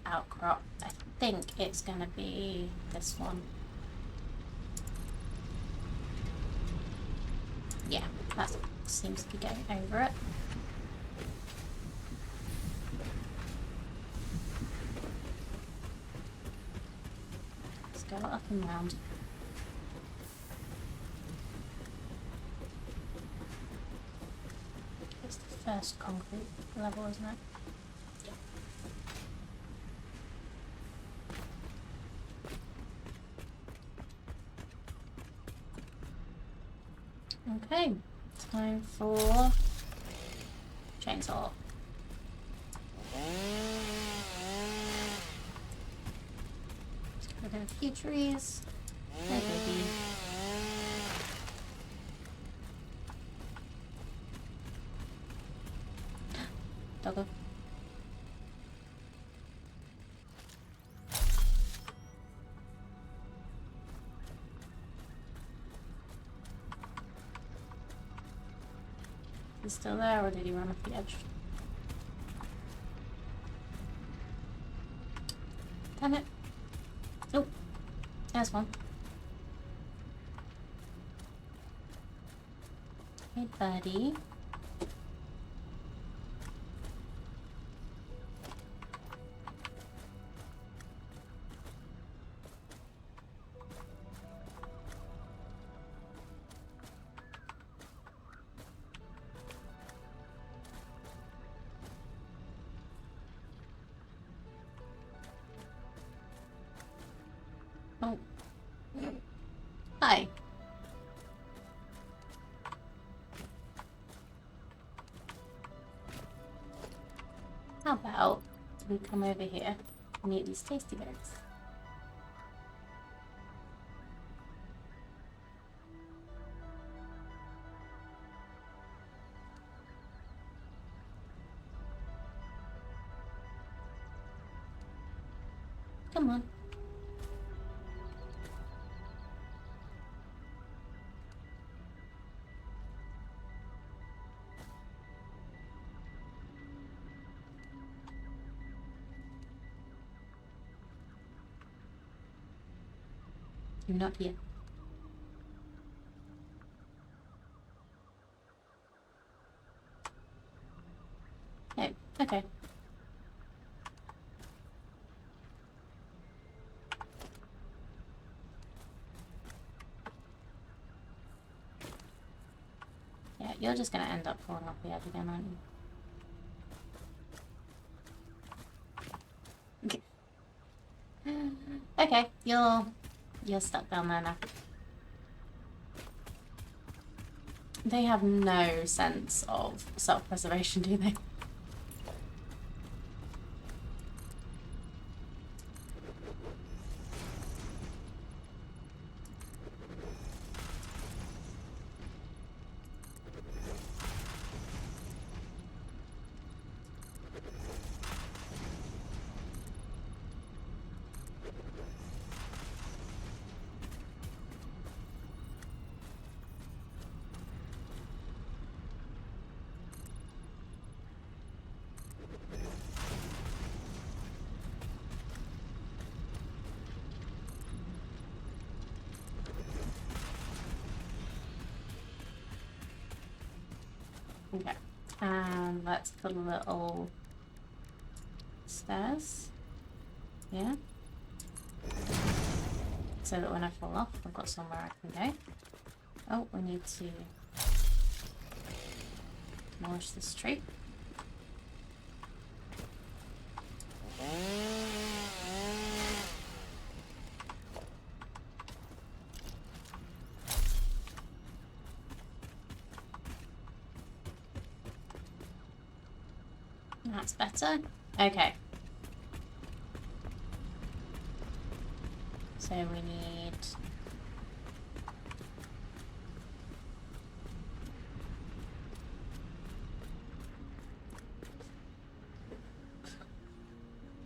outcrop. I think it's going to be this one. Yeah, that seems to be going over it. Let's go up and round. It's the first concrete level, isn't it? Okay, time for chainsaw. Let's get rid of a few trees. Hey, baby. Doggo. He's still there, or did he run off the edge? Damn it. Oh, there's one. Hey, buddy. Oh. Hi. How about we come over here? and eat these tasty bits. Come on. You're not here. Oh, okay. Yeah, you're just gonna end up falling off the edge again, aren't you? Okay, you're stuck down there now. They have no sense of self-preservation, do they? Okay, and let's put a little stairs, yeah, so that when I fall off, I've got somewhere I can go. Oh, we need to demolish this tree. That's better. Okay. So we need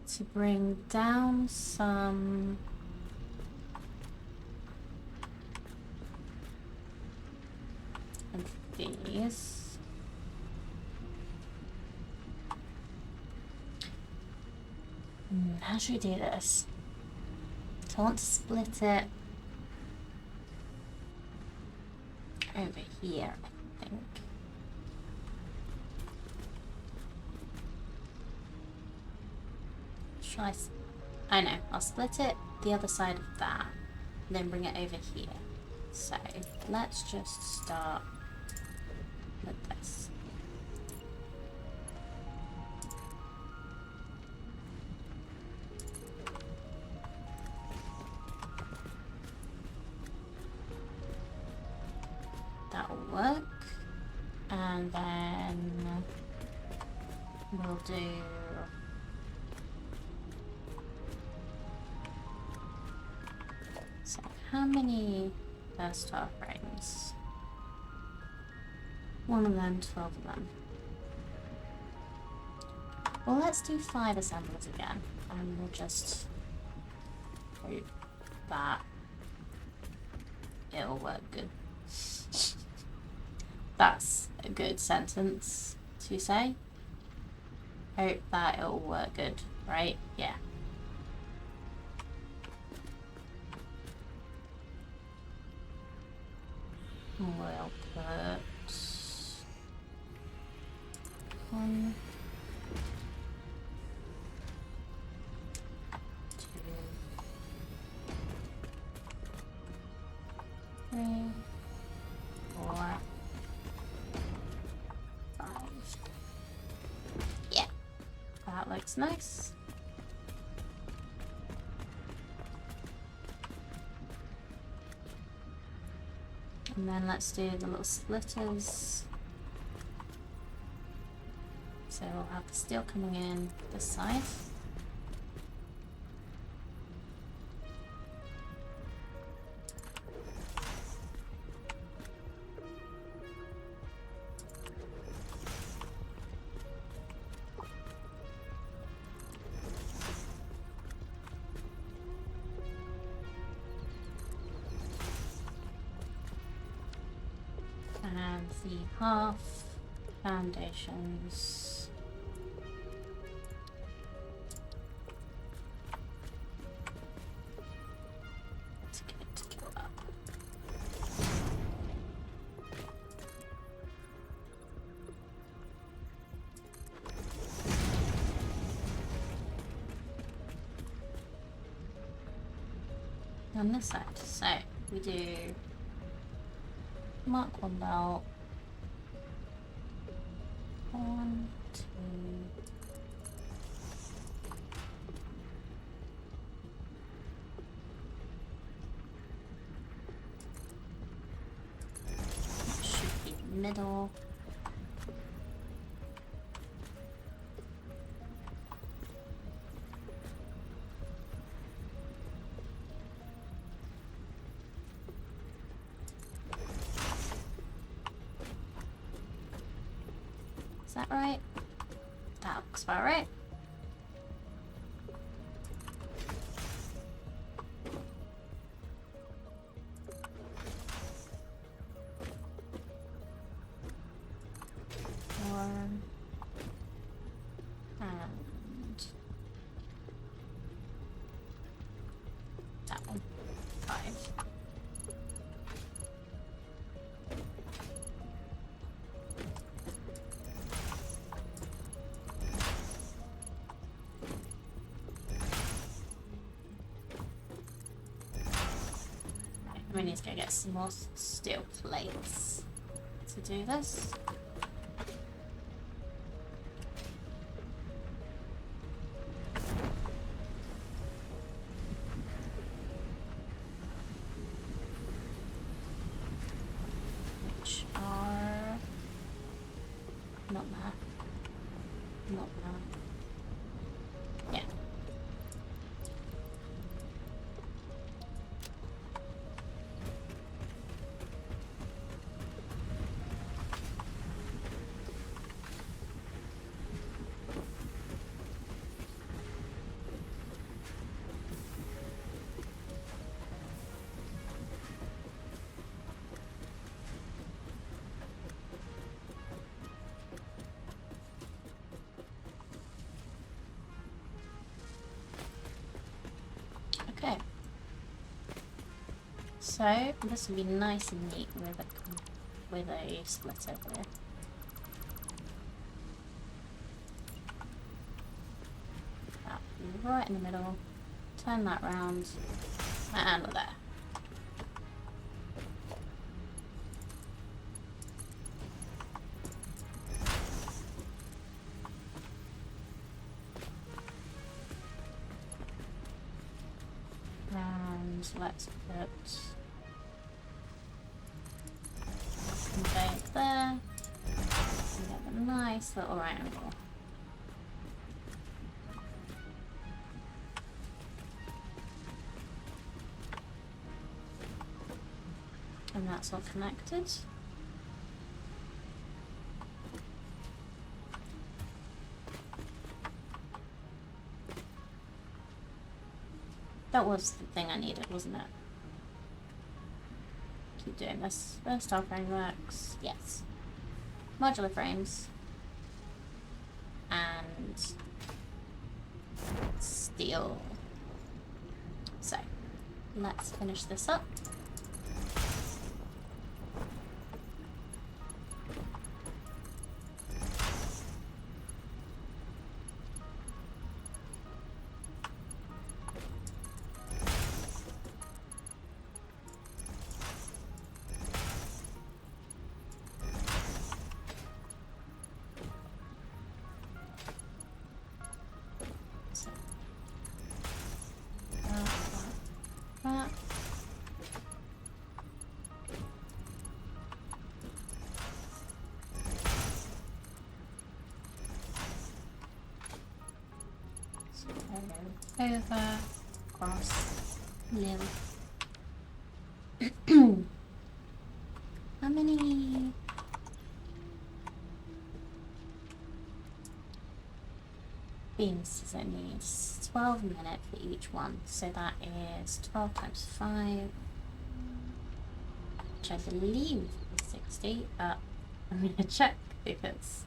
to bring down some of these. How should we do this? So I want to split it over here, I think. Shall I? I know. I'll split it the other side of that, and then bring it over here. So let's just start with this. That'll work, and then we'll do so how many versatile frames? 1 of them, 12 of them. Well, let's do 5 assemblers again, and we'll just hope that it'll work good. That's a good sentence to say. Hope that it'll work good, right? Yeah. We'll put 1, 2, 3, 4, 5. Yeah, that looks nice. And then let's do the little splitters. So we'll have the steel coming in this side. and the half foundations. Let's get it to go up. On this side, so we do mark one belt, 1, 2, that should be the middle. Is that right? That looks about right. One and that one. 5. We need to go get some more steel plates to do this. Which are not there. Not there. Yeah. Okay. So this will be nice and neat with a split over there. That will be right in the middle. Turn that round, and we're there. And let's put conveyor there. And get a nice little triangle. And that's all connected. That was the thing I needed, wasn't it? Keep doing this. Versatile frameworks, yes. Modular frames. And steel. So, let's finish this up. That. So over, across, nil. How many? Beams does it need? 12 minutes for each one, so that is 12 times 5, which I believe is 60, but I'm going to check if it's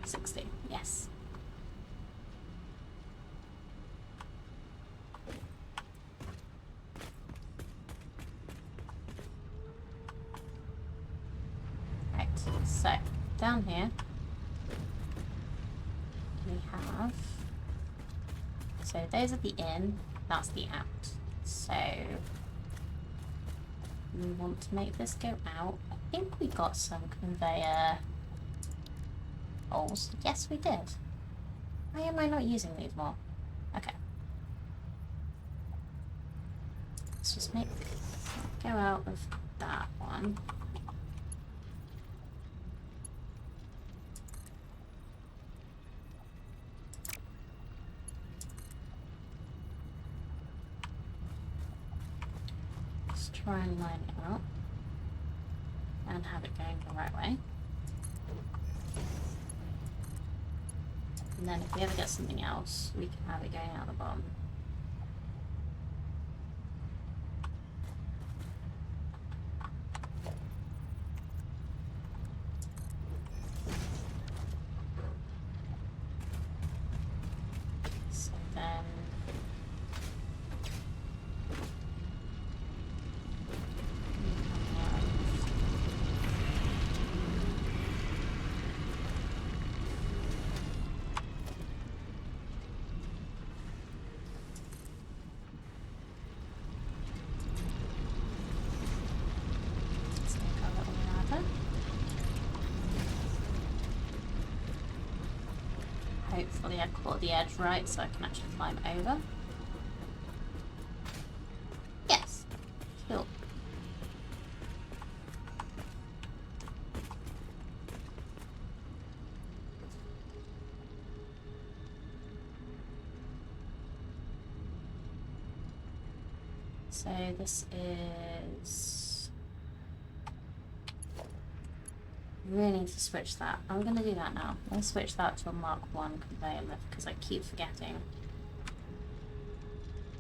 60. Yes. Right, so down here we have, so those are the in, that's the out. So we want to make this go out. I think we got some conveyor holes. Yes, we did. Why am I not using these more? Okay. Let's just make go out of that one. Let's try and line it up and have it going the right way. And then if we ever get something else, we can have it going out the bottom. So then let's make our little ladder. Hopefully I caught the edge right so I can actually climb over. Yes. Cool. So this is... really need to switch that. I'm going to do that now. I'm going to switch that to a Mark 1 conveyor lift because I keep forgetting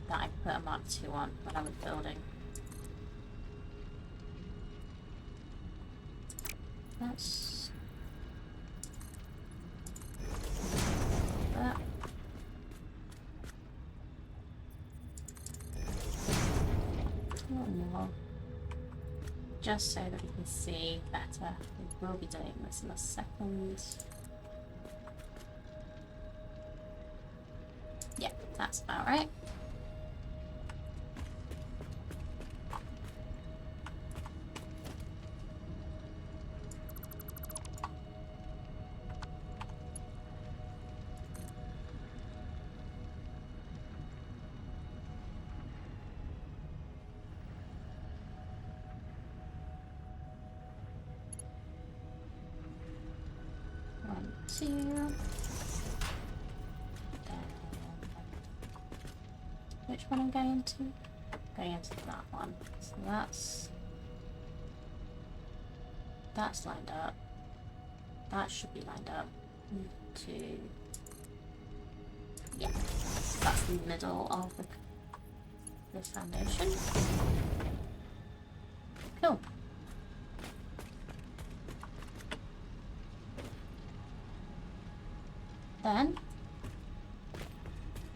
that I put a Mark 2 on when I was building. That's... that. A little more. Just so that we can see better. We will be doing this in a second. Yeah, that's about right. One, two. Which one I'm going into? Going into that one. So that's lined up. That should be lined up. 1, 2. Yeah, that's the middle of the foundation. Cool. Then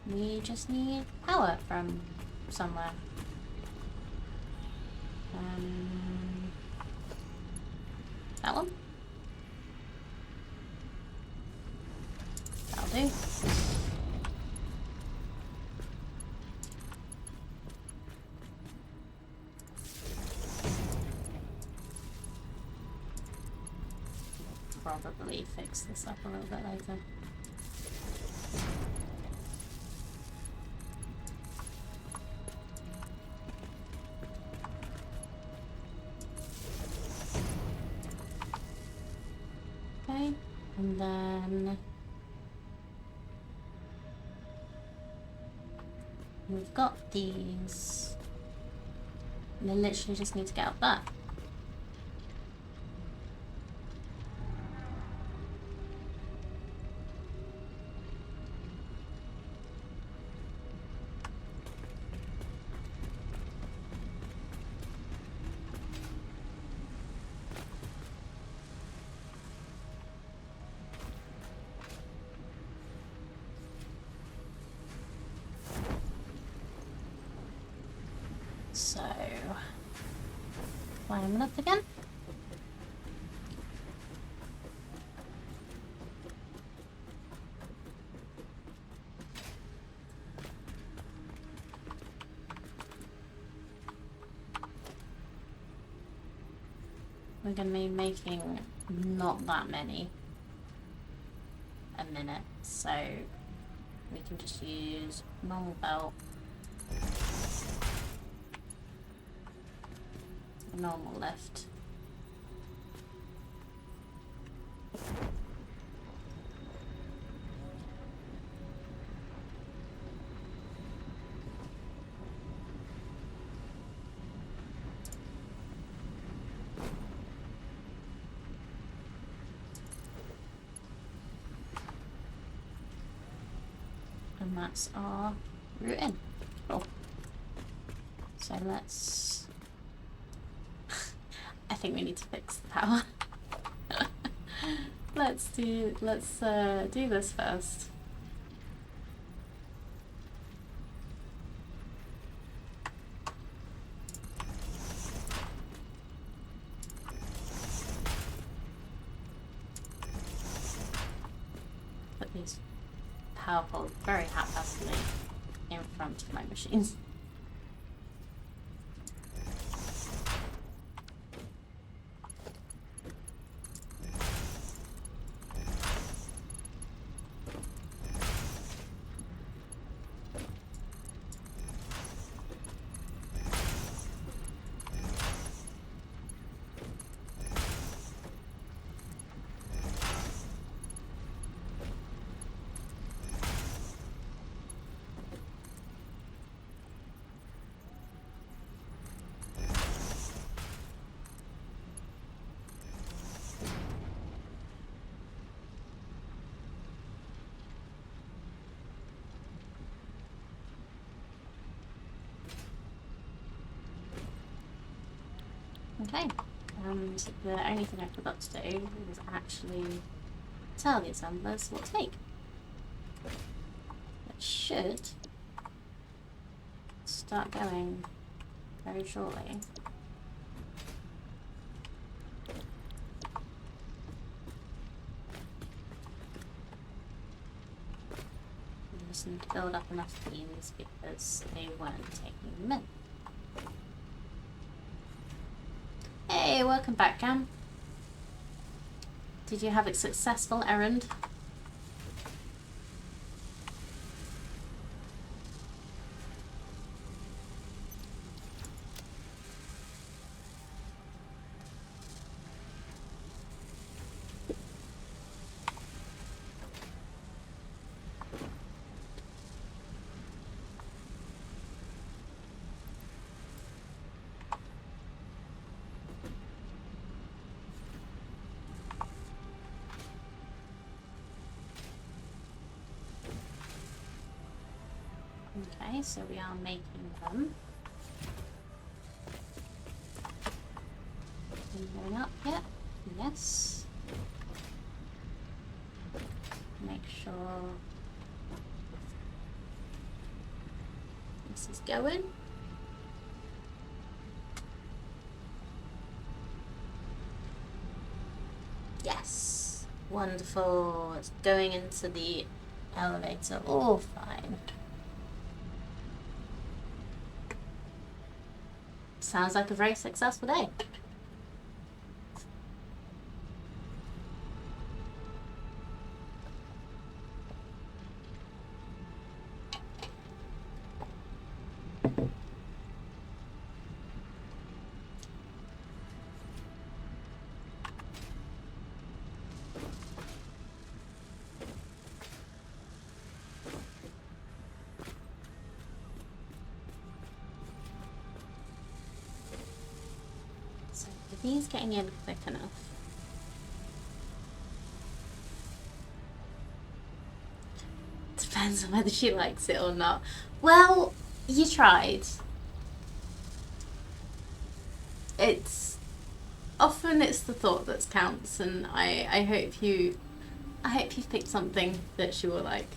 we just need power from somewhere. That one? That'll do. Probably fix this up a little bit later. Okay, and then we've got these. And they literally just need to get out there. So, climb up again. We're going to be making not that many a minute, so we can just use normal belt, normal lift. And that's our route in. Cool. So let's... I think we need to fix the power. let's do this first. Put these power poles very haphazardly in front of my machines. Okay, and the only thing I forgot to do was actually tell the assemblers what to make. It should start going very shortly. We just need to build up enough beams because they weren't taking them in. Hey, welcome back, Cam. Did you have a successful errand? Okay, so we are making them. Going up yet? Yes. Make sure this is going. Yes. Wonderful. It's going into the elevator. All fine. Sounds like a very successful day. He's getting in quick enough. Depends on whether she likes it or not. Well, you tried. It's often the thought that counts, and I hope you picked something that she will like.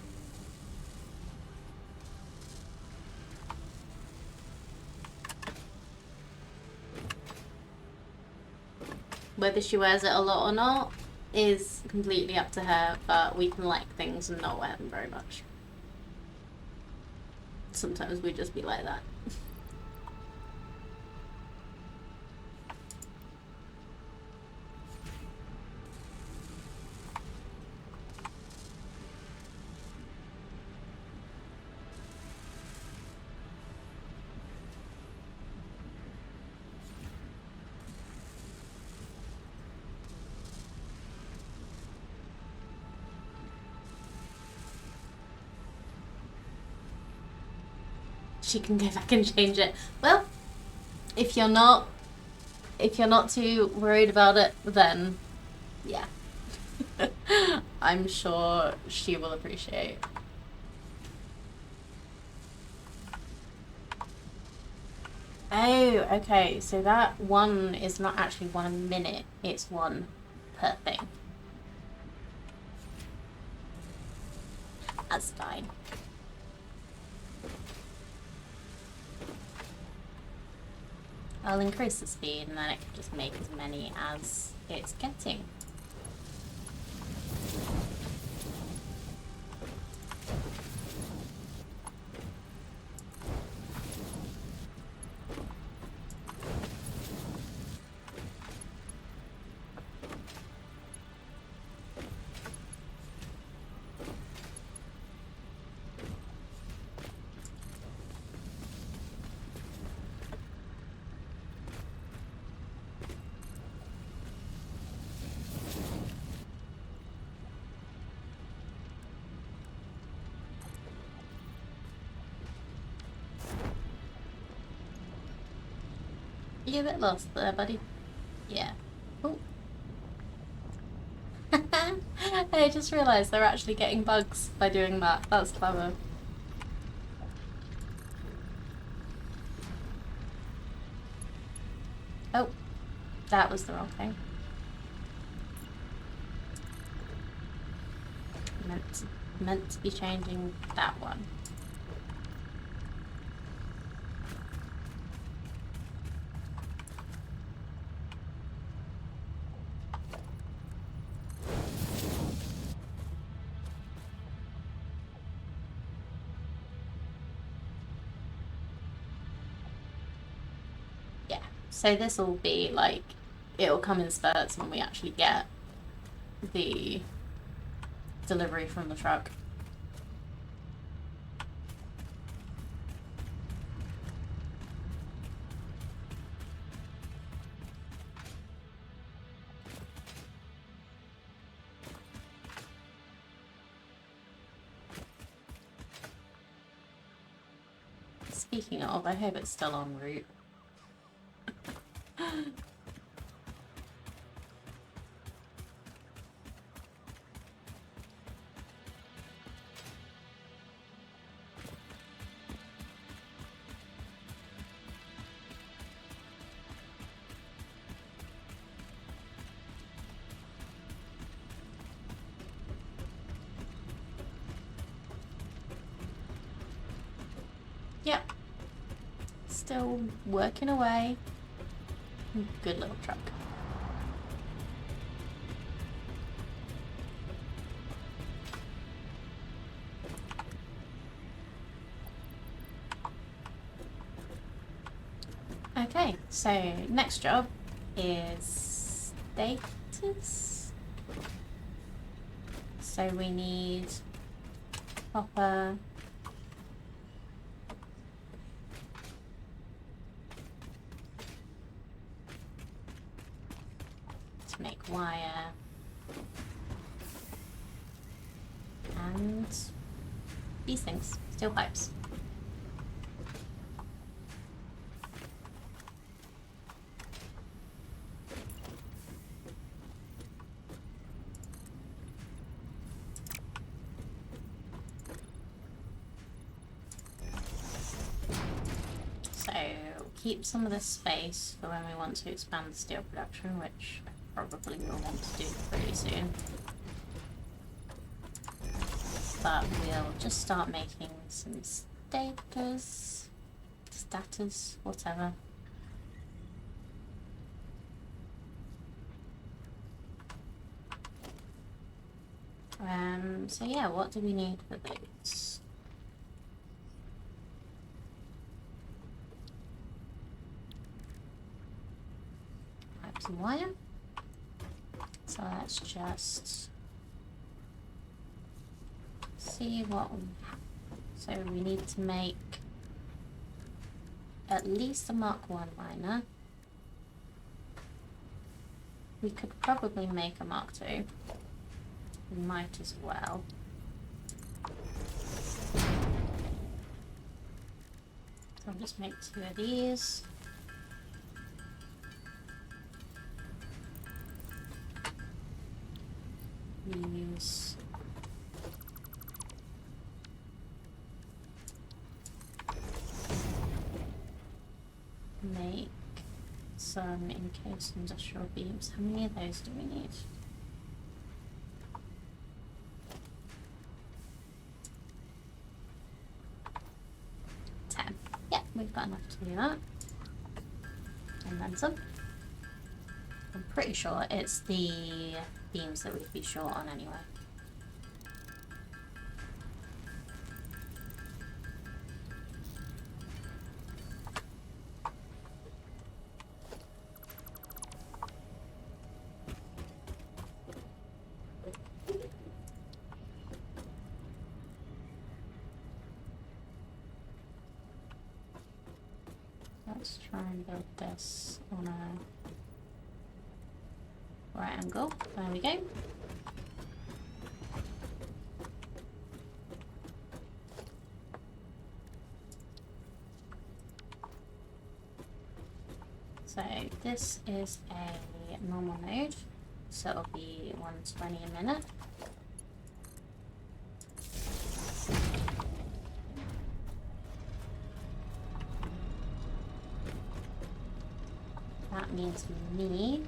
Whether she wears it a lot or not is completely up to her, but we can like things and not wear them very much. Sometimes we just be like that. She can go back and change it. Well, if you're not too worried about it, then yeah. I'm sure she will appreciate. Oh, okay. So that one is not actually 1 minute. It's one per thing. That's fine. I'll increase the speed and then it can just make as many as it's getting. You a bit lost there, buddy. Yeah. Oh. I just realised they're actually getting bugs by doing that. That's clever. Oh, that was the wrong thing. Meant to be changing that one. So this will be like, it'll come in spurts when we actually get the delivery from the truck. Speaking of, I hope it's still en route. Yep. Still working away. Good little truck. Okay, so next job is status. So we need copper. Make wire and these things, steel pipes. So keep some of this space for when we want to expand the steel production, which probably will want to do pretty soon. But we'll just start making some status, whatever. So yeah, what do we need for those? Some wire. So let's just see what we have. So we need to make at least a Mark 1 liner. We could probably make a Mark 2. We might as well. So I'll just make 2 of these. Use make some encased industrial beams. How many of those do we need? Yeah, we've got enough to do that. And then some. I'm pretty sure it's the beams that we'd be short on anyway. Let's try and build this on a right angle. There we go. So this is a normal node, so it'll be 120 a minute. That means we need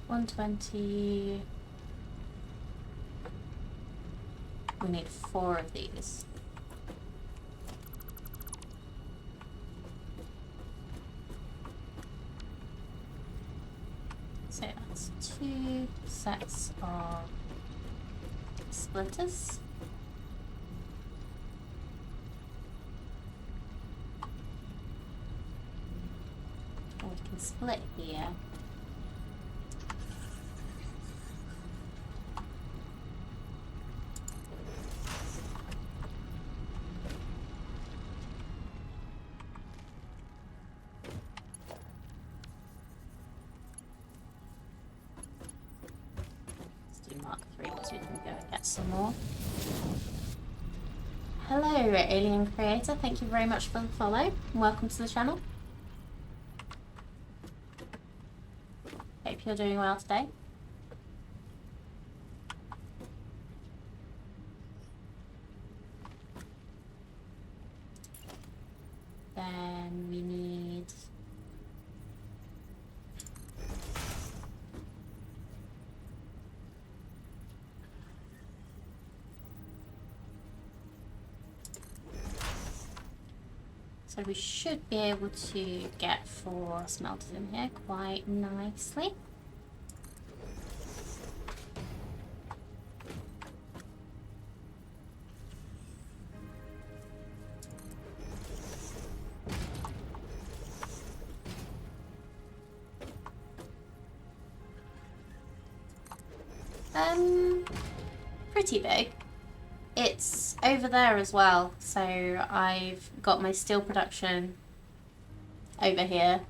120. We need 4 of these. So that's 2 sets of splitters. And we can split here. Mark 3 so we can go and get some more. Hello Alien Creator, thank you very much for the follow. Welcome to the channel. Hope you're doing well today. Then we need so we should be able to get 4 smelters in here quite nicely. Pretty big. It's over there as well, so I've got my steel production over here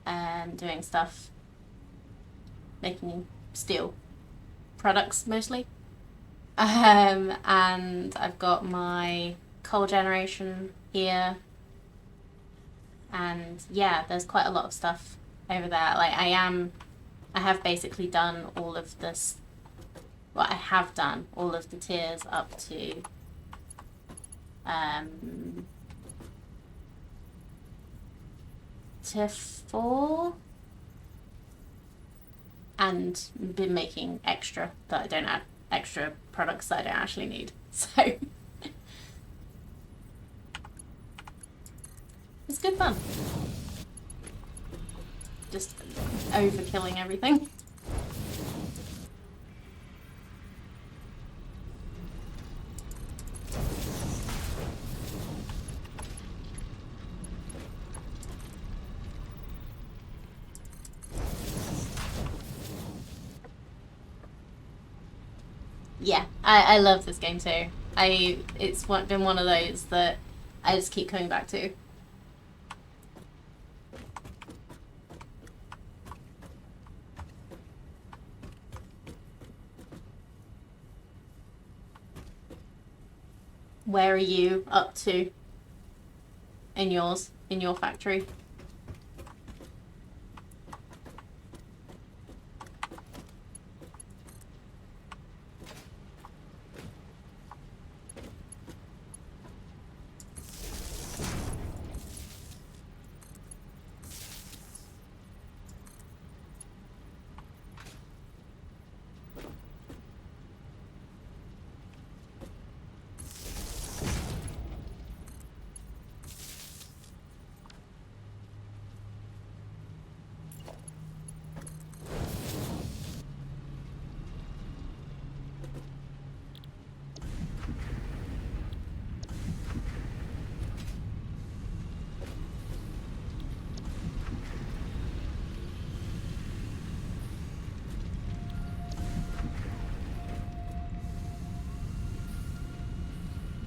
and doing stuff, making steel products mostly. And I've got my coal generation here, and yeah, there's quite a lot of stuff over there. Like I have basically done all of this. Well, I have done all of the tiers up to tier 4. and been making extra that I don't add, extra products that I don't actually need. So it's good fun. Just overkilling everything. Yeah, I love this game too. It's been one of those that I just keep coming back to. Where are you up to in your factory?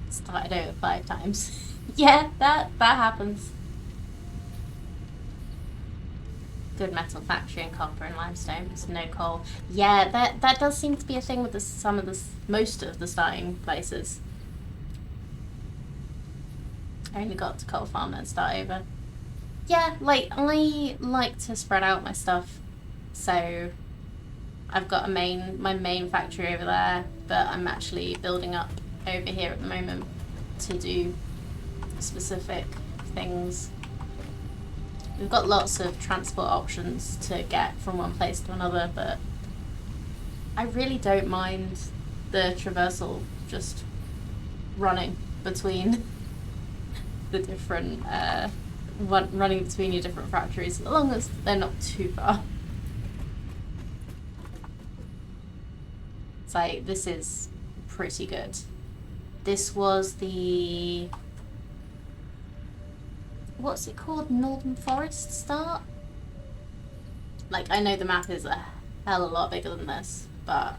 Started over 5 times. Yeah, that happens. Good metal factory and copper and limestone. It's no coal. Yeah, that does seem to be a thing with most of the starting places. I only got to coal farm and start over. Yeah, like I like to spread out my stuff, so I've got my main factory over there, but I'm actually building up over here at the moment to do specific things. We've got lots of transport options to get from one place to another, but I really don't mind the traversal just running between the different running between your different factories, as long as they're not too far. It's like, this is pretty good. This was the, what's it called, Northern Forest start? Like, I know the map is a hell of a lot bigger than this, but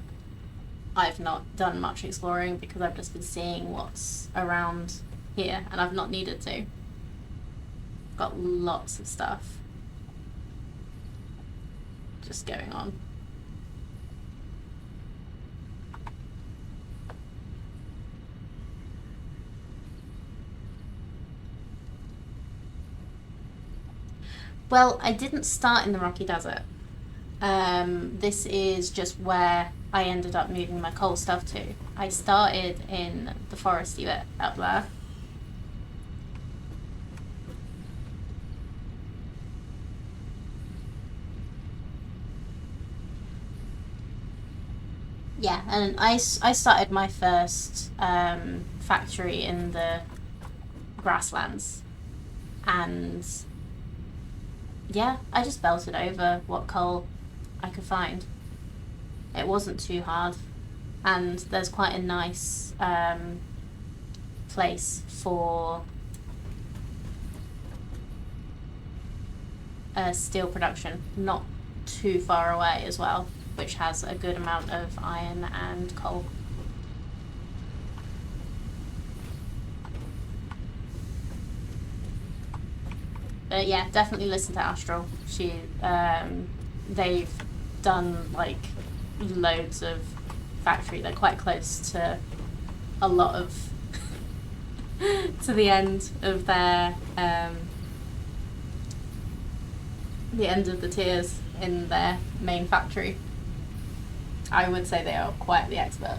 I've not done much exploring because I've just been seeing what's around here, and I've not needed to. Got lots of stuff just going on. Well, I didn't start in the Rocky Desert. This is just where I ended up moving my coal stuff to. I started in the foresty bit up there. Yeah, and I started my first factory in the grasslands, and yeah, I just belted over what coal I could find. It wasn't too hard, and there's quite a nice place for steel production, not too far away as well, which has a good amount of iron and coal. But yeah, definitely listen to Astral. They've done like loads of factory. They're quite close to a lot of to the end of their the end of the tiers in their main factory. I would say they are quite the expert.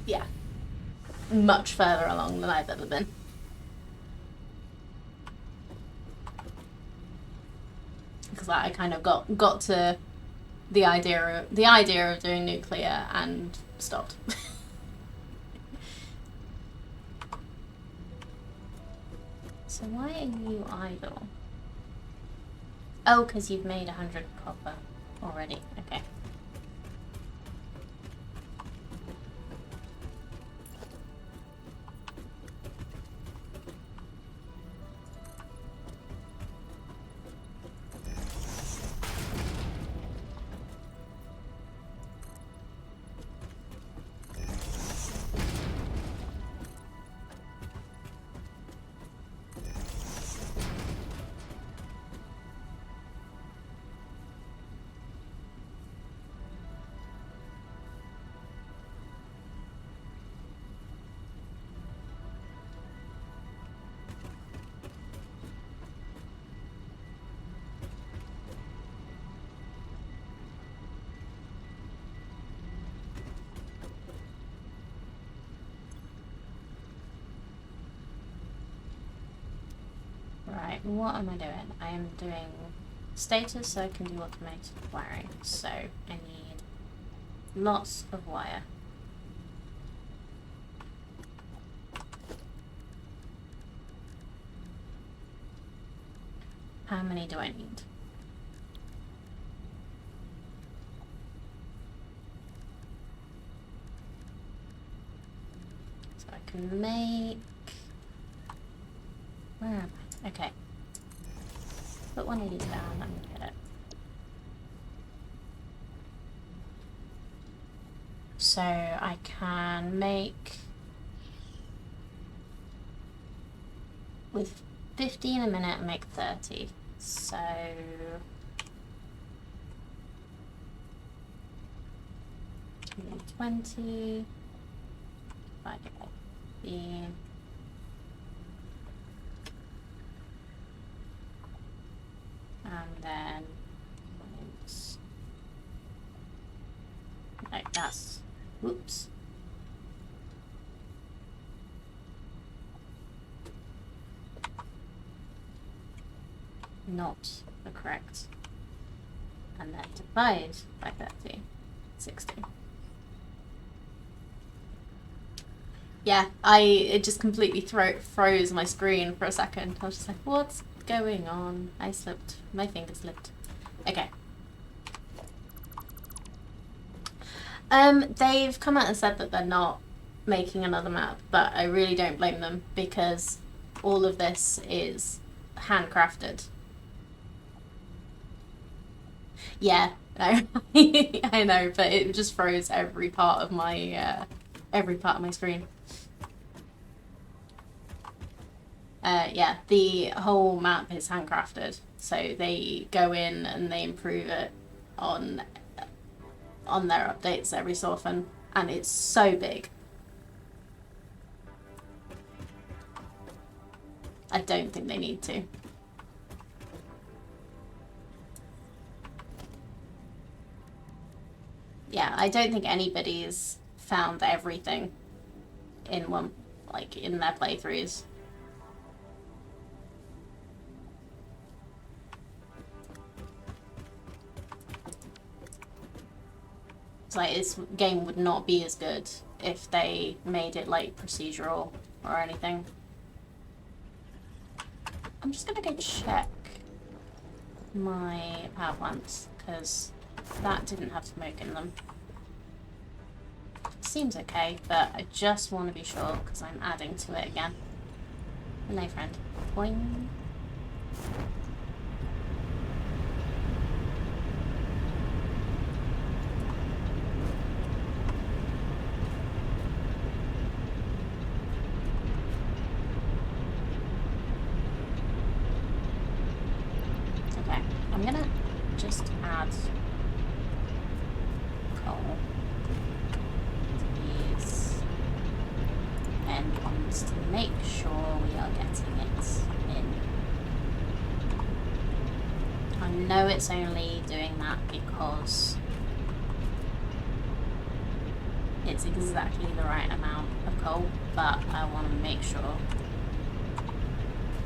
yeah, much further along than I've ever been. Because I kind of got to the idea of doing nuclear and stopped. So why are you idle? Oh, because you've made 100 copper already. Okay. Right, what am I doing? I am doing status so I can do automated wiring. So I need lots of wire. How many do I need? So I can make... Where am I? Okay. Put one of these down and get it. So I can make... With 15 a minute, make 30. So... 20 divided by 15. And then minus... No, that's... Whoops. Not the correct. And then divide by 30. 60. Yeah, it just completely froze my screen for a second. I was just like, what's going on? I slipped. My finger slipped. Okay. They've come out and said that they're not making another map, but I really don't blame them because all of this is handcrafted. Yeah, I know, but it just froze every part of my screen. Yeah, the whole map is handcrafted, so they go in and they improve it on their updates every so often, and it's so big. I don't think they need to. Yeah, I don't think anybody's found everything in one, like, in their playthroughs. It's like, this game would not be as good if they made it, like, procedural or anything. I'm just gonna go check my power plants, because that didn't have smoke in them. Seems okay, but I just want to be sure because I'm adding to it again. Hello, friend. Boing. Okay, I'm gonna just add coal to these end ones to make sure we are getting it in. I know it's only doing that because it's exactly the right amount of coal, but I want to make sure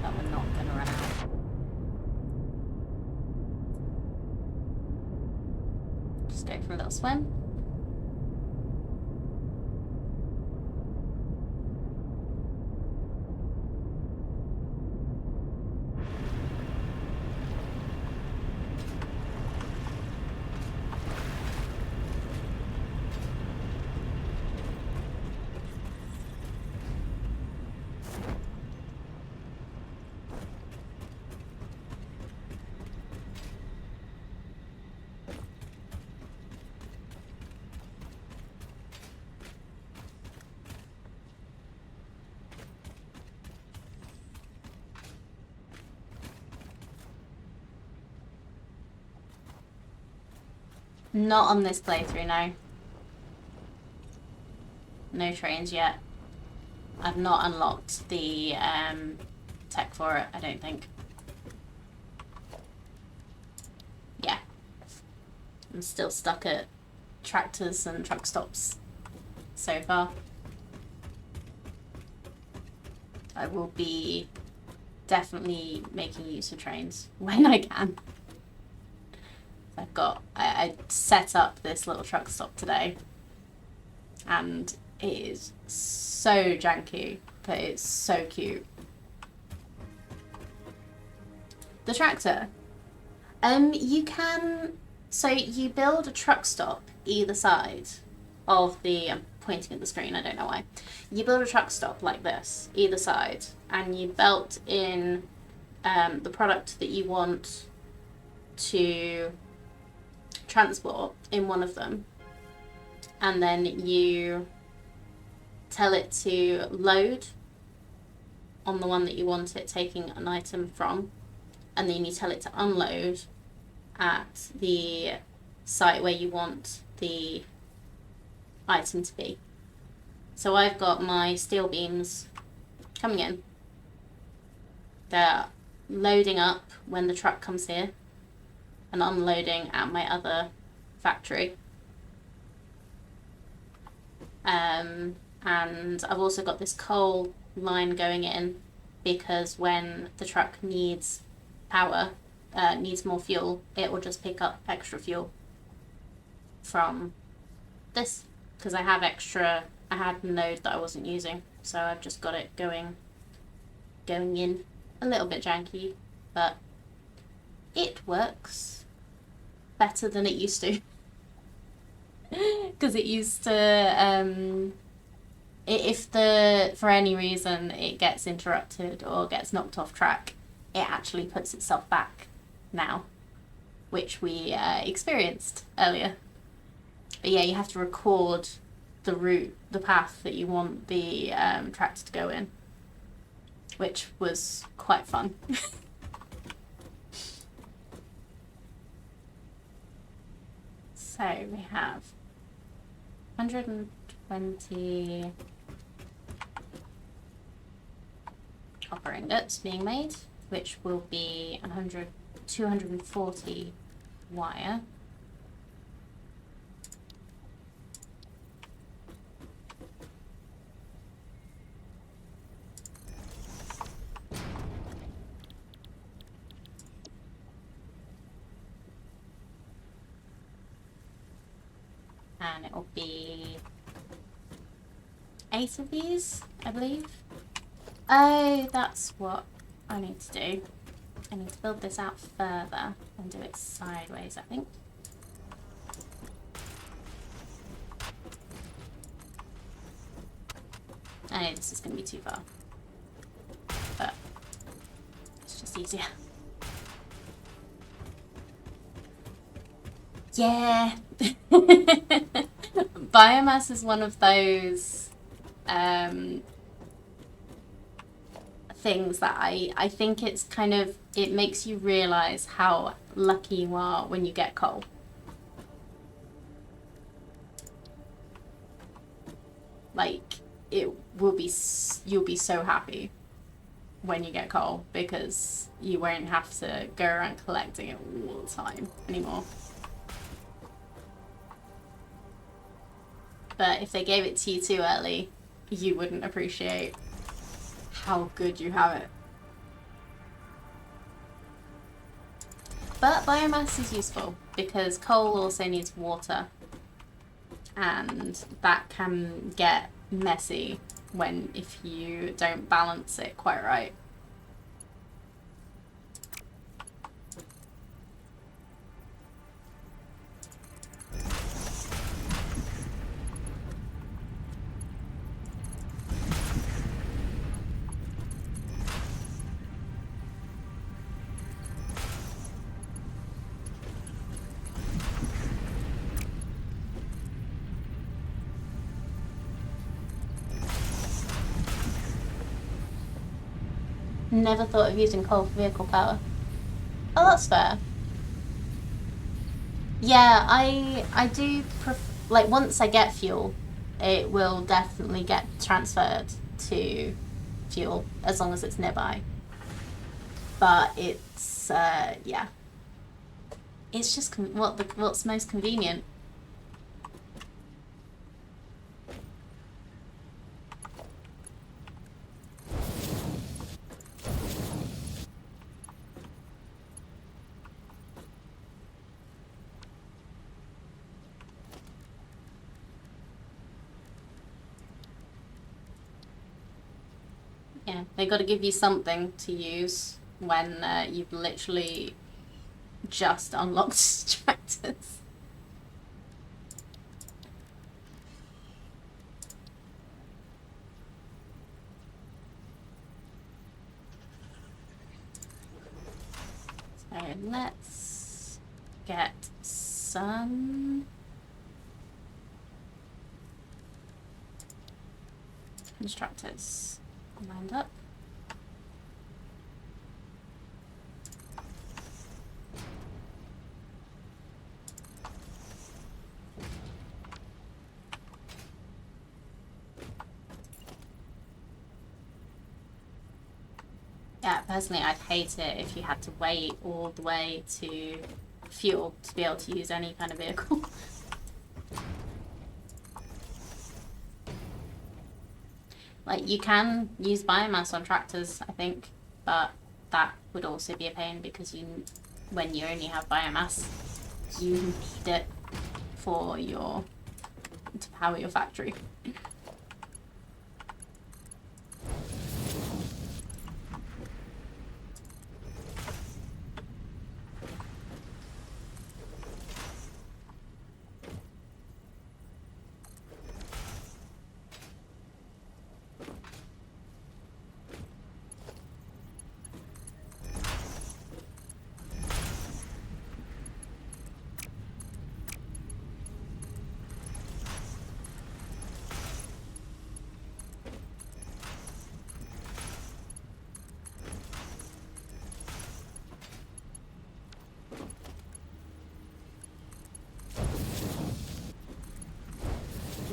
that we're not going to run out. Just go for a little swim. Not on this playthrough, no. No trains yet. I've not unlocked the tech for it, I don't think. Yeah. I'm still stuck at tractors and truck stops so far. I will be definitely making use of trains when I can. I set up this little truck stop today and it is so janky, but it's so cute. The tractor. You can, so you build a truck stop either side of the, I'm pointing at the screen, I don't know why. You build a truck stop like this, either side, and you belt in the product that you want to transport in one of them, and then you tell it to load on the one that you want it taking an item from, and then you tell it to unload at the site where you want the item to be. So I've got my steel beams coming in. They're loading up when the truck comes here and unloading at my other factory. And I've also got this coal line going in because when the truck needs power, needs more fuel, it will just pick up extra fuel from this, because I have extra, I had a node that I wasn't using, so I've just got it going in. A little bit janky, but it works better than it used to. Because it used to, if for any reason it gets interrupted or gets knocked off track, it actually puts itself back now, which we experienced earlier. But yeah, you have to record the route, the path that you want the tractor to go in, which was quite fun. So we have 120 copper ingots being made, which will be 240 wire. And it will be 8 of these, I believe. Oh, that's what I need to do. I need to build this out further and do it sideways, I think. I know this is going to be too far, but it's just easier. Yeah. Biomass is one of those things that I think it's kind of, it makes you realize how lucky you are when you get coal. Like, it will be, you'll be so happy when you get coal because you won't have to go around collecting it all the time anymore. But if they gave it to you too early, you wouldn't appreciate how good you have it. But biomass is useful because coal also needs water, and that can get messy if you don't balance it quite right. Never thought of using coal for vehicle power. Oh, that's fair. Yeah, I do like once I get fuel, it will definitely get transferred to fuel as long as it's nearby. But it's yeah, it's just what's most convenient. Yeah, they got to give you something to use when you've literally just unlocked tractors. So let's get some constructors lined up. Yeah, personally, I'd hate it if you had to wait all the way to fuel to be able to use any kind of vehicle. Like, you can use biomass on tractors, I think, but that would also be a pain because when you only have biomass, you need it to power your factory.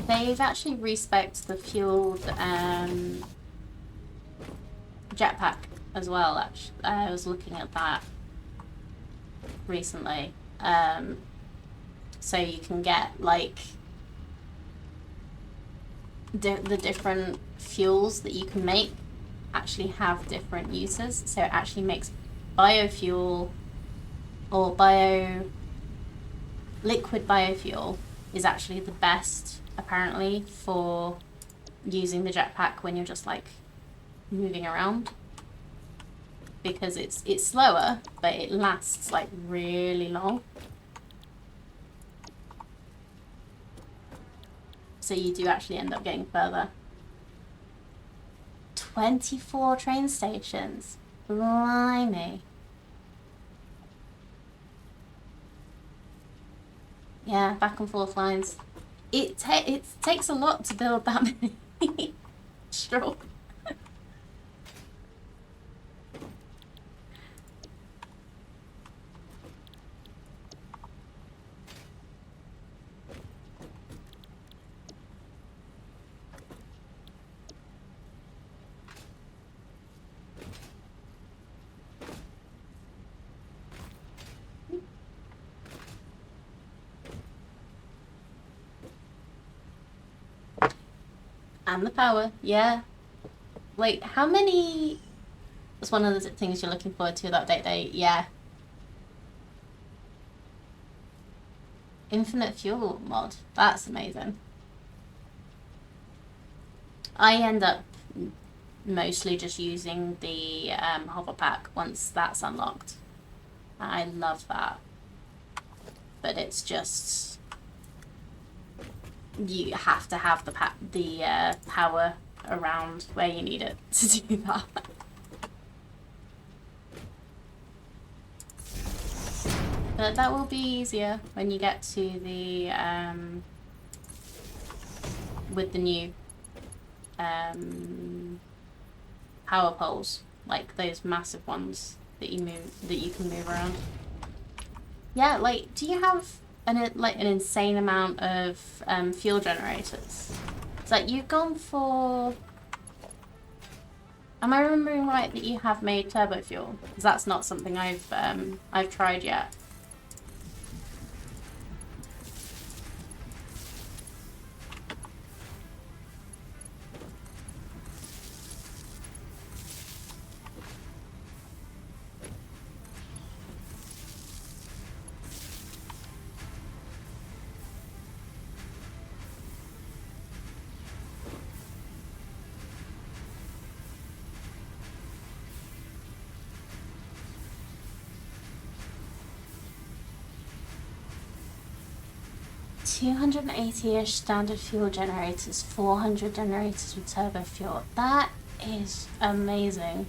They've actually respec'd the fueled jetpack as well. Actually, I was looking at that recently. So you can get like the different fuels that you can make actually have different uses. So it actually makes biofuel or liquid biofuel is actually the best apparently for using the jetpack when you're just like moving around, because it's slower but it lasts like really long, so you do actually end up getting further. 24 train stations, blimey. Yeah, back and forth lines. It takes a lot to build that many straw. And the power, yeah. Wait, how many... That's one of the things you're looking forward to, that update, yeah. Infinite fuel mod. That's amazing. I end up mostly just using the hover pack once that's unlocked. I love that. But it's just... You have to have the power around where you need it to do that. But that will be easier when you get to the with the new power poles, like those massive ones that you can move around. Yeah, like, do you have an insane amount of fuel generators? It's like you've gone for... Am I remembering right that you have made turbo fuel? Because that's not something I've tried yet. $280-ish standard fuel generators, 400 generators with turbo fuel. That is amazing.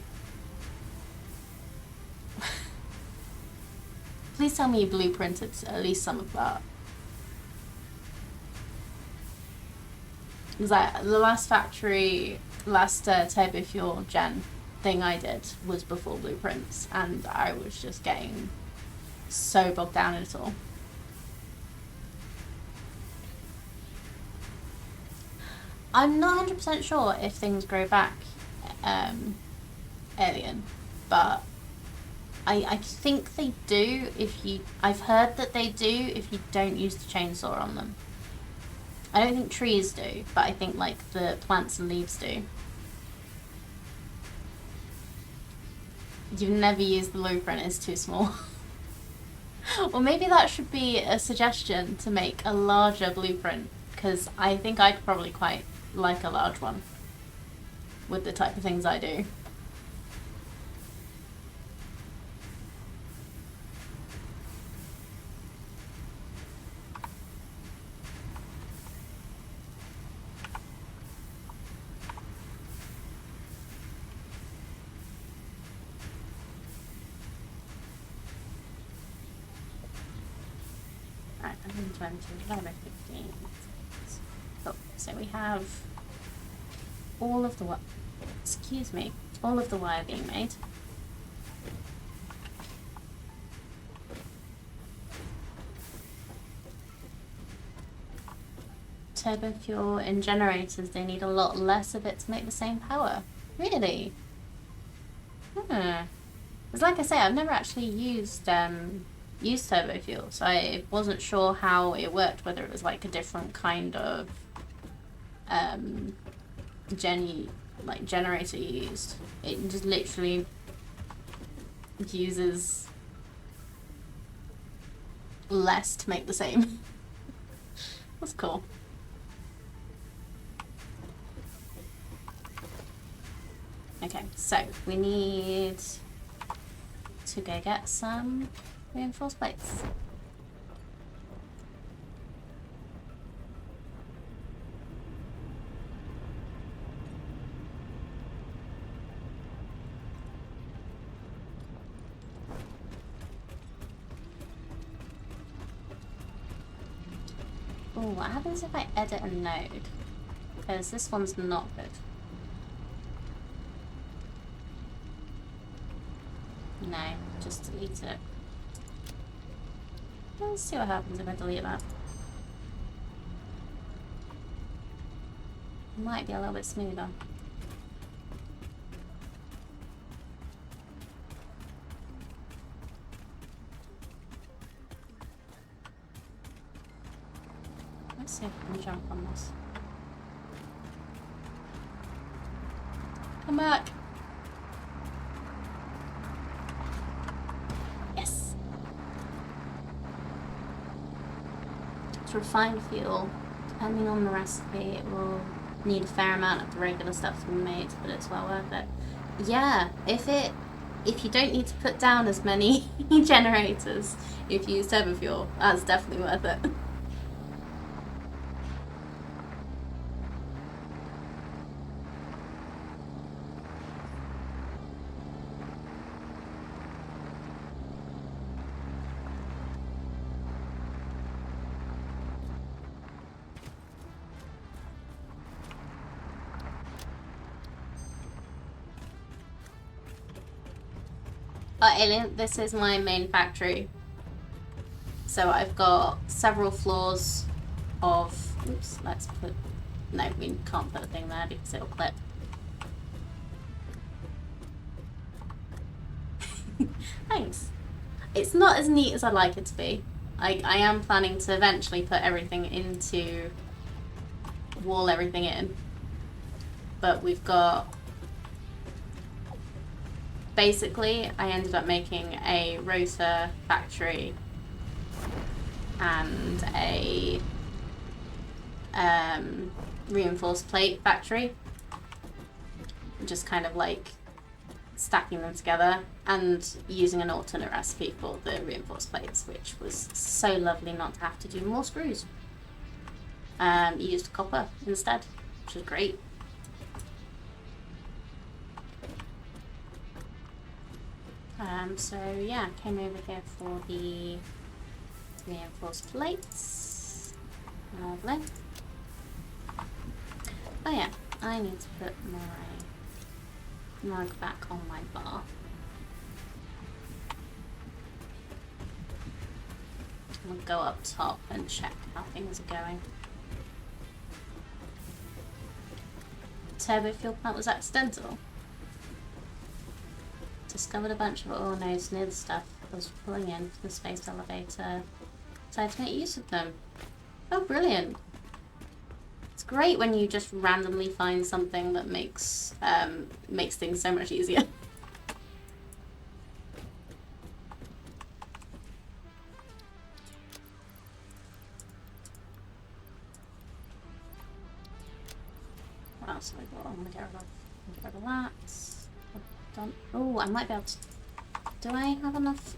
Please tell me you blueprinted at least some of that. Because the last turbo fuel gen thing I did was before blueprints, and I was just getting so bogged down in it all. I'm not 100% sure if things grow back, Alien, but I think they do if you... I've heard that they do if you don't use the chainsaw on them. I don't think trees do, but I think, like, the plants and leaves do. You've never used the blueprint, it's too small. Or maybe that should be a suggestion to make a larger blueprint, because I think I'd probably quite like a large one with the type of things I do. Right, 120 divided by 15. Oh, so we have all of the all of the wire being made. Turbo fuel in generators, they need a lot less of it to make the same power. Really? Because like I say, I've never actually used turbo fuel, so I wasn't sure how it worked, whether it was like a different kind of generator you used. It just literally uses less to make the same. That's cool. Okay, so we need to go get some reinforced plates. Oh, what happens if I edit a node? Because this one's not good. No, just delete it. Let's see what happens if I delete that. Might be a little bit smoother. Let's see if I can jump on this. Come back. Yes. To refine fuel, depending on the recipe, it will need a fair amount of the regular stuff to be made, but it's well worth it. Yeah, if you don't need to put down as many generators if you use turbo fuel, that's definitely worth it. Alien, this is my main factory. So I've got several floors of... Oops, let's put... No, we can't put a thing there because it'll clip. Thanks. It's not as neat as I'd like it to be. I am planning to eventually put everything into... wall everything in. But we've got... Basically, I ended up making a rotor factory and a reinforced plate factory. Just kind of like stacking them together and using an alternate recipe for the reinforced plates, which was so lovely not to have to do more screws. Used copper instead, which was great. So yeah, came over here for the reinforced plates. Lovely. Oh yeah, I need to put my mug back on my bar. I'm gonna go up top and check how things are going. Turbo fuel plant was accidental. Discovered a bunch of ore nodes near the stuff I was pulling in for the space elevator. Decided to make use of them. Oh, brilliant. It's great when you just randomly find something that makes things so much easier. What else have I got? I'm gonna get rid of that. Oh, I might be able to... Do I have enough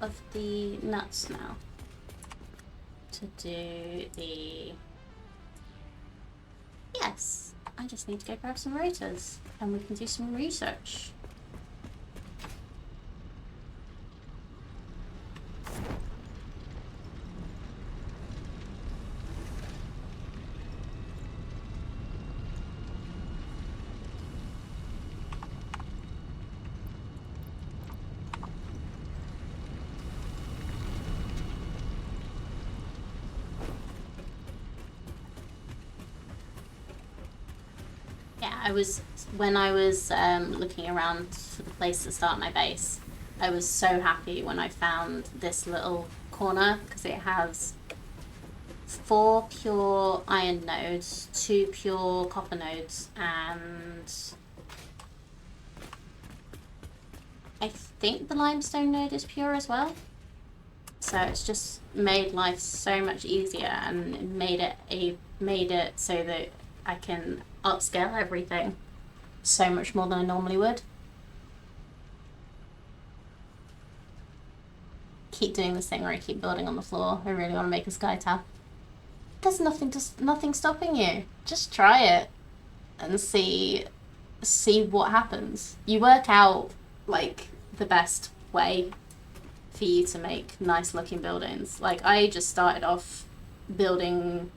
of the nuts now to do the... Yes, I just need to go grab some rotors and we can do some research. When I was looking around for the place to start my base, I was so happy when I found this little corner because it has 4 pure iron nodes, 2 pure copper nodes, and I think the limestone node is pure as well. So it's just made life so much easier and made it so that I can upscale everything so much more than I normally would. Keep doing this thing where I keep building on the floor. I really want to make a sky tower. There's nothing stopping you. Just try it and see what happens. You work out like the best way for you to make nice looking buildings. Like I just started off building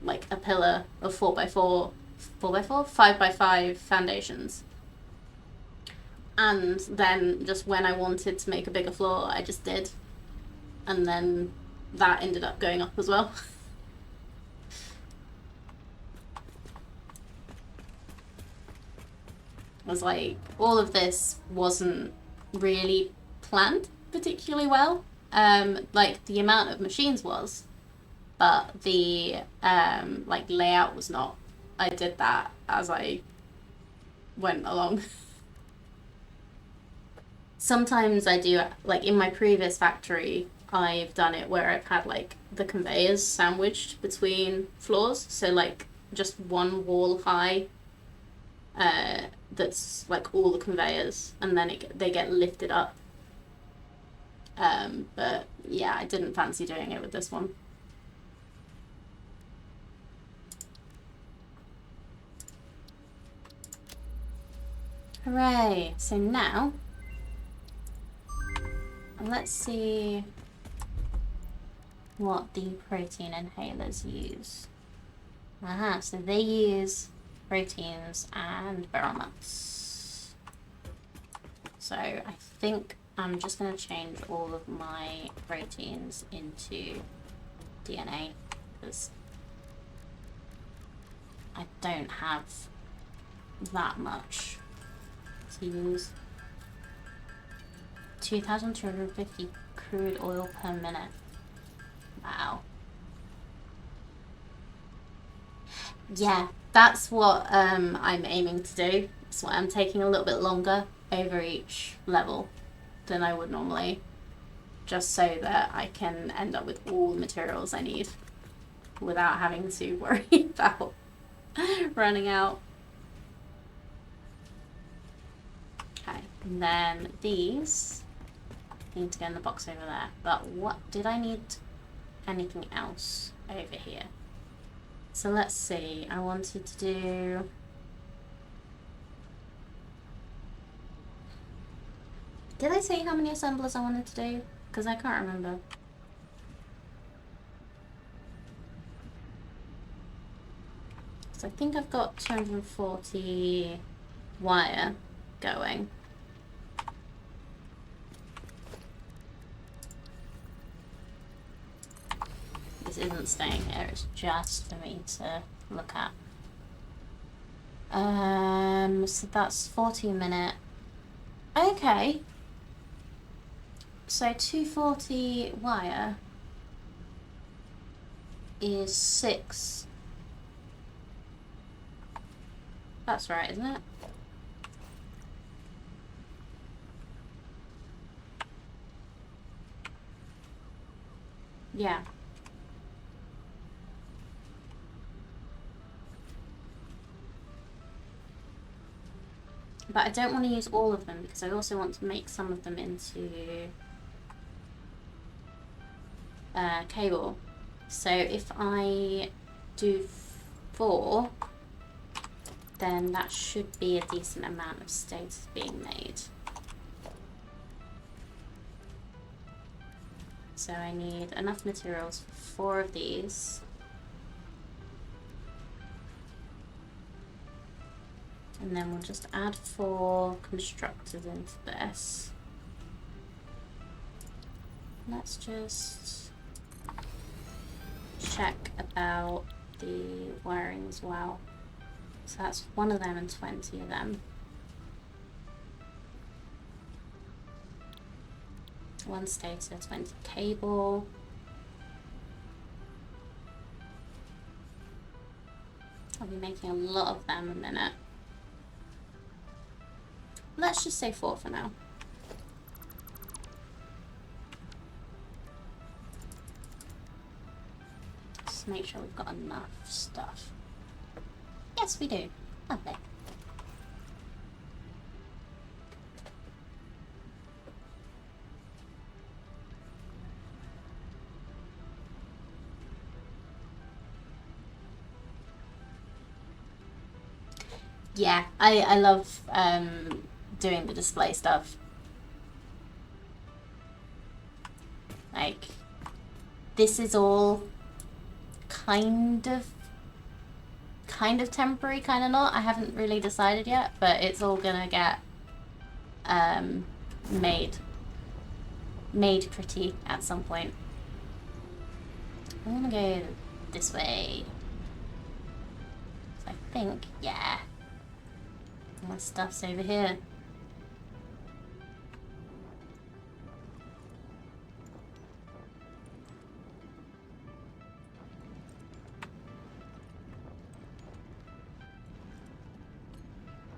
like a pillar of 4x4, 5x5 foundations. And then just when I wanted to make a bigger floor, I just did. And then that ended up going up as well. It was like, all of this wasn't really planned particularly well. Like the amount of machines was, but the like layout was not. I did that as I went along. Sometimes I do, like in my previous factory, I've done it where I've had like the conveyors sandwiched between floors. So like just one wall high, that's like all the conveyors, and then they get lifted up. But yeah, I didn't fancy doing it with this one. Hooray! So now, let's see what the protein inhalers use. Aha, so they use proteins and barrel nuts. So I think I'm just going to change all of my proteins into DNA because I don't have that much to use. 2,250 crude oil per minute. Wow. Yeah, that's what I'm aiming to do. That's why I'm taking a little bit longer over each level than I would normally, just so that I can end up with all the materials I need without having to worry about running out. Okay, and then these need to go in the box over there. But what did I need? Anything else over here? So let's see. I wanted to do. Did I say how many assemblers I wanted to do? Because I can't remember. So I think I've got 240 wire going. This isn't staying there, it's just for me to look at. So that's 40 a minute. Okay. So 240 wire is 6. That's right, isn't it? Yeah. But I don't want to use all of them because I also want to make some of them into cable. So if I do 4, then that should be a decent amount of status being made. So I need enough materials for 4 of these. And then we'll just add 4 constructors into this. Let's just check about the wiring as well. So that's 1 of them and 20 of them. 1 stator, 20 cable. I'll be making a lot of them in a minute. Let's just say 4 for now. Just make sure we've got enough stuff. Yes, we do. Lovely. Yeah, I love doing the display stuff. Like, this is all kind of temporary, kind of not. I haven't really decided yet, but it's all gonna get made pretty at some point. I'm gonna go this way. So I think, yeah, my stuff's over here.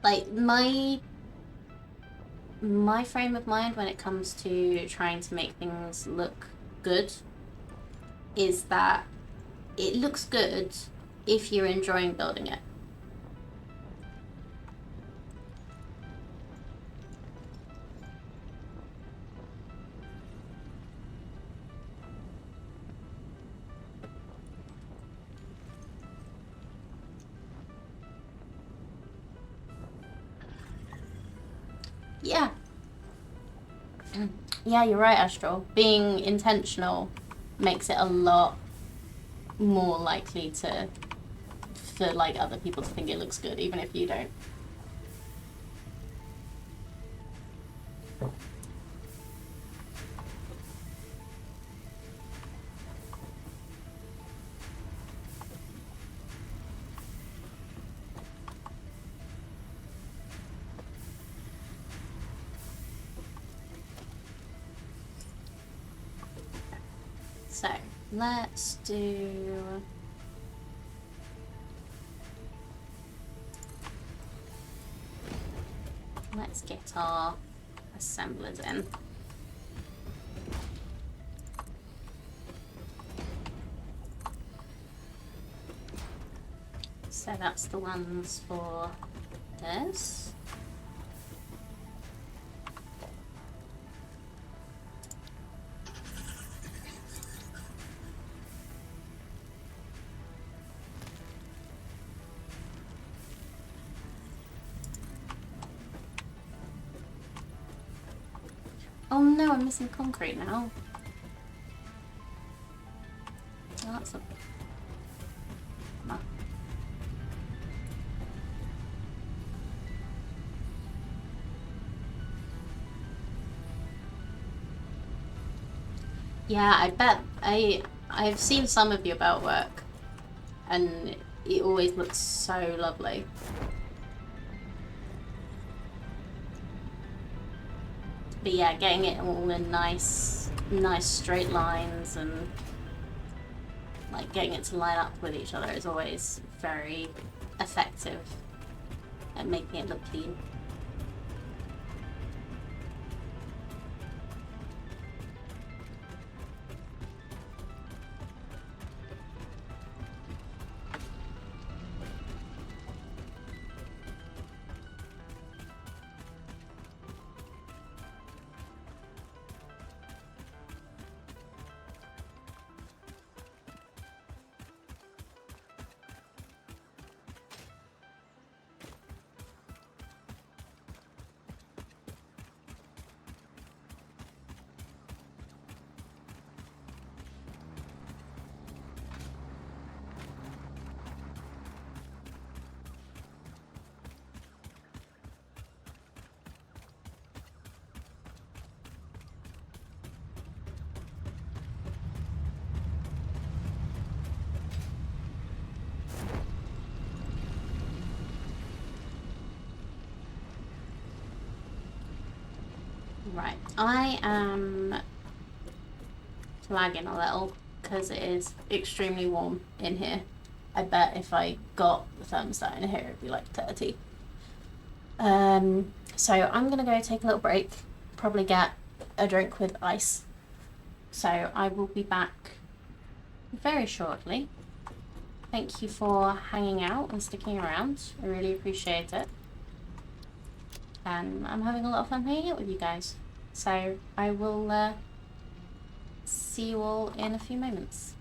like my frame of mind when it comes to trying to make things look good is that it looks good if you're enjoying building it. Yeah. Yeah, you're right, Astral. Being intentional makes it a lot more likely for like other people to think it looks good, even if you don't. So let's do. Let's get our assemblers in. So that's the ones for this. Oh no, I'm missing concrete now. Oh, that's a... Oh. Yeah, I bet. I've seen some of your belt work, and it always looks so lovely. But yeah, getting it all in nice straight lines and like getting it to line up with each other is always very effective at making it look clean. Right, I am flagging a little because it is extremely warm in here. I bet if I got the thermostat in here, it'd be like 30. So I'm gonna go take a little break, probably get a drink with ice. So I will be back very shortly. Thank you for hanging out and sticking around. I really appreciate it. And I'm having a lot of fun hanging out with you guys. So I will see you all in a few moments.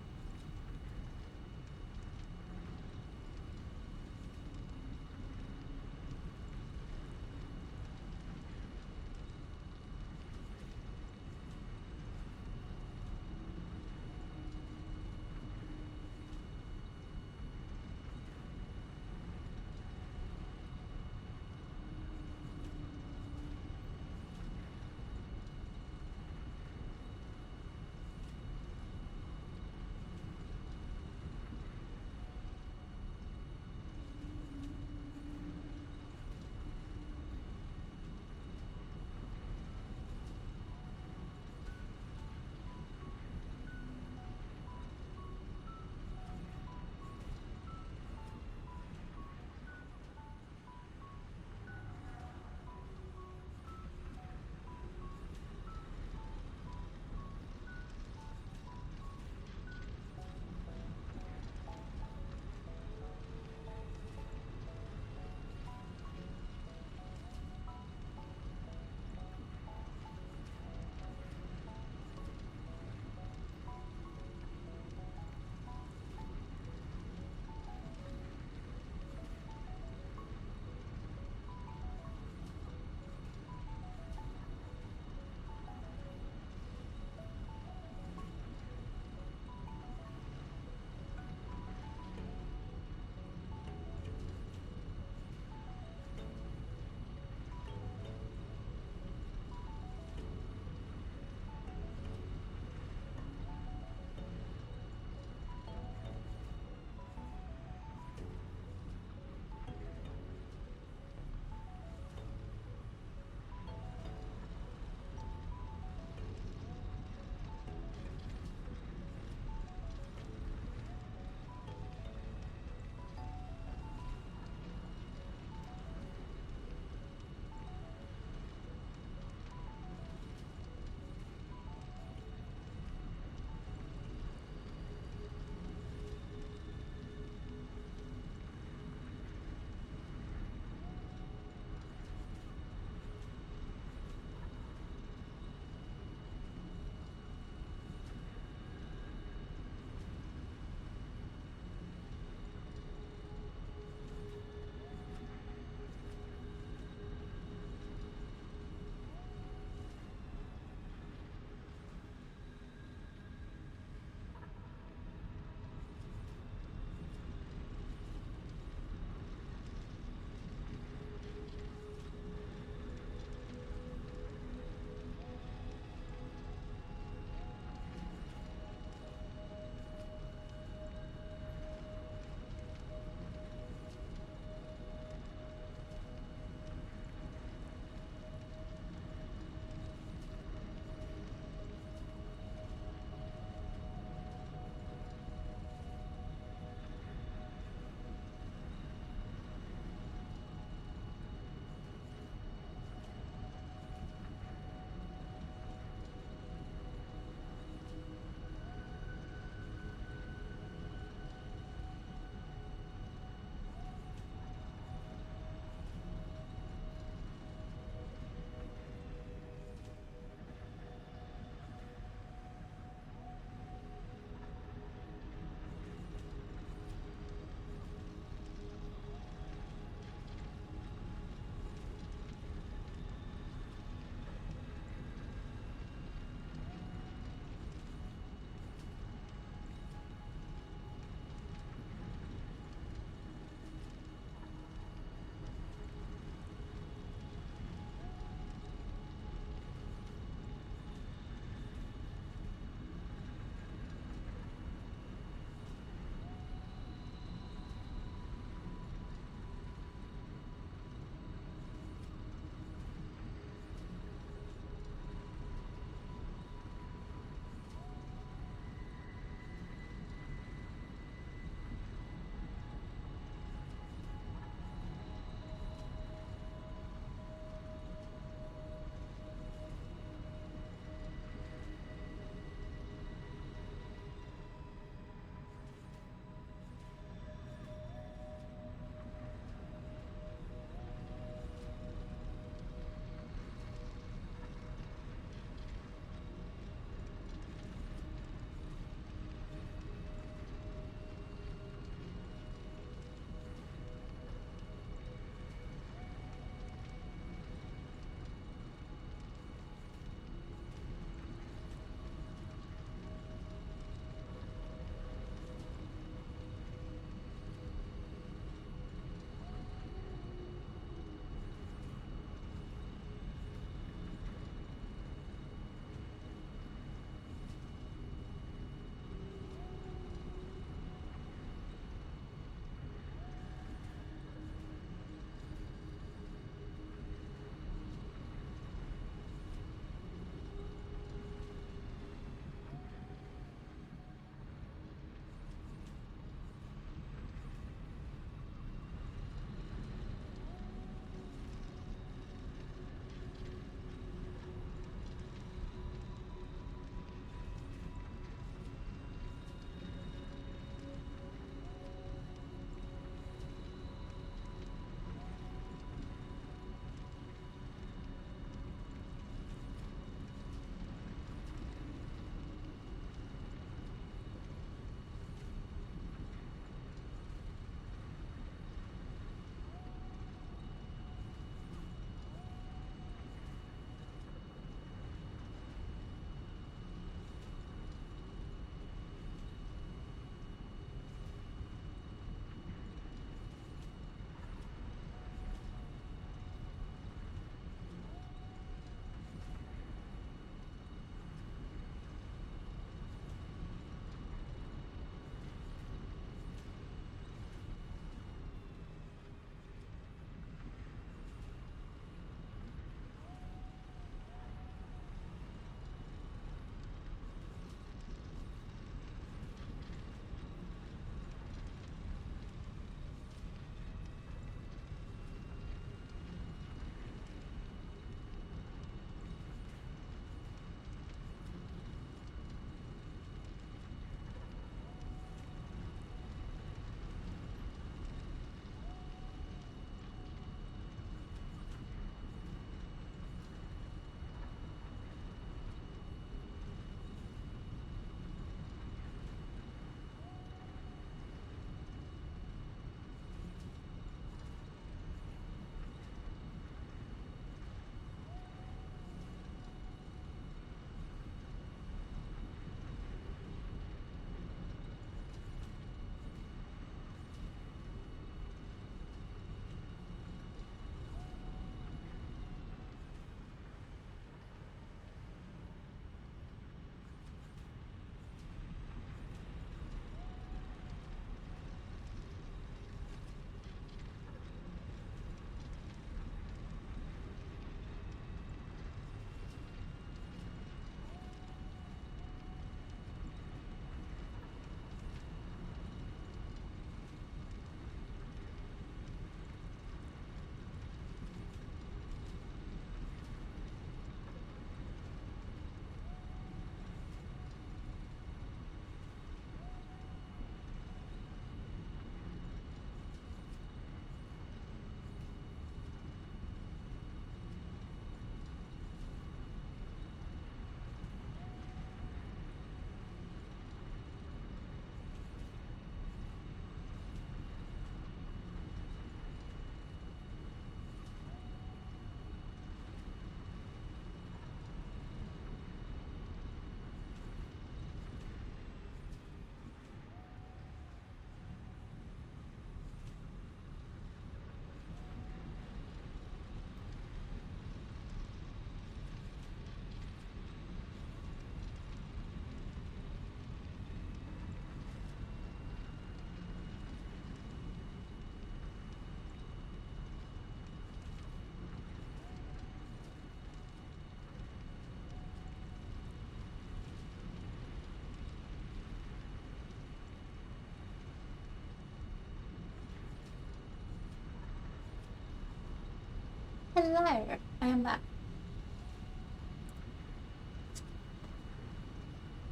Hello, I am back.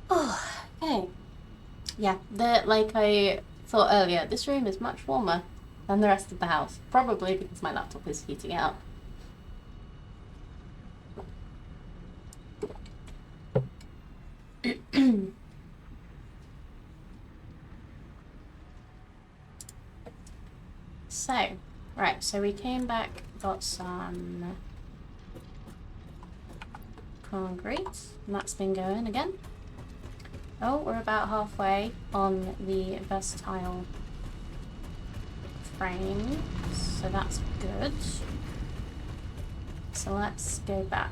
Oh, okay. Yeah, like I thought earlier, this room is much warmer than the rest of the house. Probably because my laptop is heating up. So, right, so we came back, got some concrete, and that's been going again. Oh, we're about halfway on the versatile frame, so that's good. So let's go back.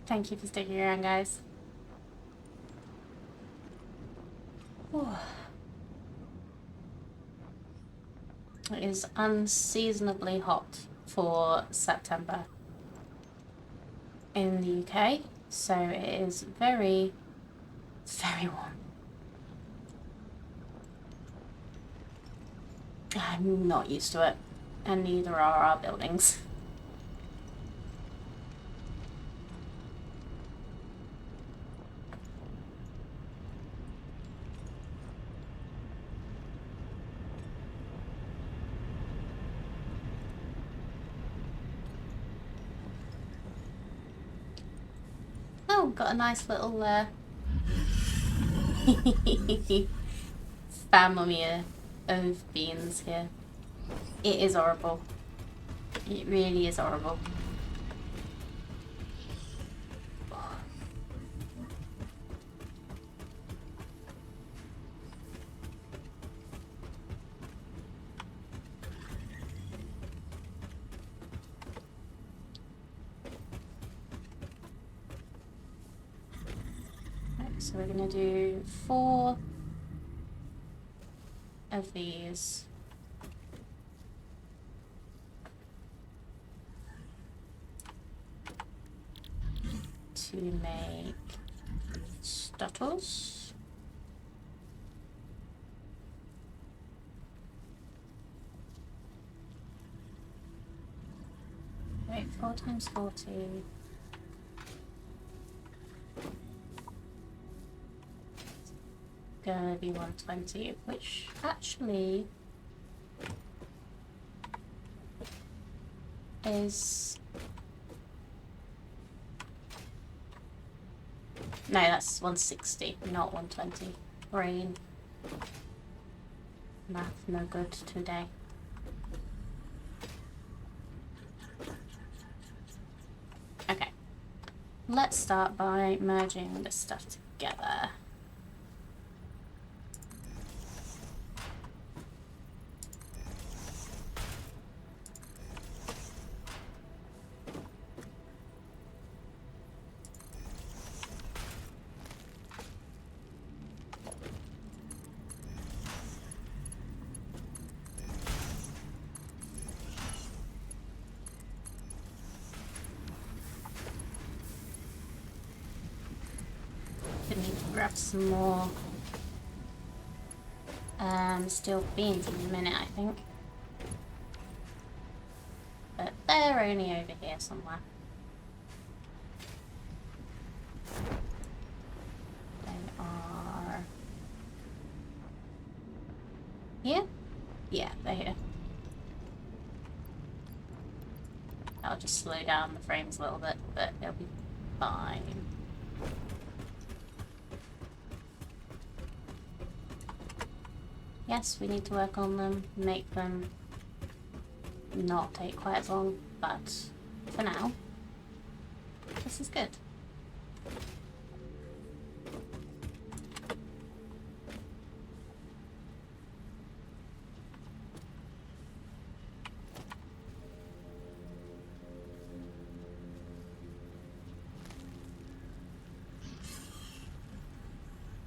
Thank you for sticking around, guys. It is unseasonably hot for September in the UK, so it is very, very warm. I'm not used to it, and neither are our buildings. Oh, got a nice little family of beans here. It is horrible. It really is horrible. So we're going to do 4 of these. To make stuttles. Wait, 4 times 40. Gonna be 120, which actually is... No, that's 160, not 120. Brain. Math no good today. Okay. Let's start by merging this stuff together. Need to grab some more steel beans in a minute, I think. But they're only over here somewhere. They are here? Yeah, they're here. I'll just slow down the frames a little bit, but they'll be fine. Yes, we need to work on them, make them not take quite as long, but for now, this is good.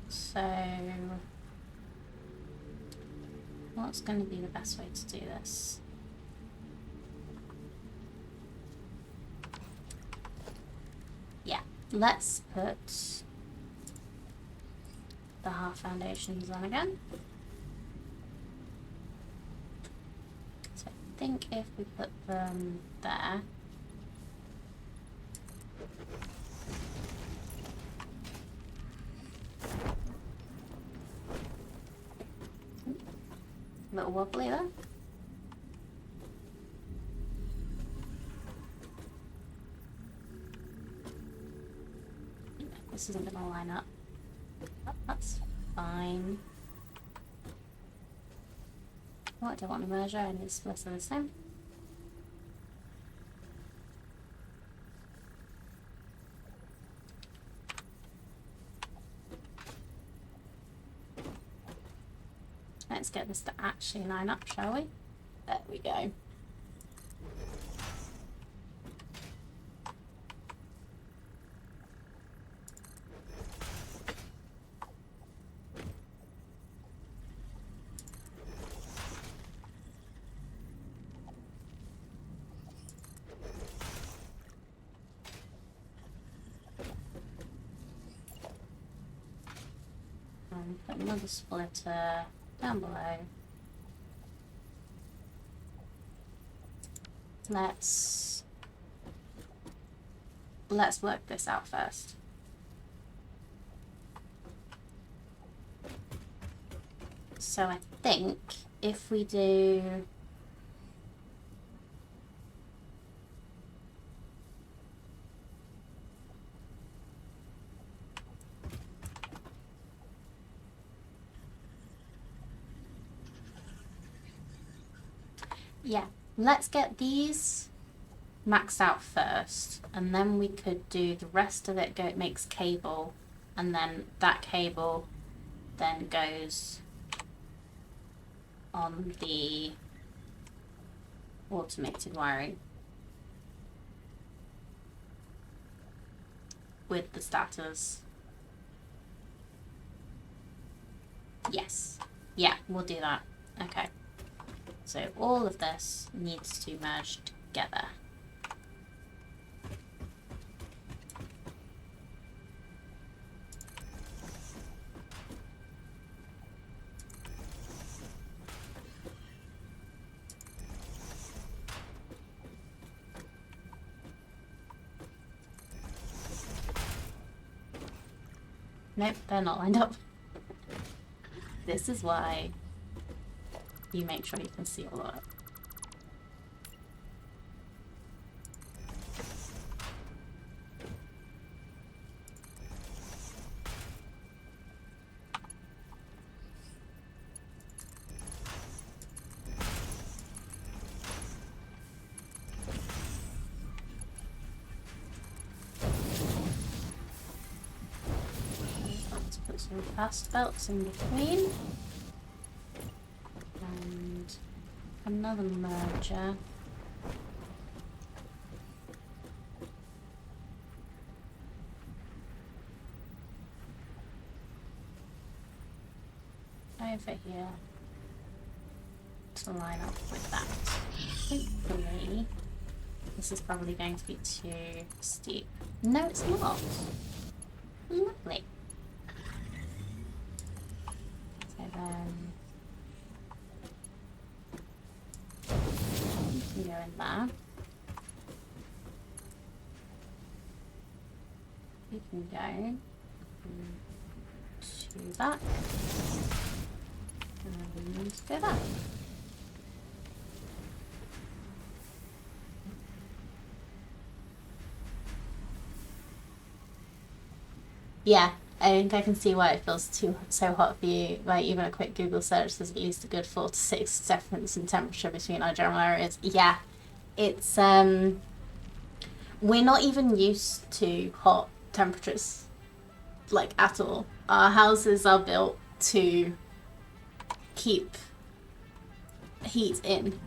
So, what's going to be the best way to do this? let's put the half foundations on again. So I think if we put them there, a little wobbly there. This isn't going to line up. That's fine. Oh, I don't want to merge. I need to less of the same. Let's get this to actually line up, shall we? There we go. Put another splitter down below. Let's work this out first. So I think if we do yeah, let's get these maxed out first, and then we could do the rest of it. Makes cable, and then that cable then goes on the automated wiring with the starters. Yes, yeah, we'll do that. Okay. So all of this needs to merge together. Nope, they're not lined up. This is why you make sure you can see all of it. Let's put some fast belts in between. And another merger. Over here to line up with that. Hopefully, this is probably going to be too steep. No, it's not. Lovely. So then you can go in there. You can go to that. And do that. Yeah, I think I can see why it feels so hot for you. Like even a quick Google search, there's at least a good 4 to 6 difference in temperature between our general areas. Yeah, it's we're not even used to hot temperatures, like at all. Our houses are built to keep heat in,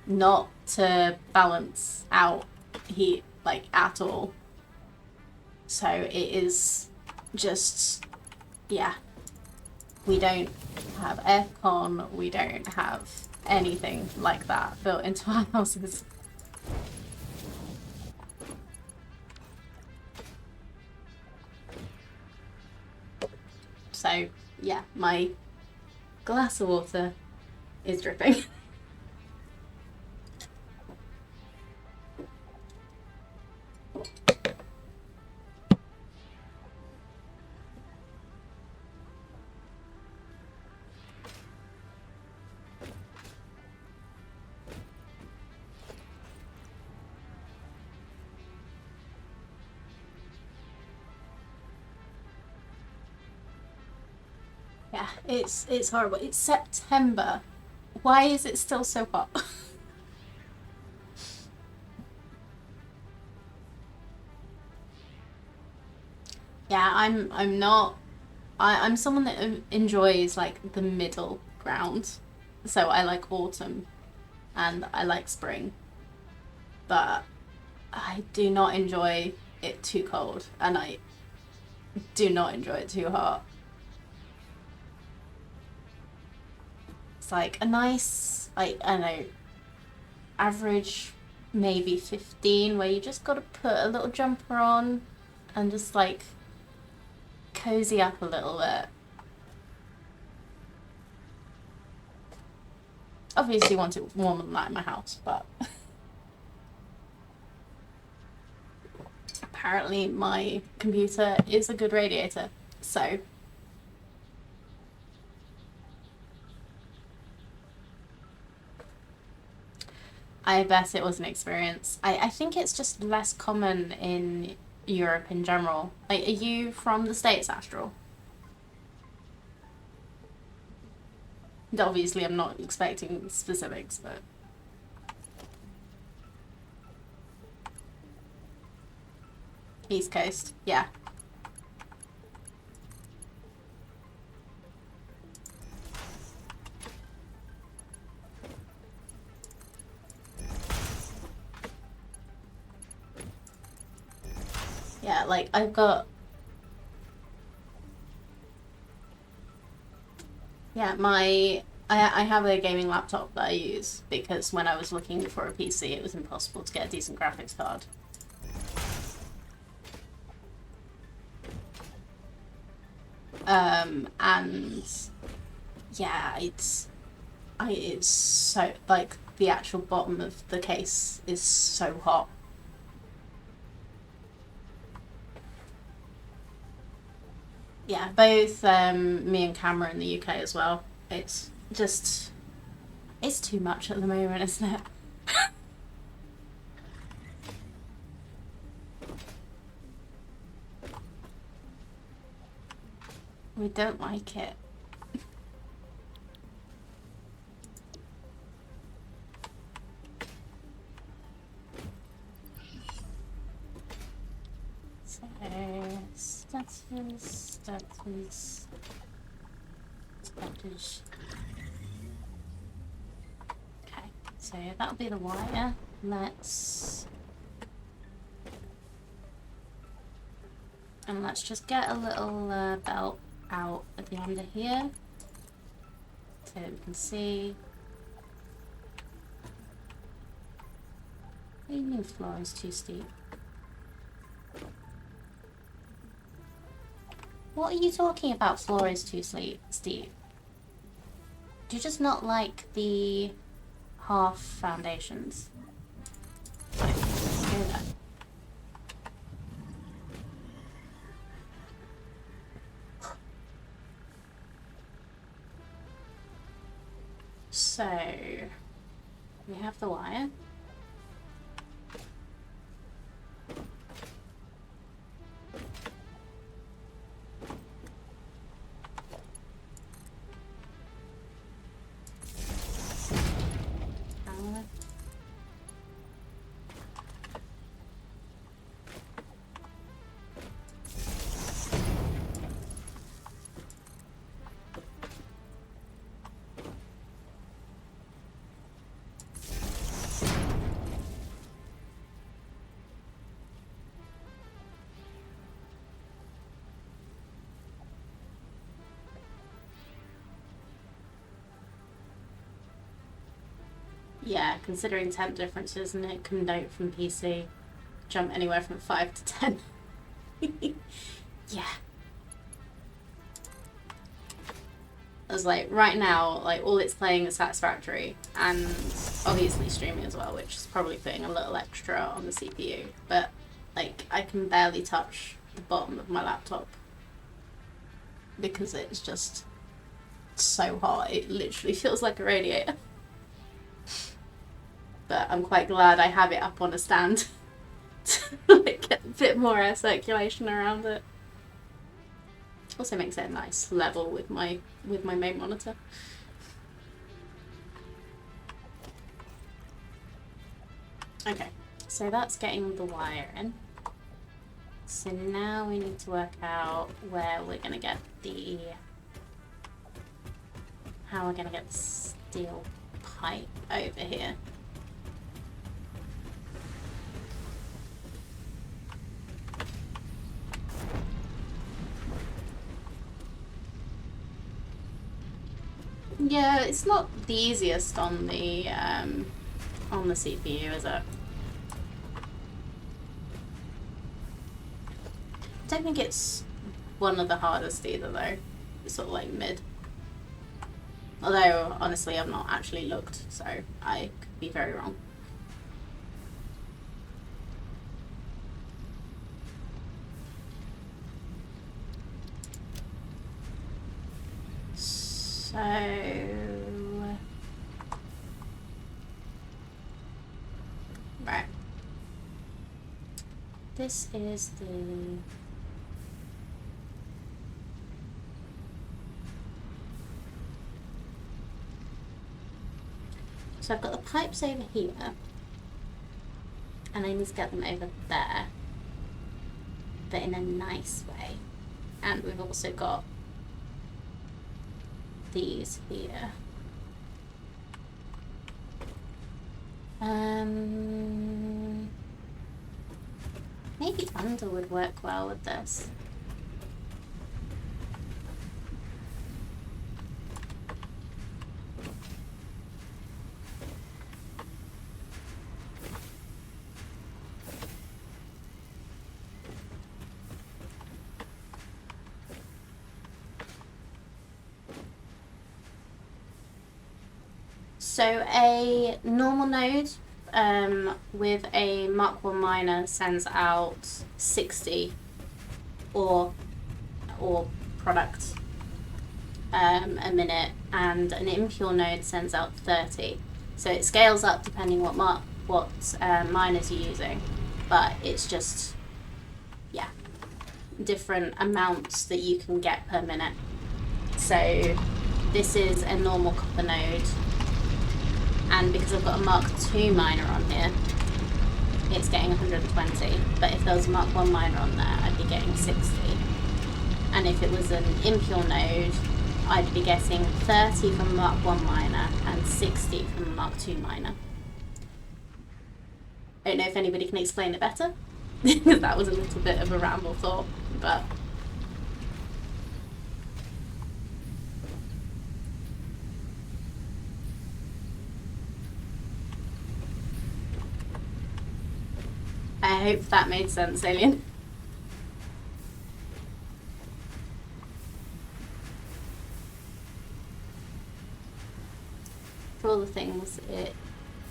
not to balance out heat like at all. So it is just, yeah, we don't have aircon, we don't have anything like that built into our houses. So yeah, my glass of water is dripping. Yeah, it's horrible. It's September. Why is it still so hot? Yeah, I'm not. I'm someone that enjoys like the middle ground. So I like autumn and I like spring, but I do not enjoy it too cold and I do not enjoy it too hot. It's like a nice, like, I don't know, average maybe 15 where you just got to put a little jumper on and just like cozy up a little bit. Obviously want it warmer than that in my house, but apparently my computer is a good radiator, so I bet it was an experience. I think it's just less common in Europe in general. Like, are you from the States, Astral? Obviously, I'm not expecting specifics, but East Coast, yeah. Yeah, like I've got. Yeah, I have a gaming laptop that I use because when I was looking for a PC, it was impossible to get a decent graphics card. And yeah, it's so like the actual bottom of the case is so hot. Yeah, both me and Camera in the UK as well. It's just it's too much at the moment, isn't it? We don't like it. So status. Okay, so that'll be the wire. Let's just get a little belt out at the end of here so we can see. What do you mean floor is too steep? What are you talking about? Floor is too steep. Do you just not like the half foundations? Right, let's go there. So we have the wire. Yeah, considering temp differences and it can note from PC, jump anywhere from 5 to 10. Yeah. As like right now, like all it's playing is Satisfactory, and obviously streaming as well, which is probably putting a little extra on the CPU. But like I can barely touch the bottom of my laptop because it's just so hot. It literally feels like a radiator. But I'm quite glad I have it up on a stand to like get a bit more air circulation around it. Also makes it a nice level with my main monitor. Okay, so that's getting the wire in. So now we need to work out where we're gonna get the how we're gonna get the steel pipe over here. Yeah, it's not the easiest on the CPU, is it? I don't think it's one of the hardest either, though. It's sort of like mid. Although, honestly, I've not actually looked, so I could be very wrong. So... right. This is the... So I've got the pipes over here, and I need to get them over there, but in a nice way. And we've also got these here. Maybe under would work well with this. So a normal node with a Mark 1 miner sends out 60 or product a minute, and an impure node sends out 30. So it scales up depending what miners you're using, but it's just, yeah, different amounts that you can get per minute. So this is a normal copper node, and because I've got a Mark 2 miner on here, it's getting 120. But if there was a Mark 1 miner on there, I'd be getting 60. And if it was an impure node, I'd be getting 30 from a Mark 1 miner and 60 from a Mark 2 miner. I don't know if anybody can explain it better, because that was a little bit of a ramble thought, but... I hope that made sense, Alien. For all the things it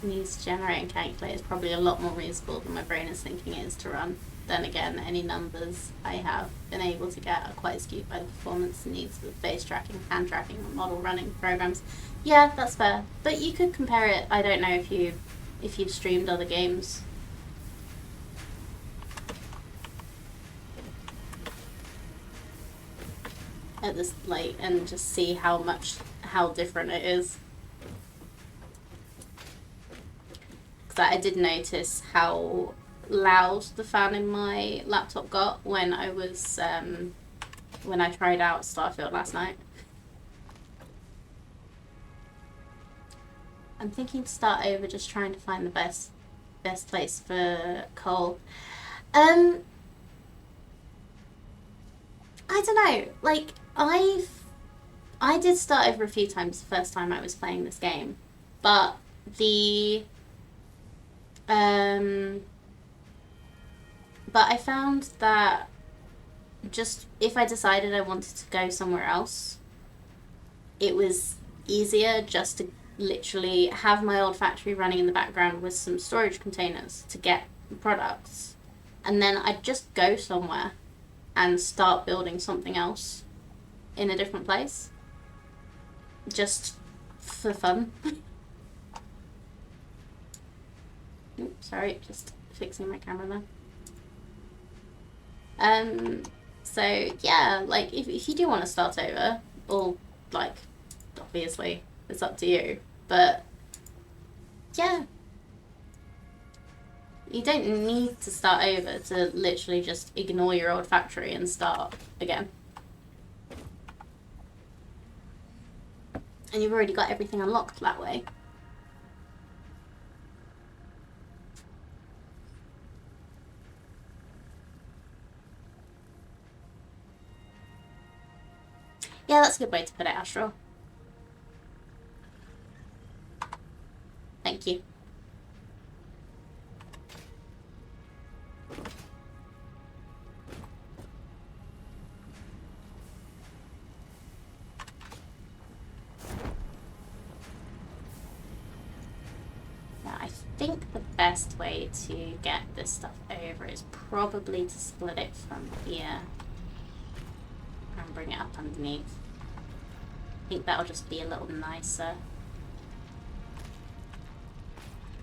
needs to generate and calculate is probably a lot more reasonable than my brain is thinking it is to run. Then again, any numbers I have been able to get are quite skewed by the performance needs of face tracking, hand tracking, and model running programs. Yeah, that's fair. But you could compare it. I don't know if you've streamed other games. At this light and just see how different it is. Because I did notice how loud the fan in my laptop got when I was when I tried out Starfield last night. I'm thinking to start over, just trying to find the best place for coal. I don't know, like, I did start over a few times the first time I was playing this game, but but I found that just if I decided I wanted to go somewhere else, it was easier just to literally have my old factory running in the background with some storage containers to get products. And then I'd just go somewhere and start building something else in a different place. Just for fun. Oops, sorry, just fixing my camera there. So yeah, like if you do want to start over, or like obviously it's up to you, but yeah, you don't need to start over to literally just ignore your old factory and start again. And you've already got everything unlocked that way. Yeah, that's a good way to put it, Astral. Thank you. Now, I think the best way to get this stuff over is probably to split it from here and bring it up underneath. I think that'll just be a little nicer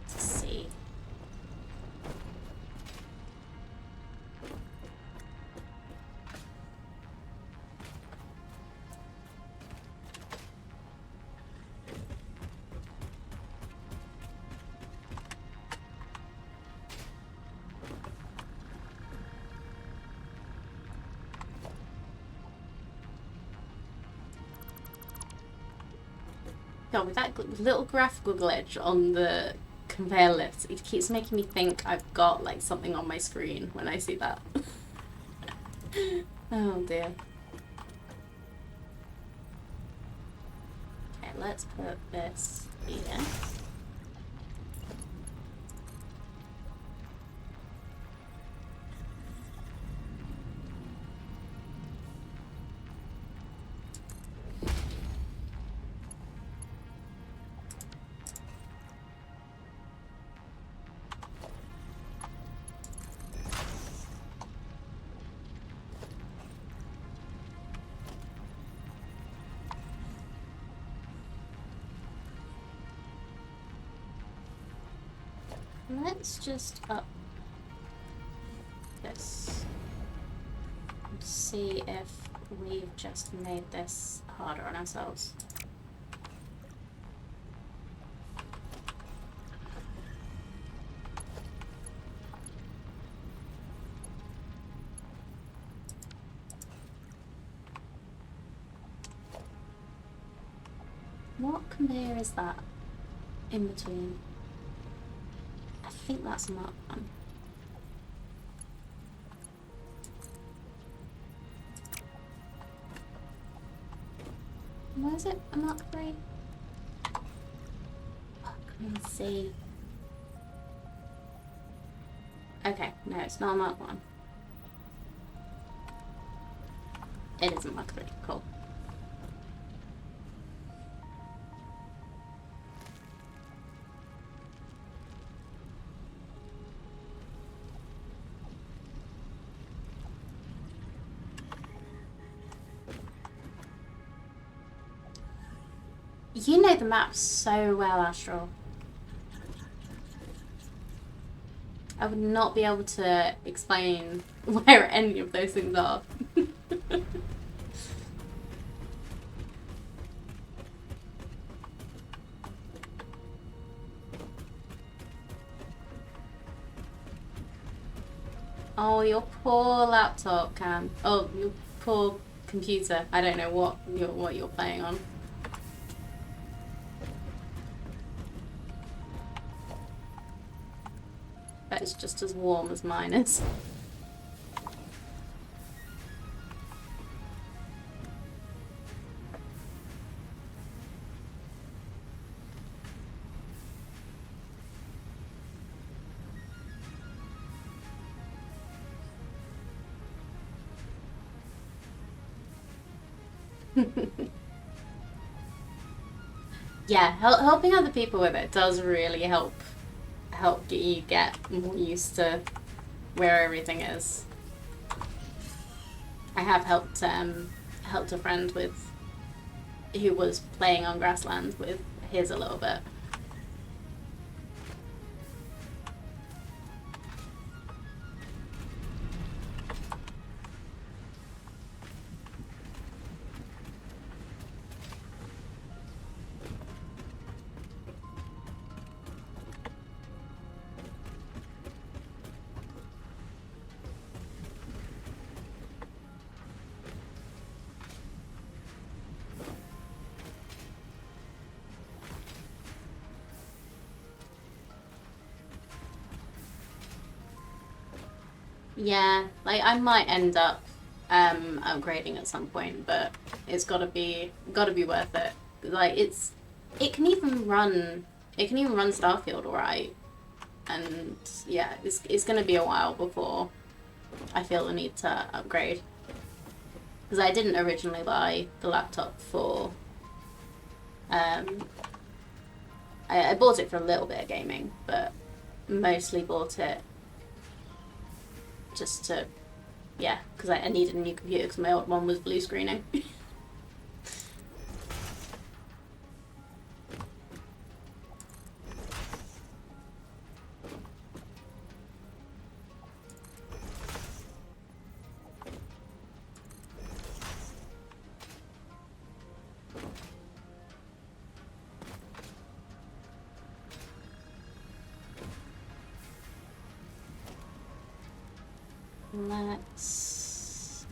to see. God, with that little graphical glitch on the conveyor lift, it keeps making me think I've got like something on my screen when I see that. Oh dear. Okay, let's put this here. Let's just up this and see if we've just made this harder on ourselves. What conveyor is that in between? I think that's a Mark 1. Where is it? A Mark 3? Oh, let me see. Okay, no, it's not a Mark 1. It is a Mark 3. Cool. You know the map so well, Astral. I would not be able to explain where any of those things are. Oh, your poor laptop, Cam. Oh, your poor computer. I don't know what you're playing on. Bet it's just as warm as mine is. Yeah, helping other people with it does really help you get more used to where everything is. I have helped a friend with who was playing on grassland with his a little bit. Yeah, like I might end up upgrading at some point, but it's gotta be worth it. Like it can even run Starfield alright. And yeah, it's gonna be a while before I feel the need to upgrade. Because I didn't originally buy the laptop for I bought it for a little bit of gaming, but mostly bought it just to, yeah, because I needed a new computer because my old one was blue screening. Let's...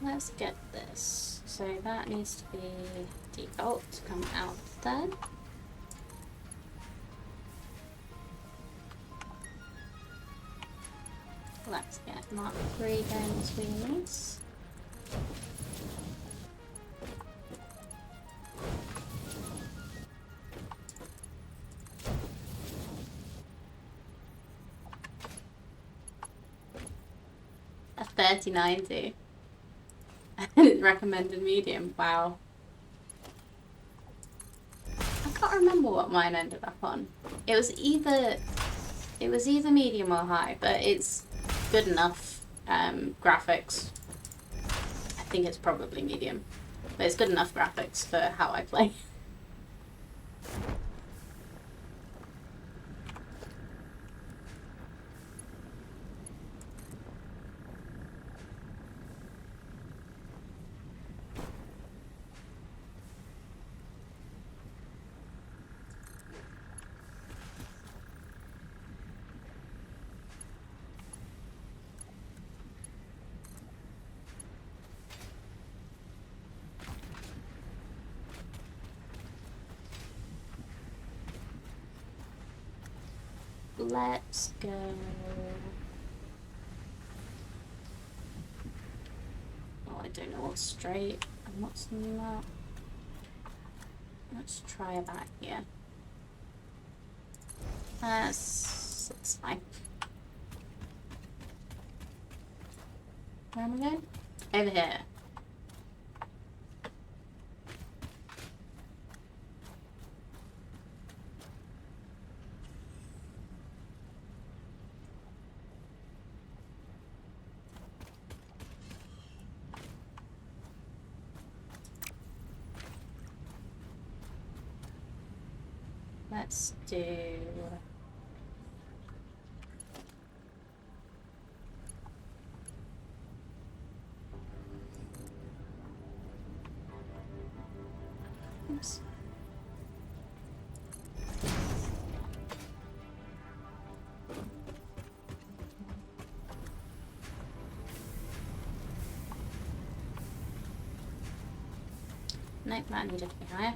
Let's get this. So that needs to be default, come out there. Let's get Mark 3 going between these. A 3090. Recommended medium. Wow. I can't remember what mine ended up on. It was either medium or high, but it's good enough graphics. I think it's probably medium, but it's good enough graphics for how I play. Let's go. Oh, I don't know what's straight and what's not. Let's try that here. That's fine. Where am I going? Over here. Let's do... Oops. Nope, that needed to be higher.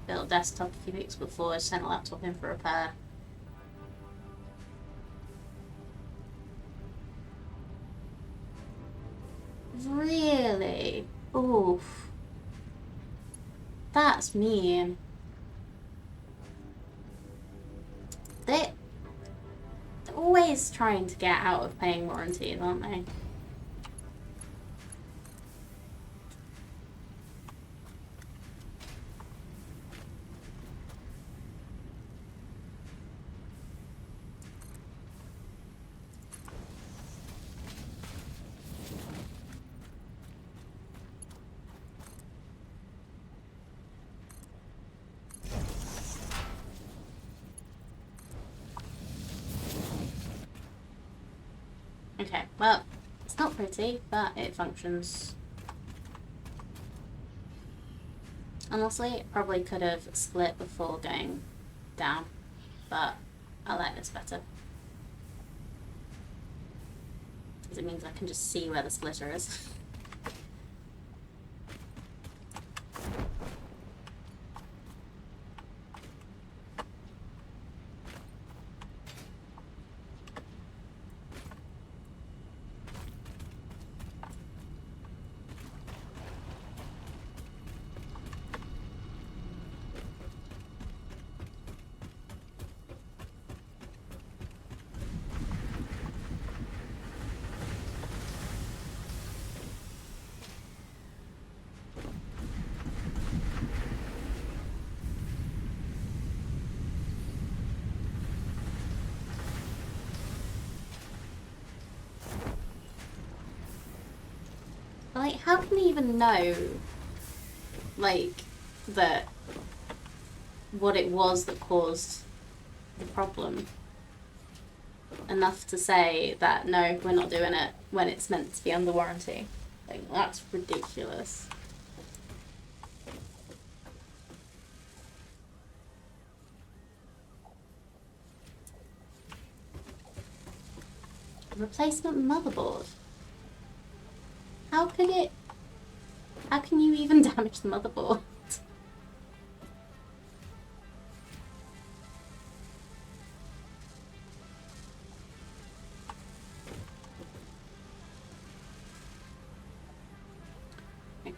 Built a desktop a few weeks before, I sent a laptop in for repair. Really? Oof. That's mean. They're always trying to get out of paying warranties, aren't they? Okay, well, it's not pretty, but it functions. Honestly, it probably could have split before going down, but I like this better. Because it means I can just see where the splitter is. Like, how can we even know, like, that what it was that caused the problem? Enough to say that, no, we're not doing it when it's meant to be under warranty. Like, that's ridiculous. Replacement motherboard. How can you even damage the motherboard? Okay.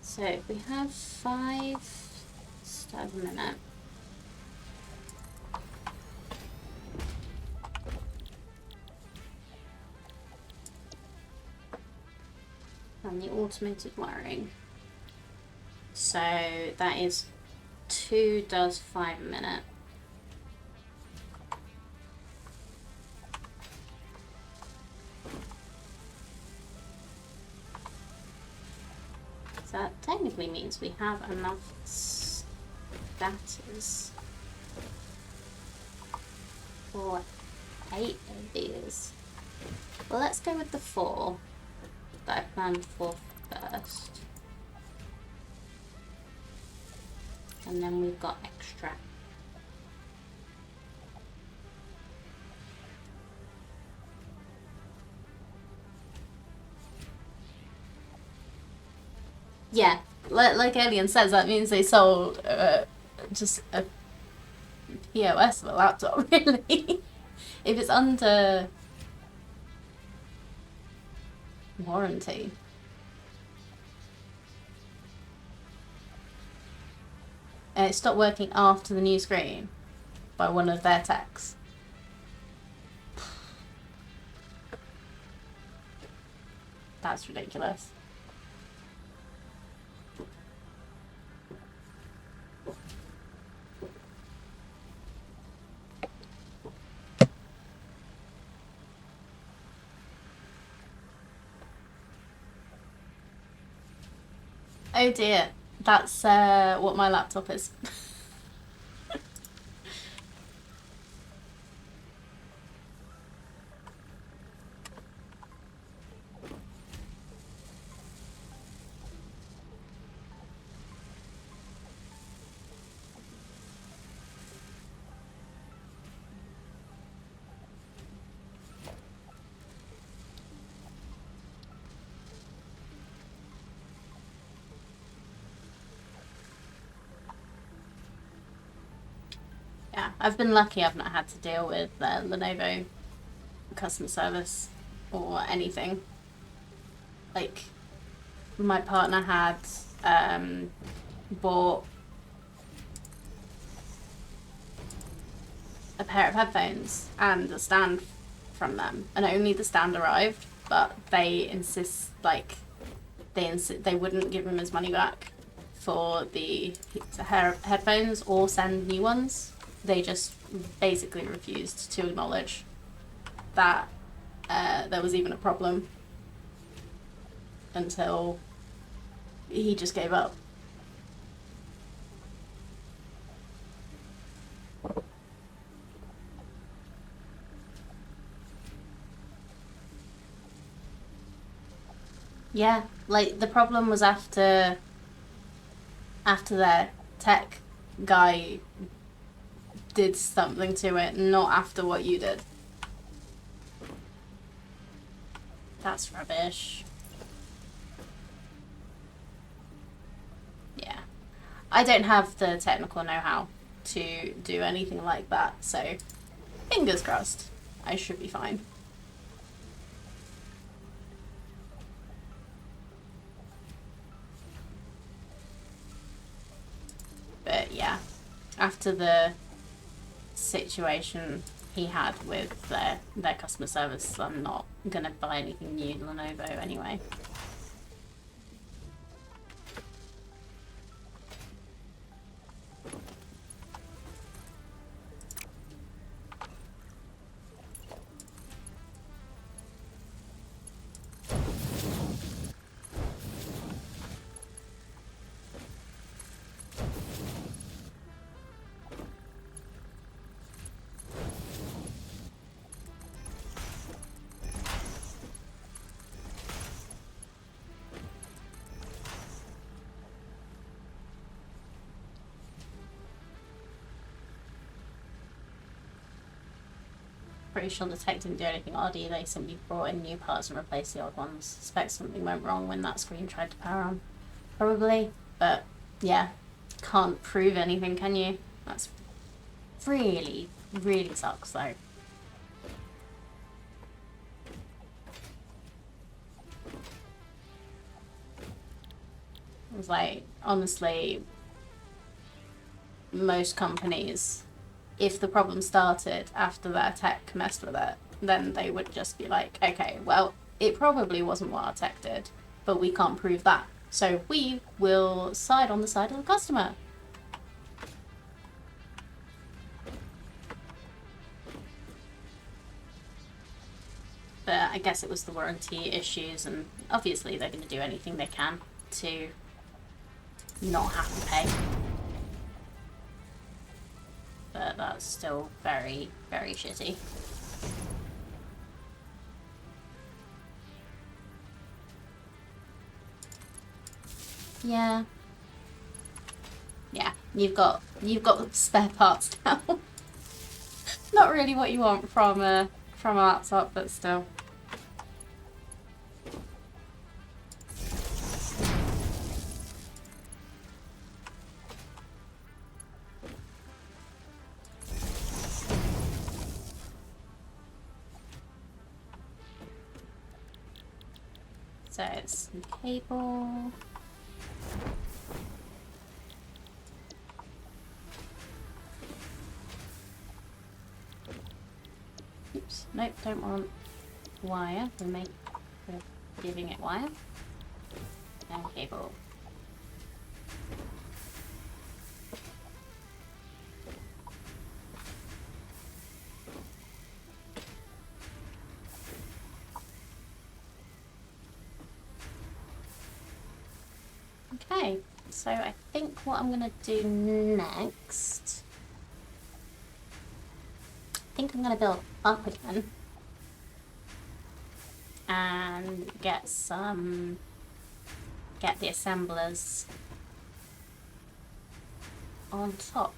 So we have 5 stars a minute. And the automated wiring. So that is 2 does 5 a minute. So that technically means we have enough status for 8 of these. Well, let's go with the 4 that I planned for first. And then we've got extra. Yeah, like Alien says, that means they sold just a POS of a laptop, really. If it's under warranty. And it stopped working after the new screen by one of their techs. That's ridiculous. Oh dear, that's what my laptop is. Yeah, I've been lucky I've not had to deal with Lenovo customer service or anything. Like, my partner had bought a pair of headphones and a stand from them, and only the stand arrived, but they they wouldn't give him his money back for the headphones or send new ones. They just basically refused to acknowledge that there was even a problem until he just gave up. Yeah, like the problem was after their tech guy did something to it, not after what you did. That's rubbish. Yeah. I don't have the technical know-how to do anything like that, so fingers crossed. I should be fine. But yeah, after the situation he had with their customer service, I'm not gonna buy anything new Lenovo anyway. Pretty sure the tech didn't do anything odd either. They simply brought in new parts and replaced the old ones. Suspect something went wrong when that screen tried to power on. Probably. But yeah, can't prove anything, can you? That's really, really sucks though. It was like, honestly, most companies, if the problem started after their tech messed with it, then they would just be like, okay, well, it probably wasn't what our tech did, but we can't prove that. So we will side on the side of the customer. But I guess it was the warranty issues, and obviously they're going to do anything they can to not have to pay. But that's still very, very shitty. Yeah. Yeah, you've got spare parts now. Not really what you want from a laptop, but still. So it's some cable. Oops, nope, don't want wire. We're giving it wire. And cable. Okay, so I think what I'm gonna do next, I think I'm gonna build up again and get the assemblers on top.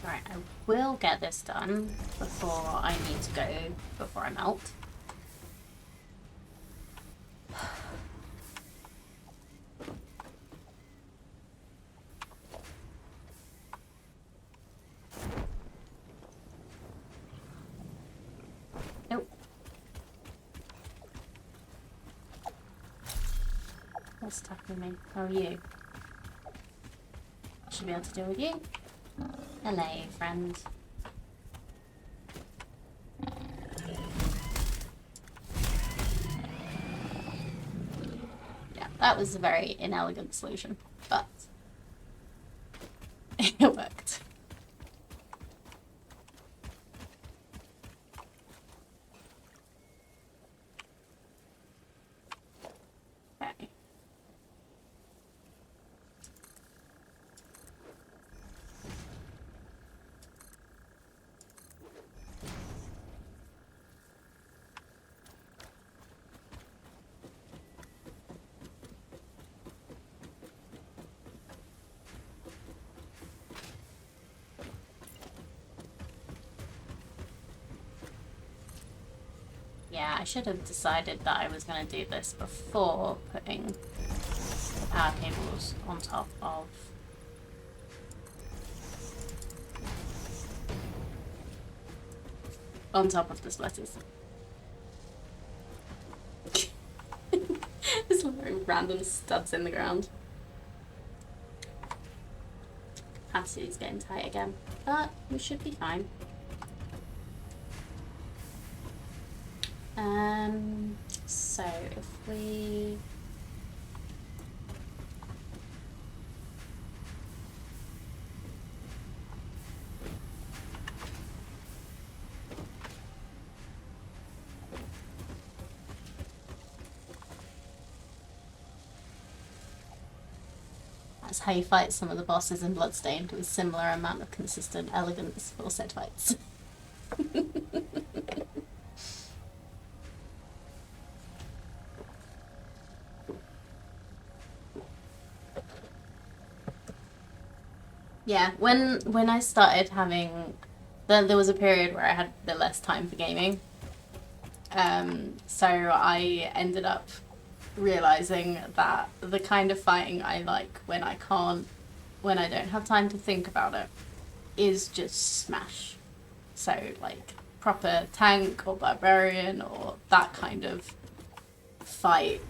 Right, I will get this done before I need to go, before I melt. Nope. What's stuck with me? How are you? I should be able to deal with you. Hello, friend. Yeah, that was a very inelegant solution, but it worked. Okay. Yeah, I should have decided that I was going to do this before putting the power cables on top of the splitters. There's like random studs in the ground. Capacity's getting tight again, but we should be fine. So if we that's how you fight some of the bosses in Bloodstained, with similar amount of consistent elegance for set fights. Yeah, when I started having, there was a period where I had a bit less time for gaming. So I ended up realizing that the kind of fighting I like when I don't have time to think about it, is just smash. So like proper tank or barbarian or that kind of fight.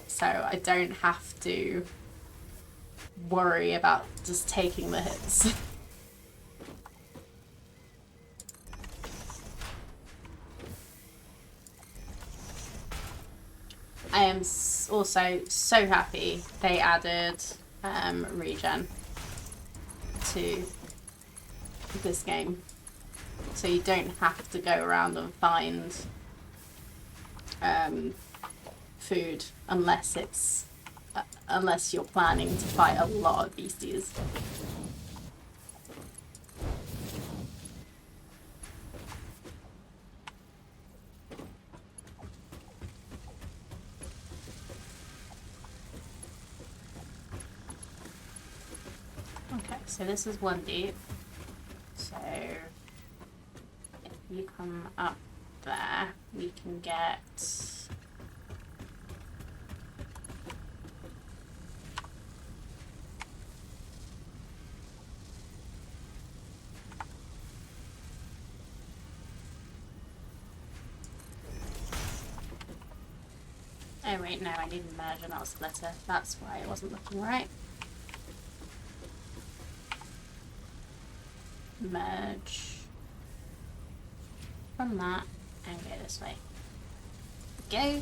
So I don't have to worry about just taking the hits. I am also so happy they added regen to this game, so you don't have to go around and find food unless you're planning to fight a lot of beasties. Okay, so this is one deep. So if you come up there, we can get oh wait, no, I need a merge and not a splitter. That's why it wasn't looking right. Merge from that and go this way. Go.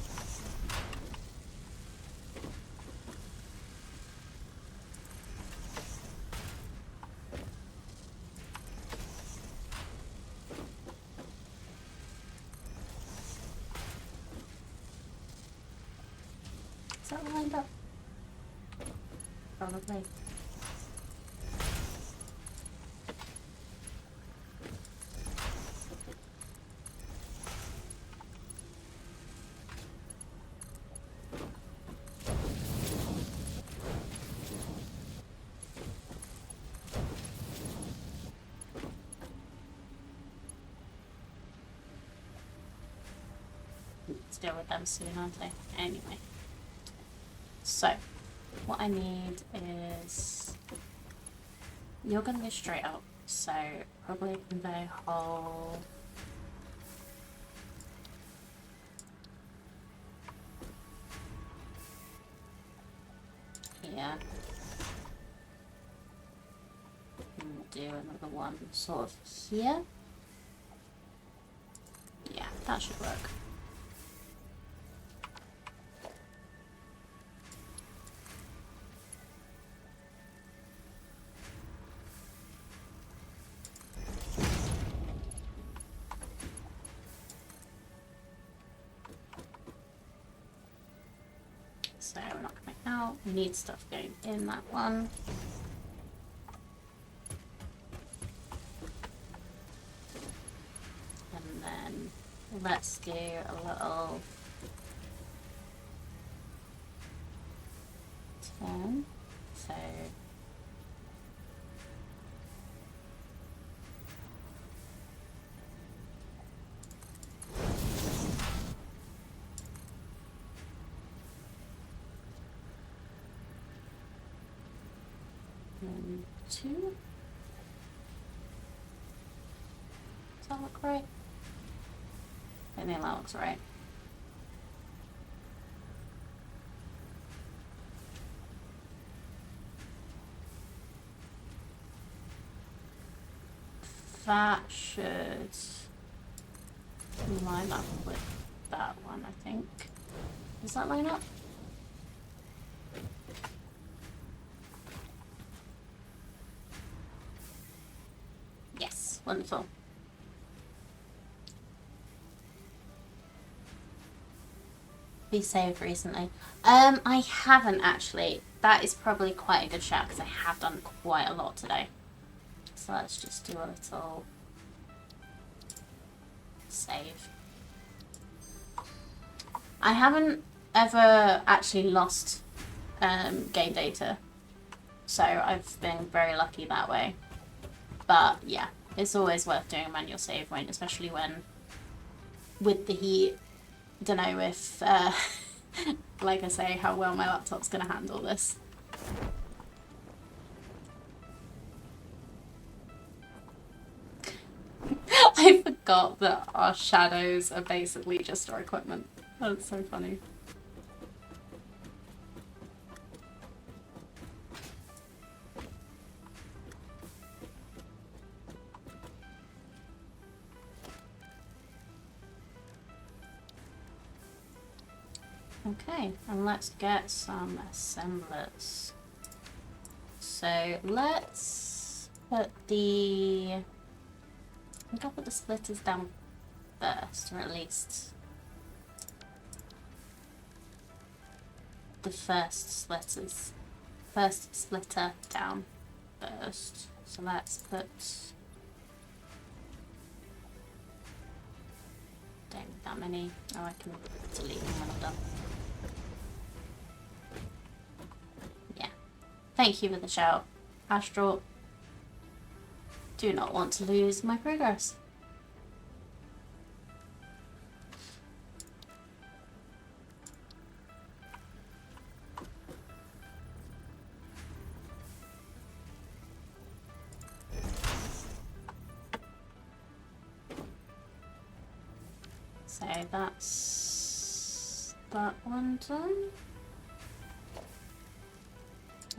Is that lined up? Probably. Let's deal with them soon, aren't they? Anyway. So, what I need is... You're going to go straight up, so probably convey hole... here. And we'll do another one sort of here. Yeah, that should work. So we're not coming out. We need stuff going in that one. And then let's do a little turn. So and 2. Does that look right? I think that looks right. That should line up with that one, I think. Does that line up? Yes, wonderful. Be saved recently? I haven't actually. That is probably quite a good shout because I have done quite a lot today. So let's just do a little save. I haven't ever actually lost game data, so I've been very lucky that way. But yeah, it's always worth doing a manual save point, especially when with the heat. Don't know if, like I say, how well my laptop's going to handle this. I forgot that our shadows are basically just our equipment. That's so funny. Okay, and let's get some assemblers. So let's put the... I think I'll put the splitters down first, or at least the first splitter down first. So let's put... Don't need that many. Oh, I can delete them when I'm done. Yeah. Thank you for the shout, Astral. Do not want to lose my progress. So that's that one done.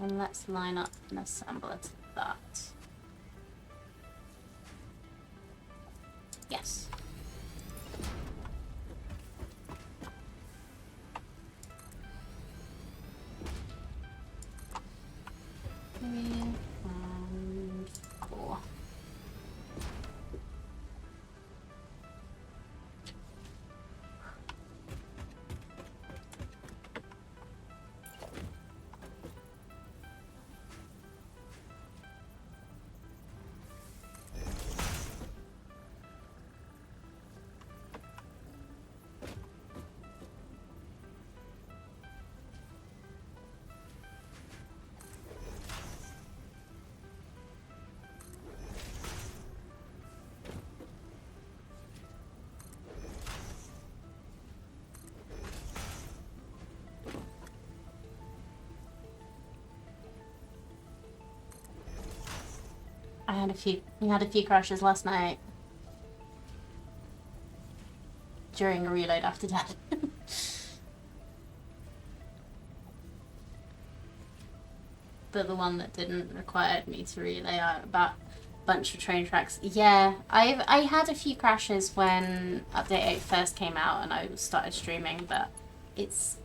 And let's line up an assembler to that. Yes. Three and 4. We had a few crashes last night during a reload after death. But the one that didn't required me to relay out about a bunch of train tracks. Yeah, I had a few crashes when Update 8 first came out and I started streaming, but it's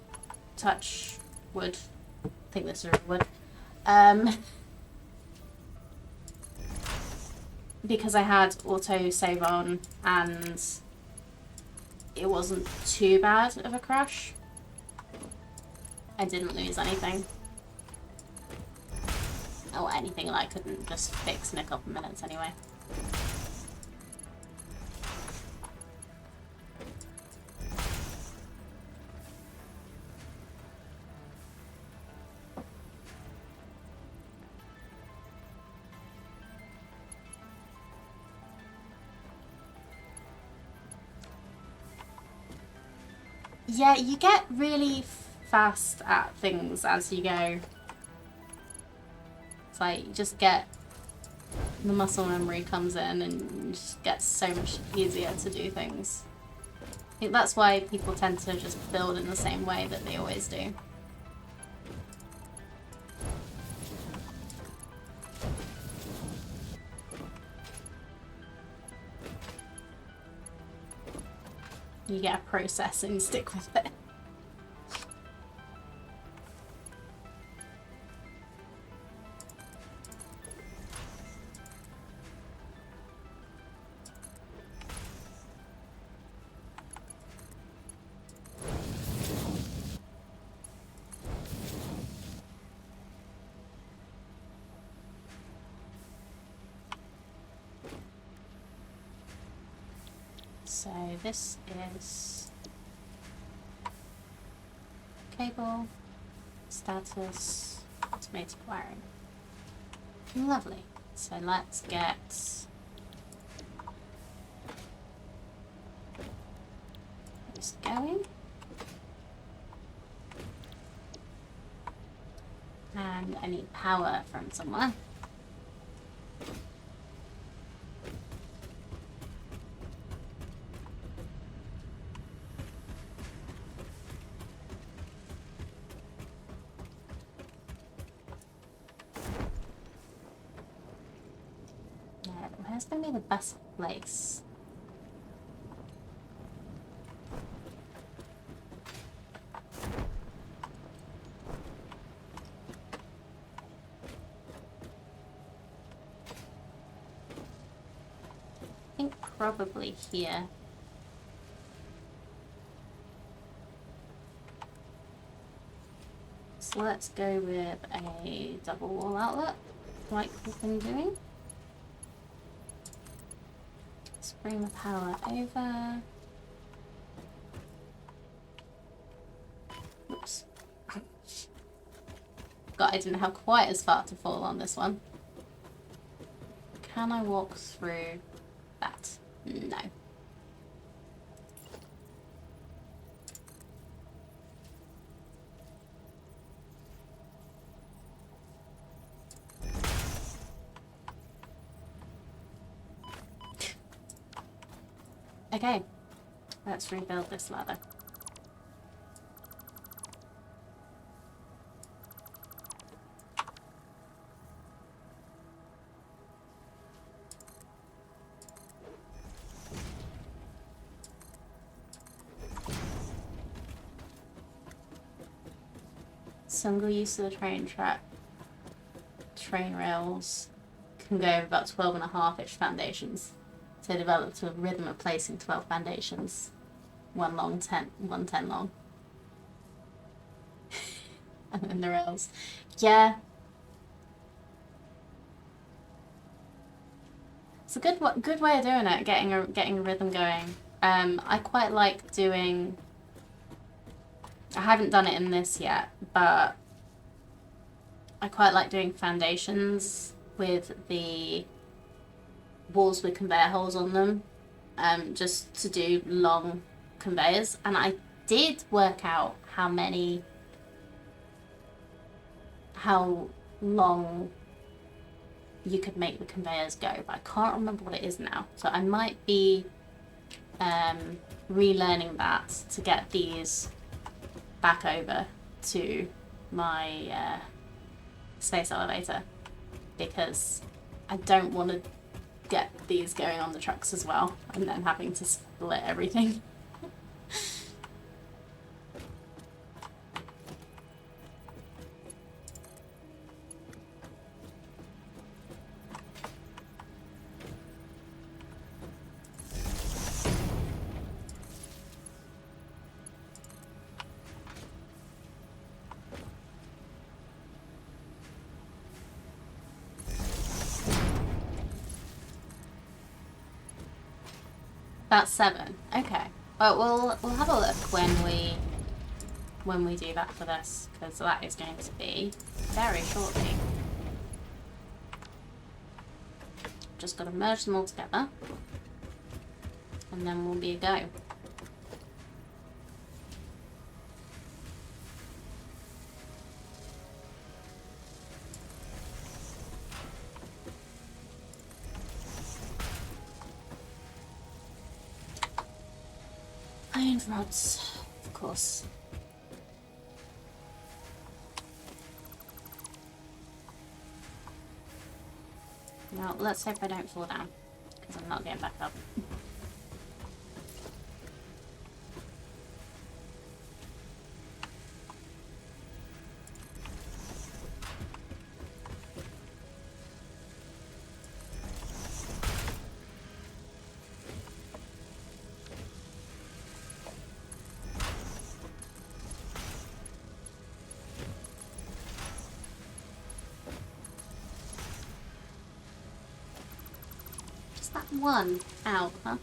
touch wood. I think this is wood. Because I had auto save on and it wasn't too bad of a crash. I didn't lose anything. Or anything that I couldn't just fix in a couple minutes anyway. Yeah, you get really fast at things as you go. It's like you just get the muscle memory comes in and it just gets so much easier to do things. I think that's why people tend to just build in the same way that they always do. You get a process and you stick with it. So this is cable, status, automated wiring. Lovely. So let's get this going. And I need power from somewhere. Where's going to be the best place? I think probably here. So let's go with a double wall outlet, like we've been doing. Let's bring the power over. Oops. God, I didn't have quite as far to fall on this one. Can I walk through that? No. Okay, let's rebuild this ladder. Single use of the train track, train rails can go over about 12.5-inch foundations. So developed a rhythm of placing 12 foundations, one 10 long. And then the rails. Yeah. It's a good way of doing it, getting a rhythm going. I quite like doing, I haven't done it in this yet, but I quite like doing foundations with the walls with conveyor holes on them, just to do long conveyors. And I did work out how long you could make the conveyors go, but I can't remember what it is now. So I might be relearning that to get these back over to my space elevator, because I don't want to get these going on the trucks as well and then having to split everything. That's 7. Okay. Well, we'll have a look when we do that for this, because that is going to be very shortly. Just got to merge them all together, and then we'll be a go. Iron rods, of course. Now, let's hope I don't fall down, because I'm not getting back up. That one out, huh?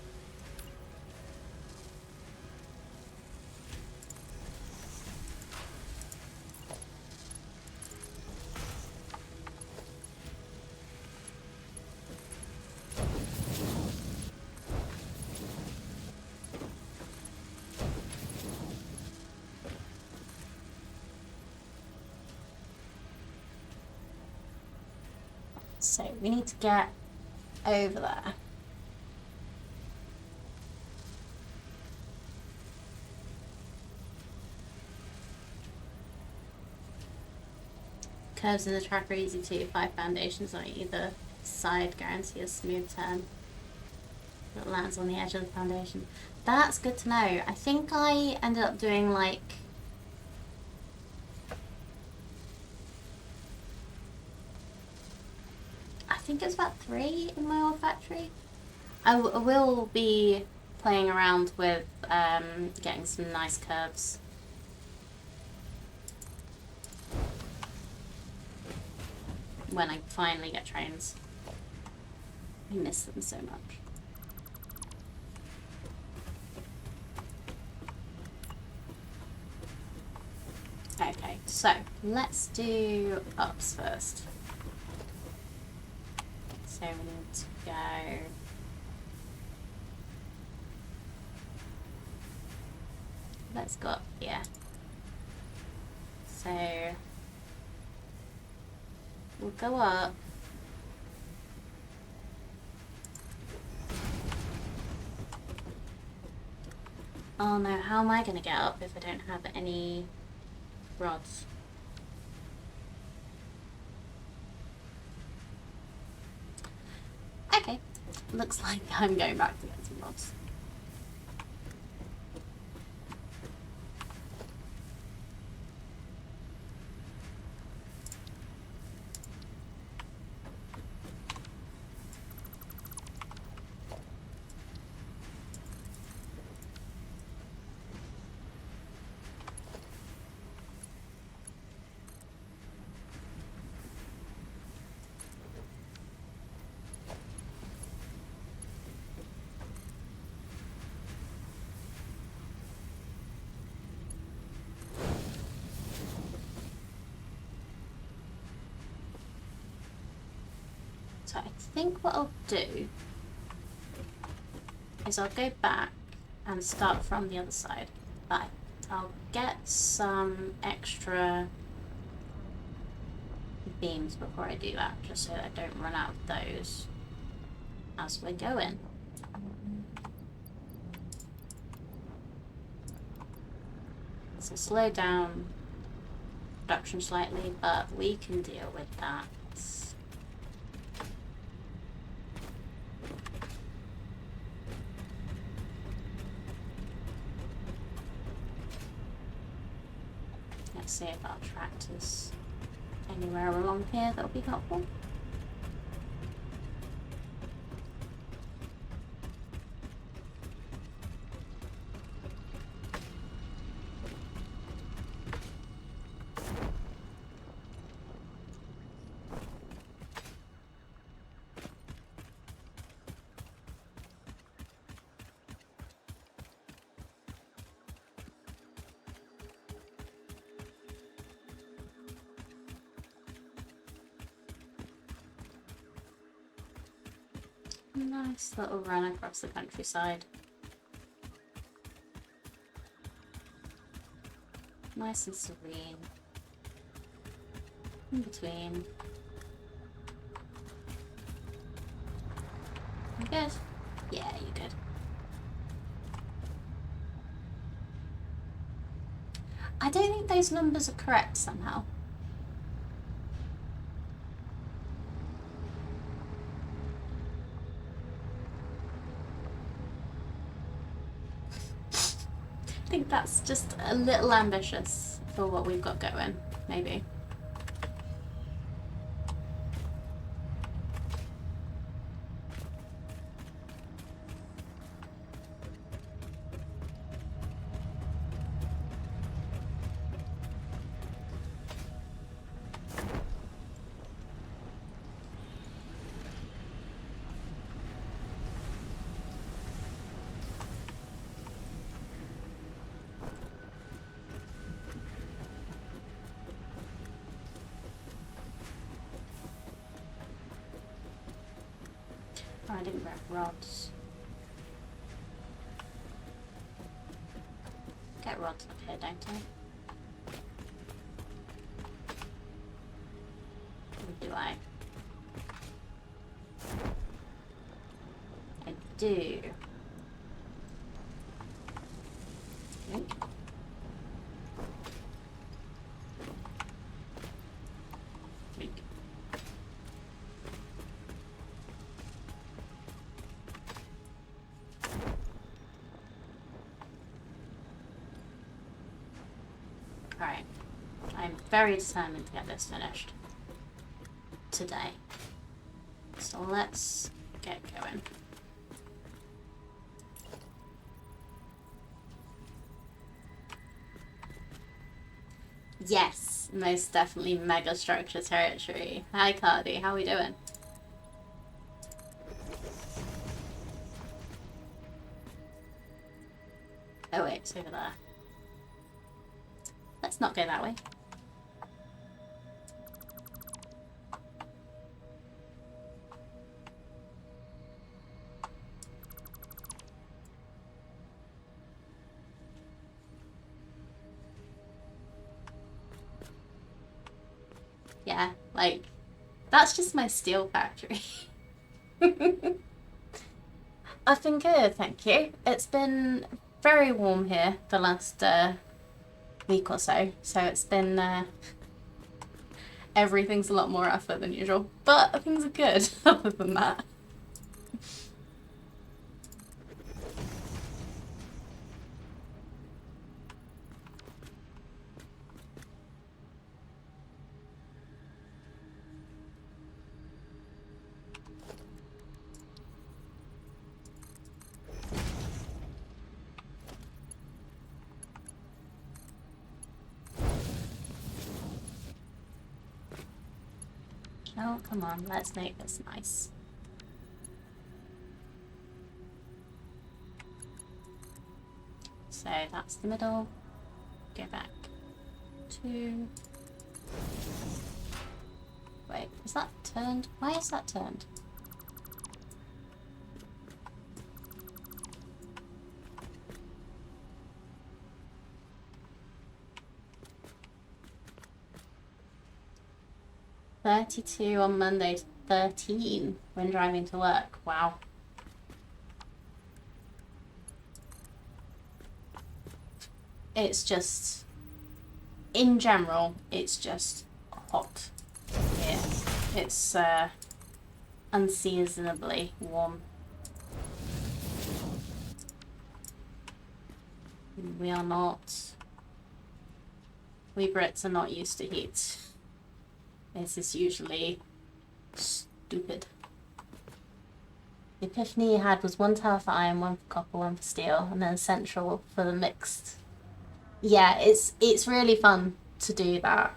So we need to get over there. Curves in the track are easy too. 5 foundations on either side guarantee a smooth turn that lands on the edge of the foundation. That's good to know. I think I ended up doing like... I think it's about 3 in my olfactory. I will be playing around with getting some nice curves. When I finally get trains. I miss them so much. Okay, so let's do ups first. So we need to go... Let's go up here. So... we'll go up. Oh no, how am I going to get up if I don't have any rods? Okay, looks like I'm going back to get some rods. So I think what I'll do is I'll go back and start from the other side. But I'll get some extra beams before I do that, just so that I don't run out of those as we're going. So slow down production slightly, but we can deal with that. Let's see if our tractor's anywhere along here that'll be helpful. Nice little run across the countryside. Nice and serene. In between. You good? Yeah, you good. I don't think those numbers are correct somehow. I think that's just a little ambitious for what we've got going, maybe. Oh, I didn't grab rods. Get rods up here, don't I? Or do I? I do. Okay. Alright, I'm very determined to get this finished today. So let's get going. Yes, most definitely mega structure territory. Hi Cardi, how we doing? Oh wait, it's over there. Let's not go that way. Yeah, like, that's just my steel factory. I've been good, thank you. It's been very warm here the last week or so, so it's been everything's a lot more effort than usual, but things are good other than that. Oh, come on, let's make this nice. So that's the middle. Go back. 2. Wait, is that turned? Why is that turned? 32 on Monday to 13 when driving to work. Wow. It's just, in general, it's just hot here. It's unseasonably warm. We Brits are not used to heat. This is usually stupid. The epiphany you had was one tower for iron, one for copper, one for steel, and then central for the mixed. Yeah, it's really fun to do that.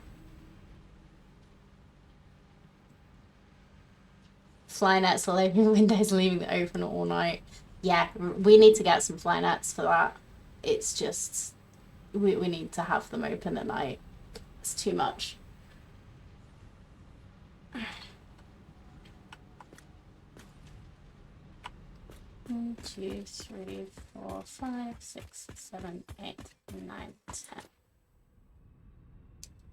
Fly nets all over your windows, leaving it open all night. Yeah, we need to get some fly nets for that. It's just, we need to have them open at night. It's too much. 1, 2, 3, 4, 5, 6, 7, 8, 9, 10.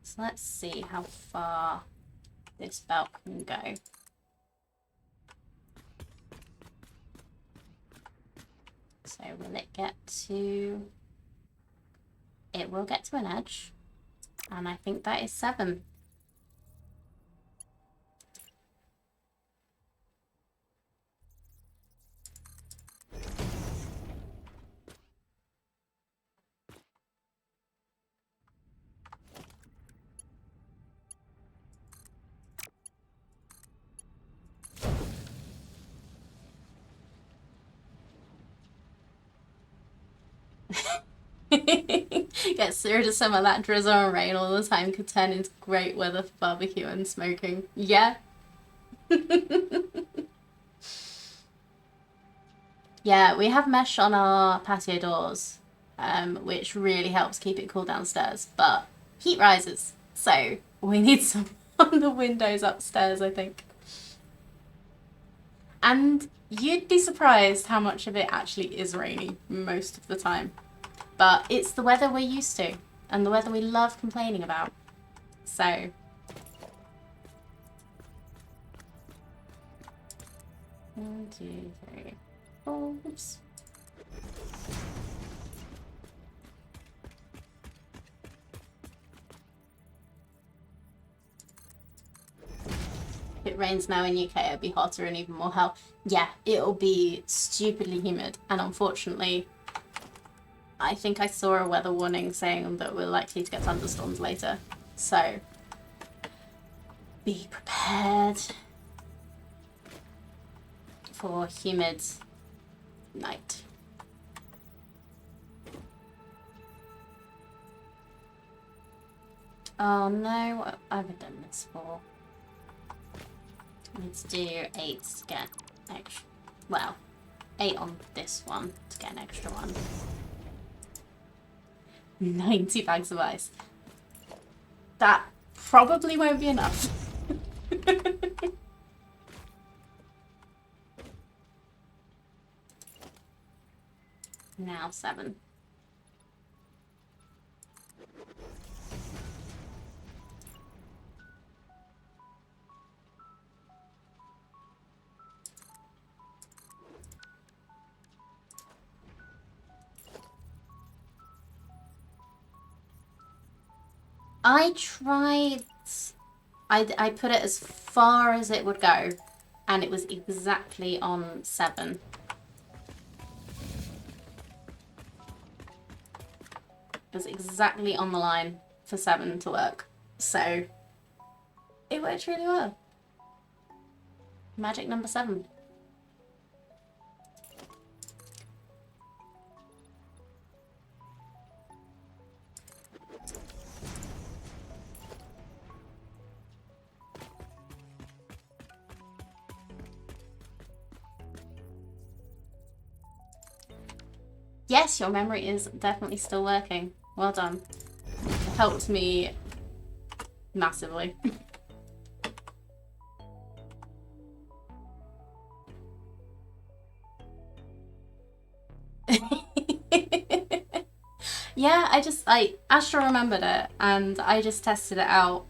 So let's see how far this belt can go. So will it get to... It will get to an edge. And I think that is 7. Gets rid of some of that drizzle and rain all the time could turn into great weather for barbecue and smoking. Yeah. Yeah, we have mesh on our patio doors, which really helps keep it cool downstairs, but heat rises, so we need some on the windows upstairs, I think. And you'd be surprised how much of it actually is rainy most of the time. But it's the weather we're used to, and the weather we love complaining about. So... One, 2, 3, 4. Oops. If it rains now in UK, it'll be hotter and even more hell. Yeah, it'll be stupidly humid, and unfortunately, I think I saw a weather warning saying that we're likely to get thunderstorms later. So, be prepared for humid night. Oh no, what have I done this for? Let's do 8 to get extra. Well, 8 on this one to get an extra one. 90 bags of ice. That probably won't be enough. Now 7. I tried... I put it as far as it would go, and it was exactly on 7. It was exactly on the line for 7 to work. So, it worked really well. Magic number 7. Yes, your memory is definitely still working. Well done. It helped me massively. Yeah, I Astra remembered it and I just tested it out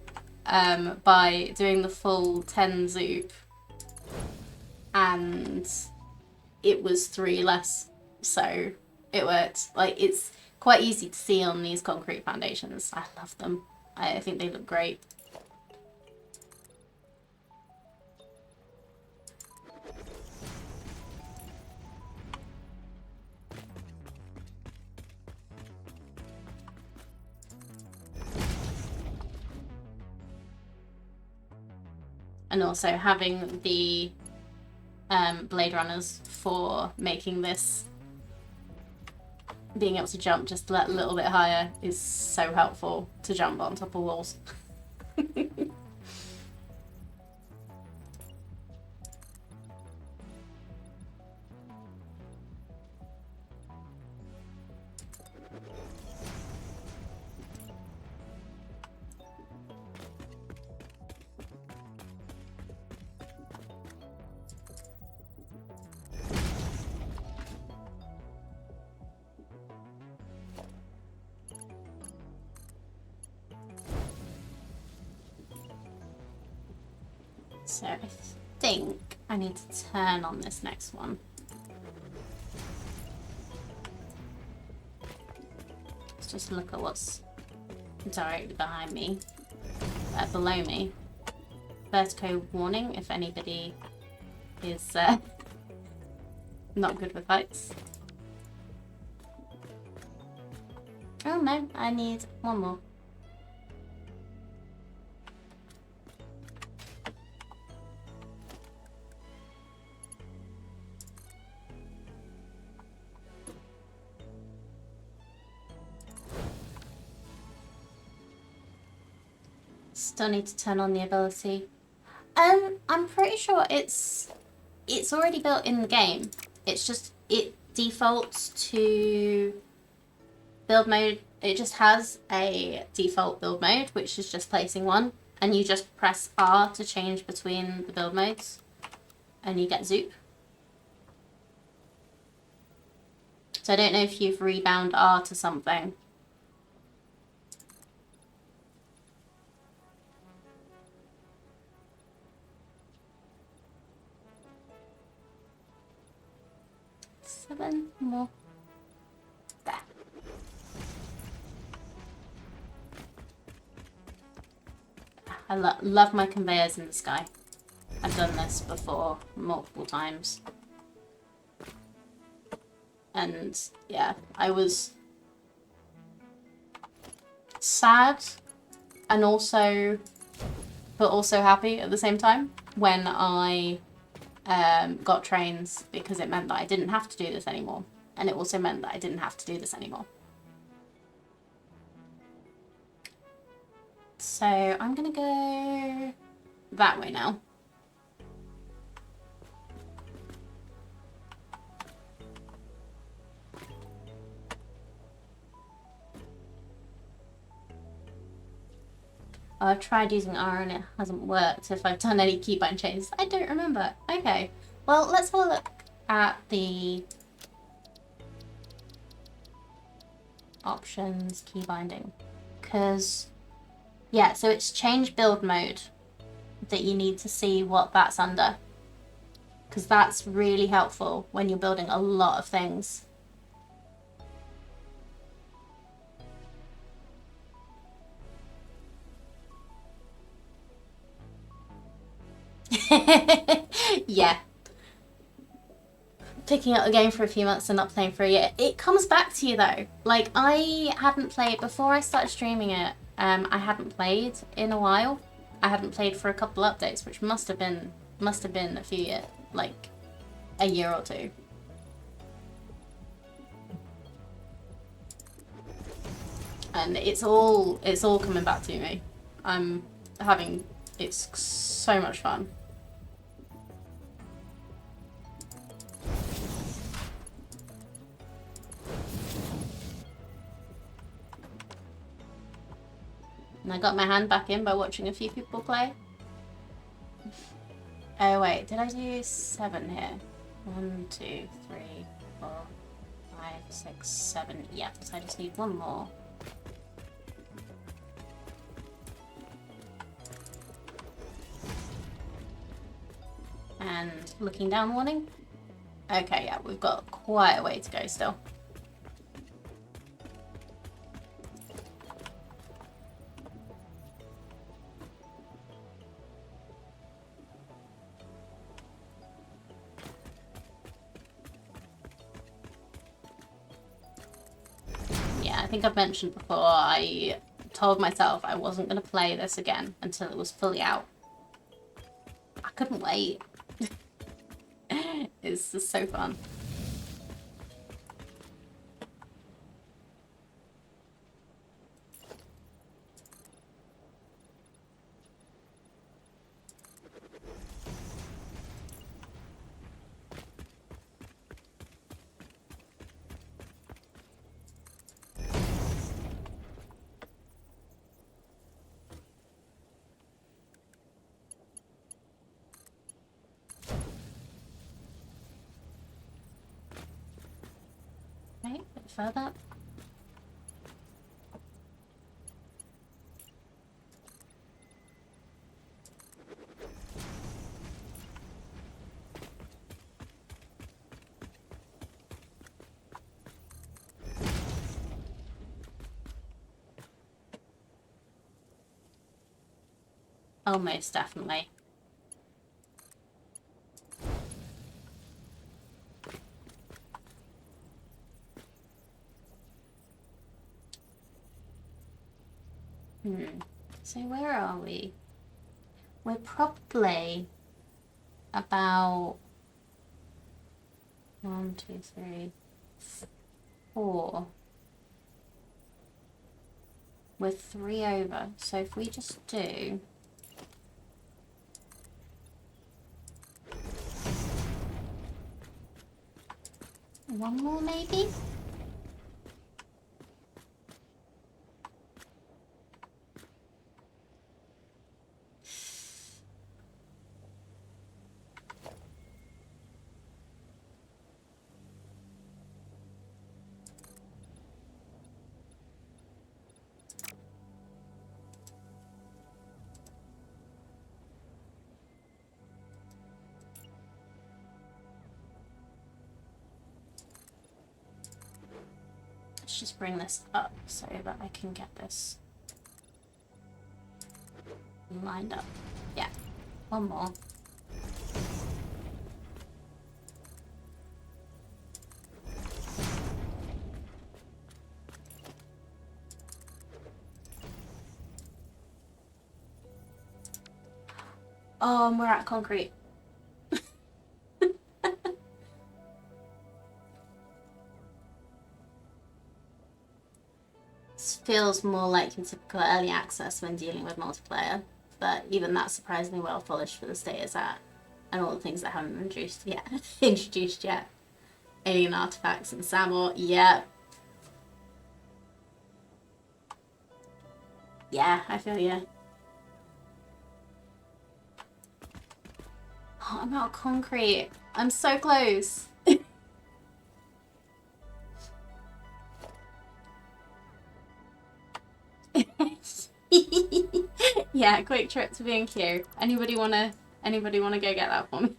by doing the full 10 zoop, and it was 3 less, so it worked. Like, it's quite easy to see on these concrete foundations. I love them. I think they look great. And also having the blade runners for making this, being able to jump just a little bit higher is so helpful to jump on top of walls. So I think I need to turn on this next one. Let's just look at what's directly behind me, below me. Vertigo warning if anybody is not good with heights. Oh no, I need one more. Still need to turn on the ability. I'm pretty sure it's already built in the game. It's just, it defaults to build mode. It just has a default build mode, which is just placing one, and you just press R to change between the build modes, and you get Zoop. So I don't know if you've rebound R to something. Seven more. There. I love my conveyors in the sky. I've done this before multiple times. And yeah, I was sad and also, but also happy at the same time when I got trains, because it meant that I didn't have to do this anymore. And it also meant that I didn't have to do this anymore. So I'm gonna go that way now. I've tried using R and it hasn't worked if I've done any keybind changes. I don't remember. Okay. Well, let's have a look at the options, key binding. Because, yeah, so it's change build mode that you need to see what that's under. Because that's really helpful when you're building a lot of things. Yeah. Picking up the game for a few months and not playing for a year. It comes back to you though. Like, I hadn't played, before I started streaming it, I hadn't played in a while. I hadn't played for a couple updates, which must have been a few years, like a year or two. And it's all coming back to me. It's so much fun. And I got my hand back in by watching a few people play. Oh wait, did I do 7 here? 1, 2, 3, 4, 5, 6, 7. Yeah, so I just need one more. and looking down warning. Okay, yeah, we've got quite a way to go still. Yeah, I think I've mentioned before, I told myself I wasn't going to play this again until it was fully out. I couldn't wait. It's just so fun. Right, a bit further. Oh, most definitely. So where are we? We're probably about 1, 2, 3, 4. We're 3 over. So if we just do one more, maybe? Let's just bring this up so that I can get this lined up. Yeah, one more. Oh, and we're at concrete. This feels more like your typical early access when dealing with multiplayer, but even that's surprisingly well polished for the state it's at, and all the things that haven't been introduced yet. Alien artifacts and Samor, yeah. Yeah, I feel you. Oh, I'm out of concrete. I'm so close. Yeah, quick trip to B&Q. Anybody wanna go get that for me?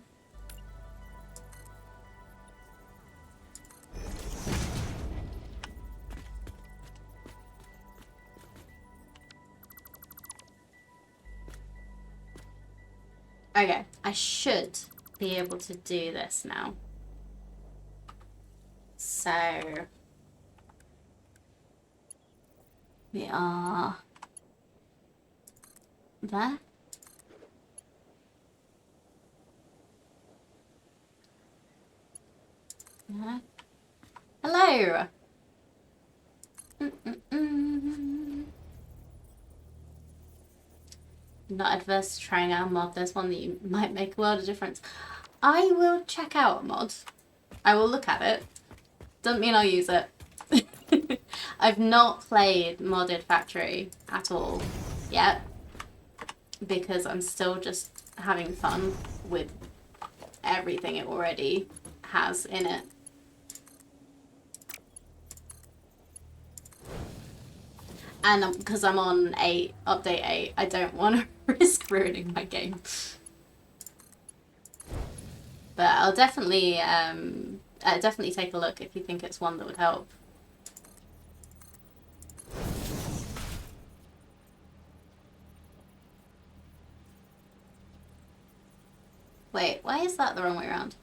Okay, I should be able to do this now. So we are there. Yeah. Hello. Not adverse to trying out a mod. There's one that you might make a world of difference. I will check out a mod. I will look at it. Doesn't mean I'll use it. I've not played modded Factory at all yet because I'm still just having fun with everything it already has in it. And because I'm on update 8, I don't want to risk ruining my game. But I'll definitely definitely take a look if you think it's one that would help. Wait, why is that the wrong way around?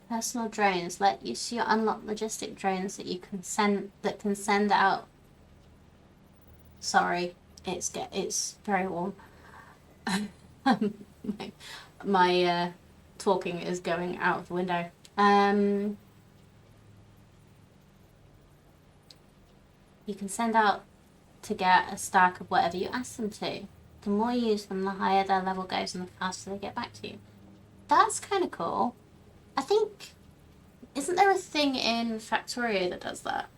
Personal drones let you see unlock logistic drones that you can send out. Sorry, it's very warm. my talking is going out of the window. You can send out to get a stack of whatever you ask them to. The more you use them, the higher their level goes and the faster they get back to you. That's kind of cool. I think, isn't there a thing in Factorio that does that?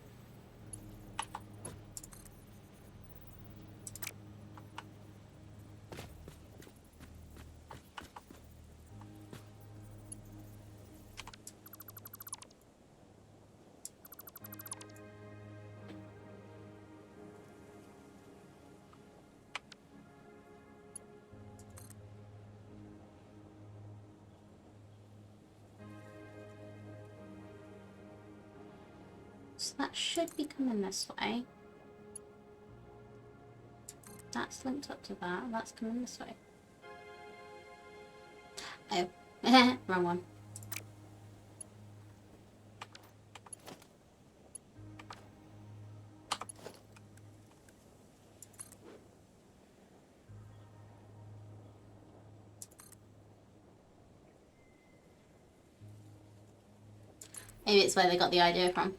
So that should be coming this way. That's linked up to that. That's coming this way. Oh, wrong one. Maybe it's where they got the idea from.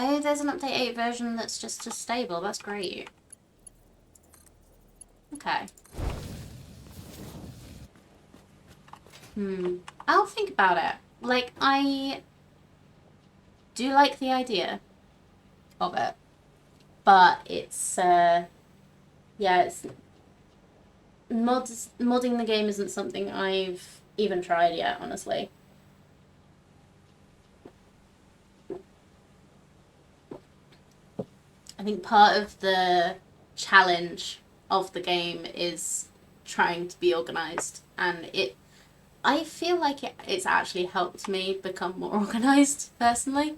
Oh, there's an update 8 version that's just as stable. That's great. Okay. I'll think about it. Like, I do like the idea of it. But it's, yeah, it's... Modding the game isn't something I've even tried yet, honestly. I think part of the challenge of the game is trying to be organised, and I feel like it's actually helped me become more organised, personally.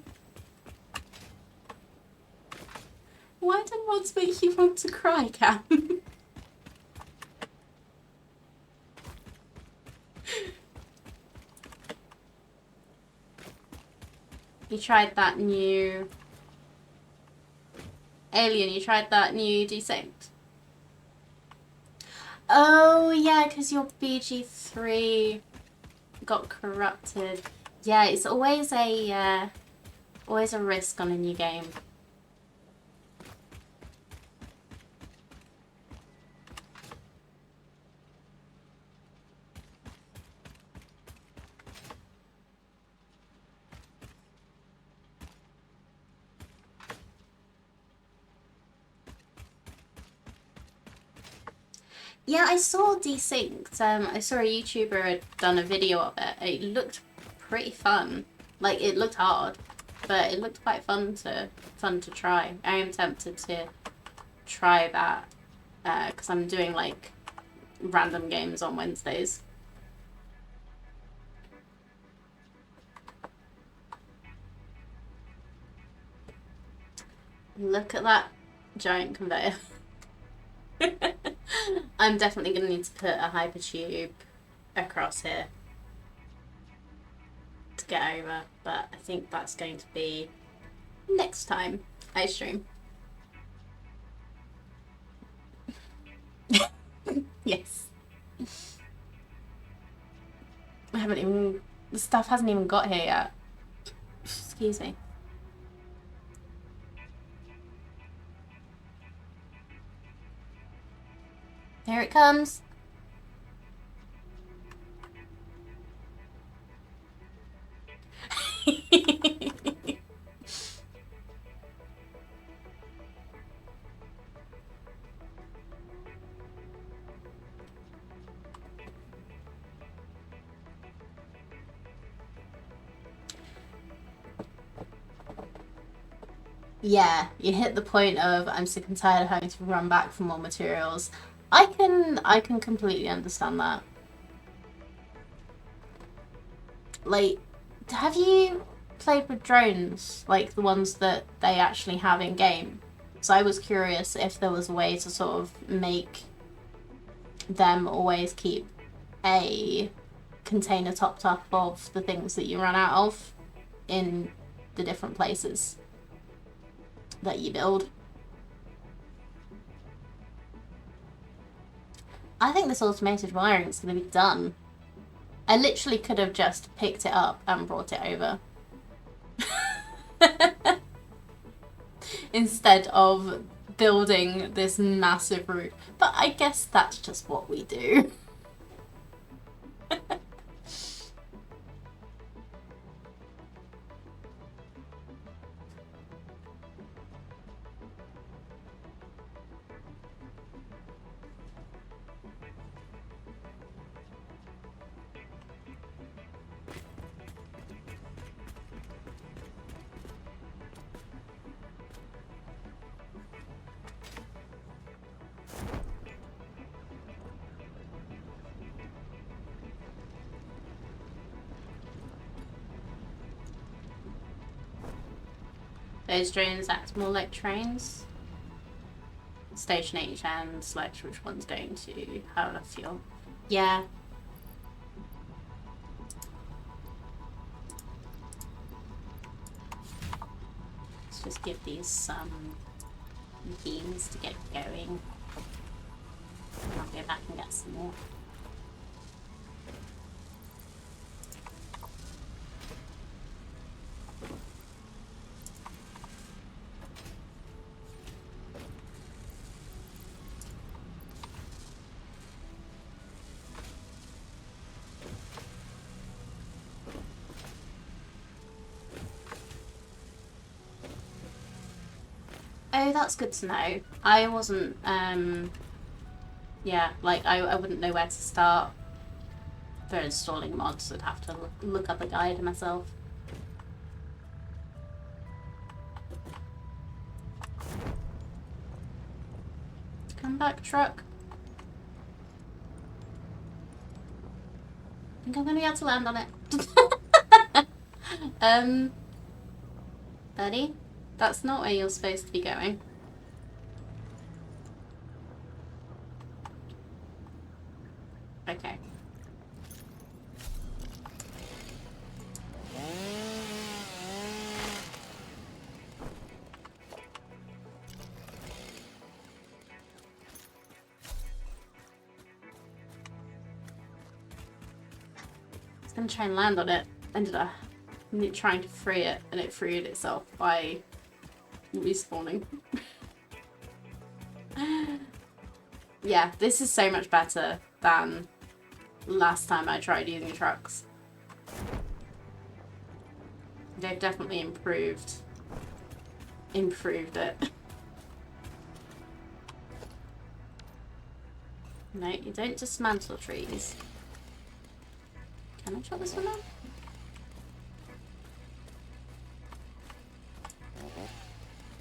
Why do mods make you want to cry, Cam? You tried that new... Alien, you tried that new Desynct? Oh, yeah, because your BG3 got corrupted. Yeah, it's always a risk on a new game. Yeah, I saw Desynced. I saw a YouTuber had done a video of it. It looked pretty fun. Like, it looked hard, but it looked quite fun to try. I am tempted to try that because I'm doing like random games on Wednesdays. Look at that giant conveyor. I'm definitely going to need to put a hypertube across here to get over, but I think that's going to be next time I stream. Yes. The stuff hasn't even got here yet. Excuse me. Here it comes. Yeah, you hit the point of I'm sick and tired of having to run back for more materials. I can completely understand that. Like, have you played with drones, like the ones that they actually have in game? So I was curious if there was a way to sort of make them always keep a container topped up of the things that you run out of in the different places that you build. I think this automated wiring is going to be done. I literally could have just picked it up and brought it over. Instead of building this massive route. But I guess that's just what we do. Those drones act more like trains. Station each and select which one's going to have enough fuel. Yeah. Let's just give these some beams to get going. I'll go back and get some more. Oh, that's good to know. I wasn't, yeah, like, I wouldn't know where to start for installing mods. I'd have to look up a guide myself. Come back, truck. I think I'm gonna be able to land on it. Buddy? That's not where you're supposed to be going. Okay. I was gonna try and land on it. Ended up trying to free it, and it freed itself by respawning. Yeah, this is so much better than last time I tried using trucks. They've definitely improved it. No, you don't dismantle trees. Can I chop this one down?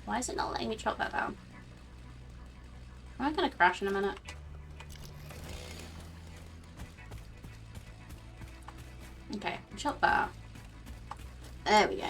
Why is it not letting me chop that down? Am I gonna crash in a minute? Okay, chop that. There we go.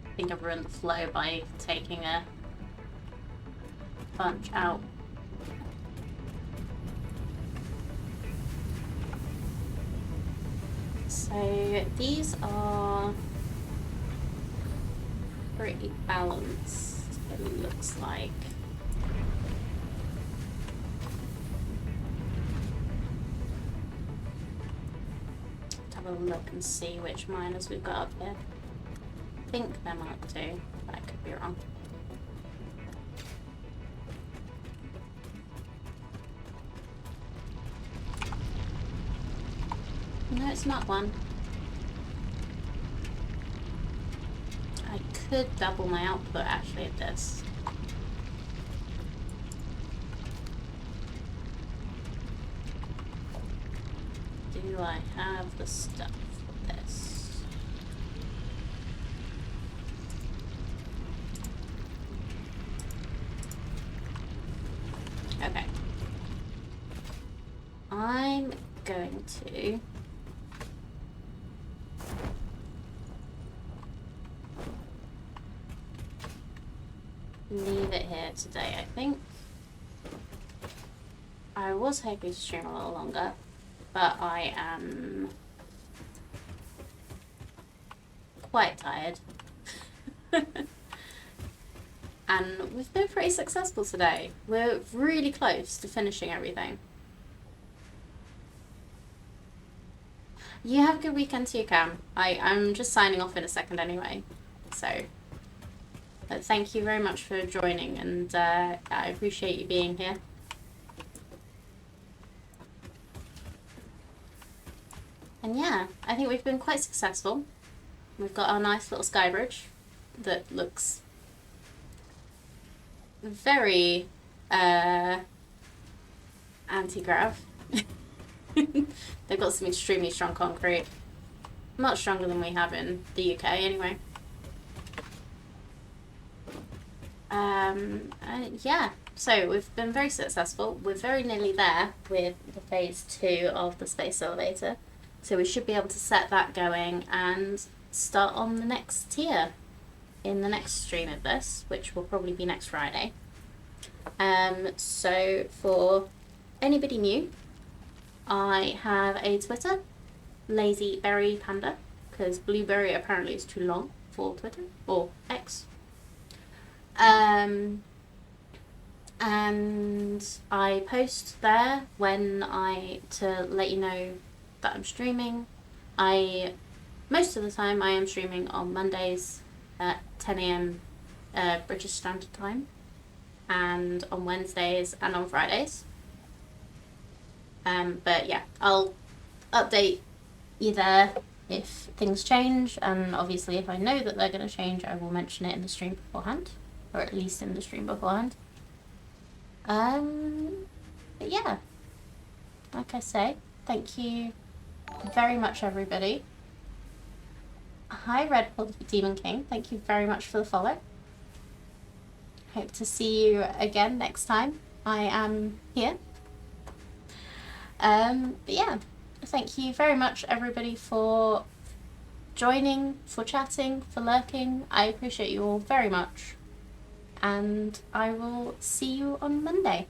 I think I've ruined the flow by taking a bunch out. So these are pretty balanced, it looks like. Let's have a look and see which miners we've got up here. I think they're marked 2, but I could be wrong. No, it's not 1. I could double my output actually at this. Do I have the stuff for this? Okay. I'm going to leave it here today, I think. I was hoping to stream a little longer, but I am quite tired. And we've been pretty successful today. We're really close to finishing everything. You have a good weekend too, Cam. I'm just signing off in a second anyway. So, thank you very much for joining, and I appreciate you being here. And yeah, I think we've been quite successful. We've got our nice little sky bridge that looks very anti-grav. They've got some extremely strong concrete. Much stronger than we have in the UK anyway. Yeah, so we've been very successful. We're very nearly there with the phase 2 of the space elevator. So we should be able to set that going and start on the next tier in the next stream of this, which will probably be next Friday. So for anybody new, I have a Twitter, Lazy Berry Panda, because Blueberry apparently is too long for Twitter, or X. And I post there to let you know that I'm streaming. Most of the time I am streaming on Mondays at 10 AM British Standard Time, and on Wednesdays and on Fridays. But yeah, I'll update you there if things change, and obviously if I know that they're going to change, I will mention it in the stream beforehand, or at least in the stream beforehand. But yeah, like I say, thank you very much, everybody. Hi, Red Demon King. Thank you very much for the follow. Hope to see you again next time I am here. But yeah, thank you very much, everybody, for joining, for chatting, for lurking. I appreciate you all very much. And I will see you on Monday.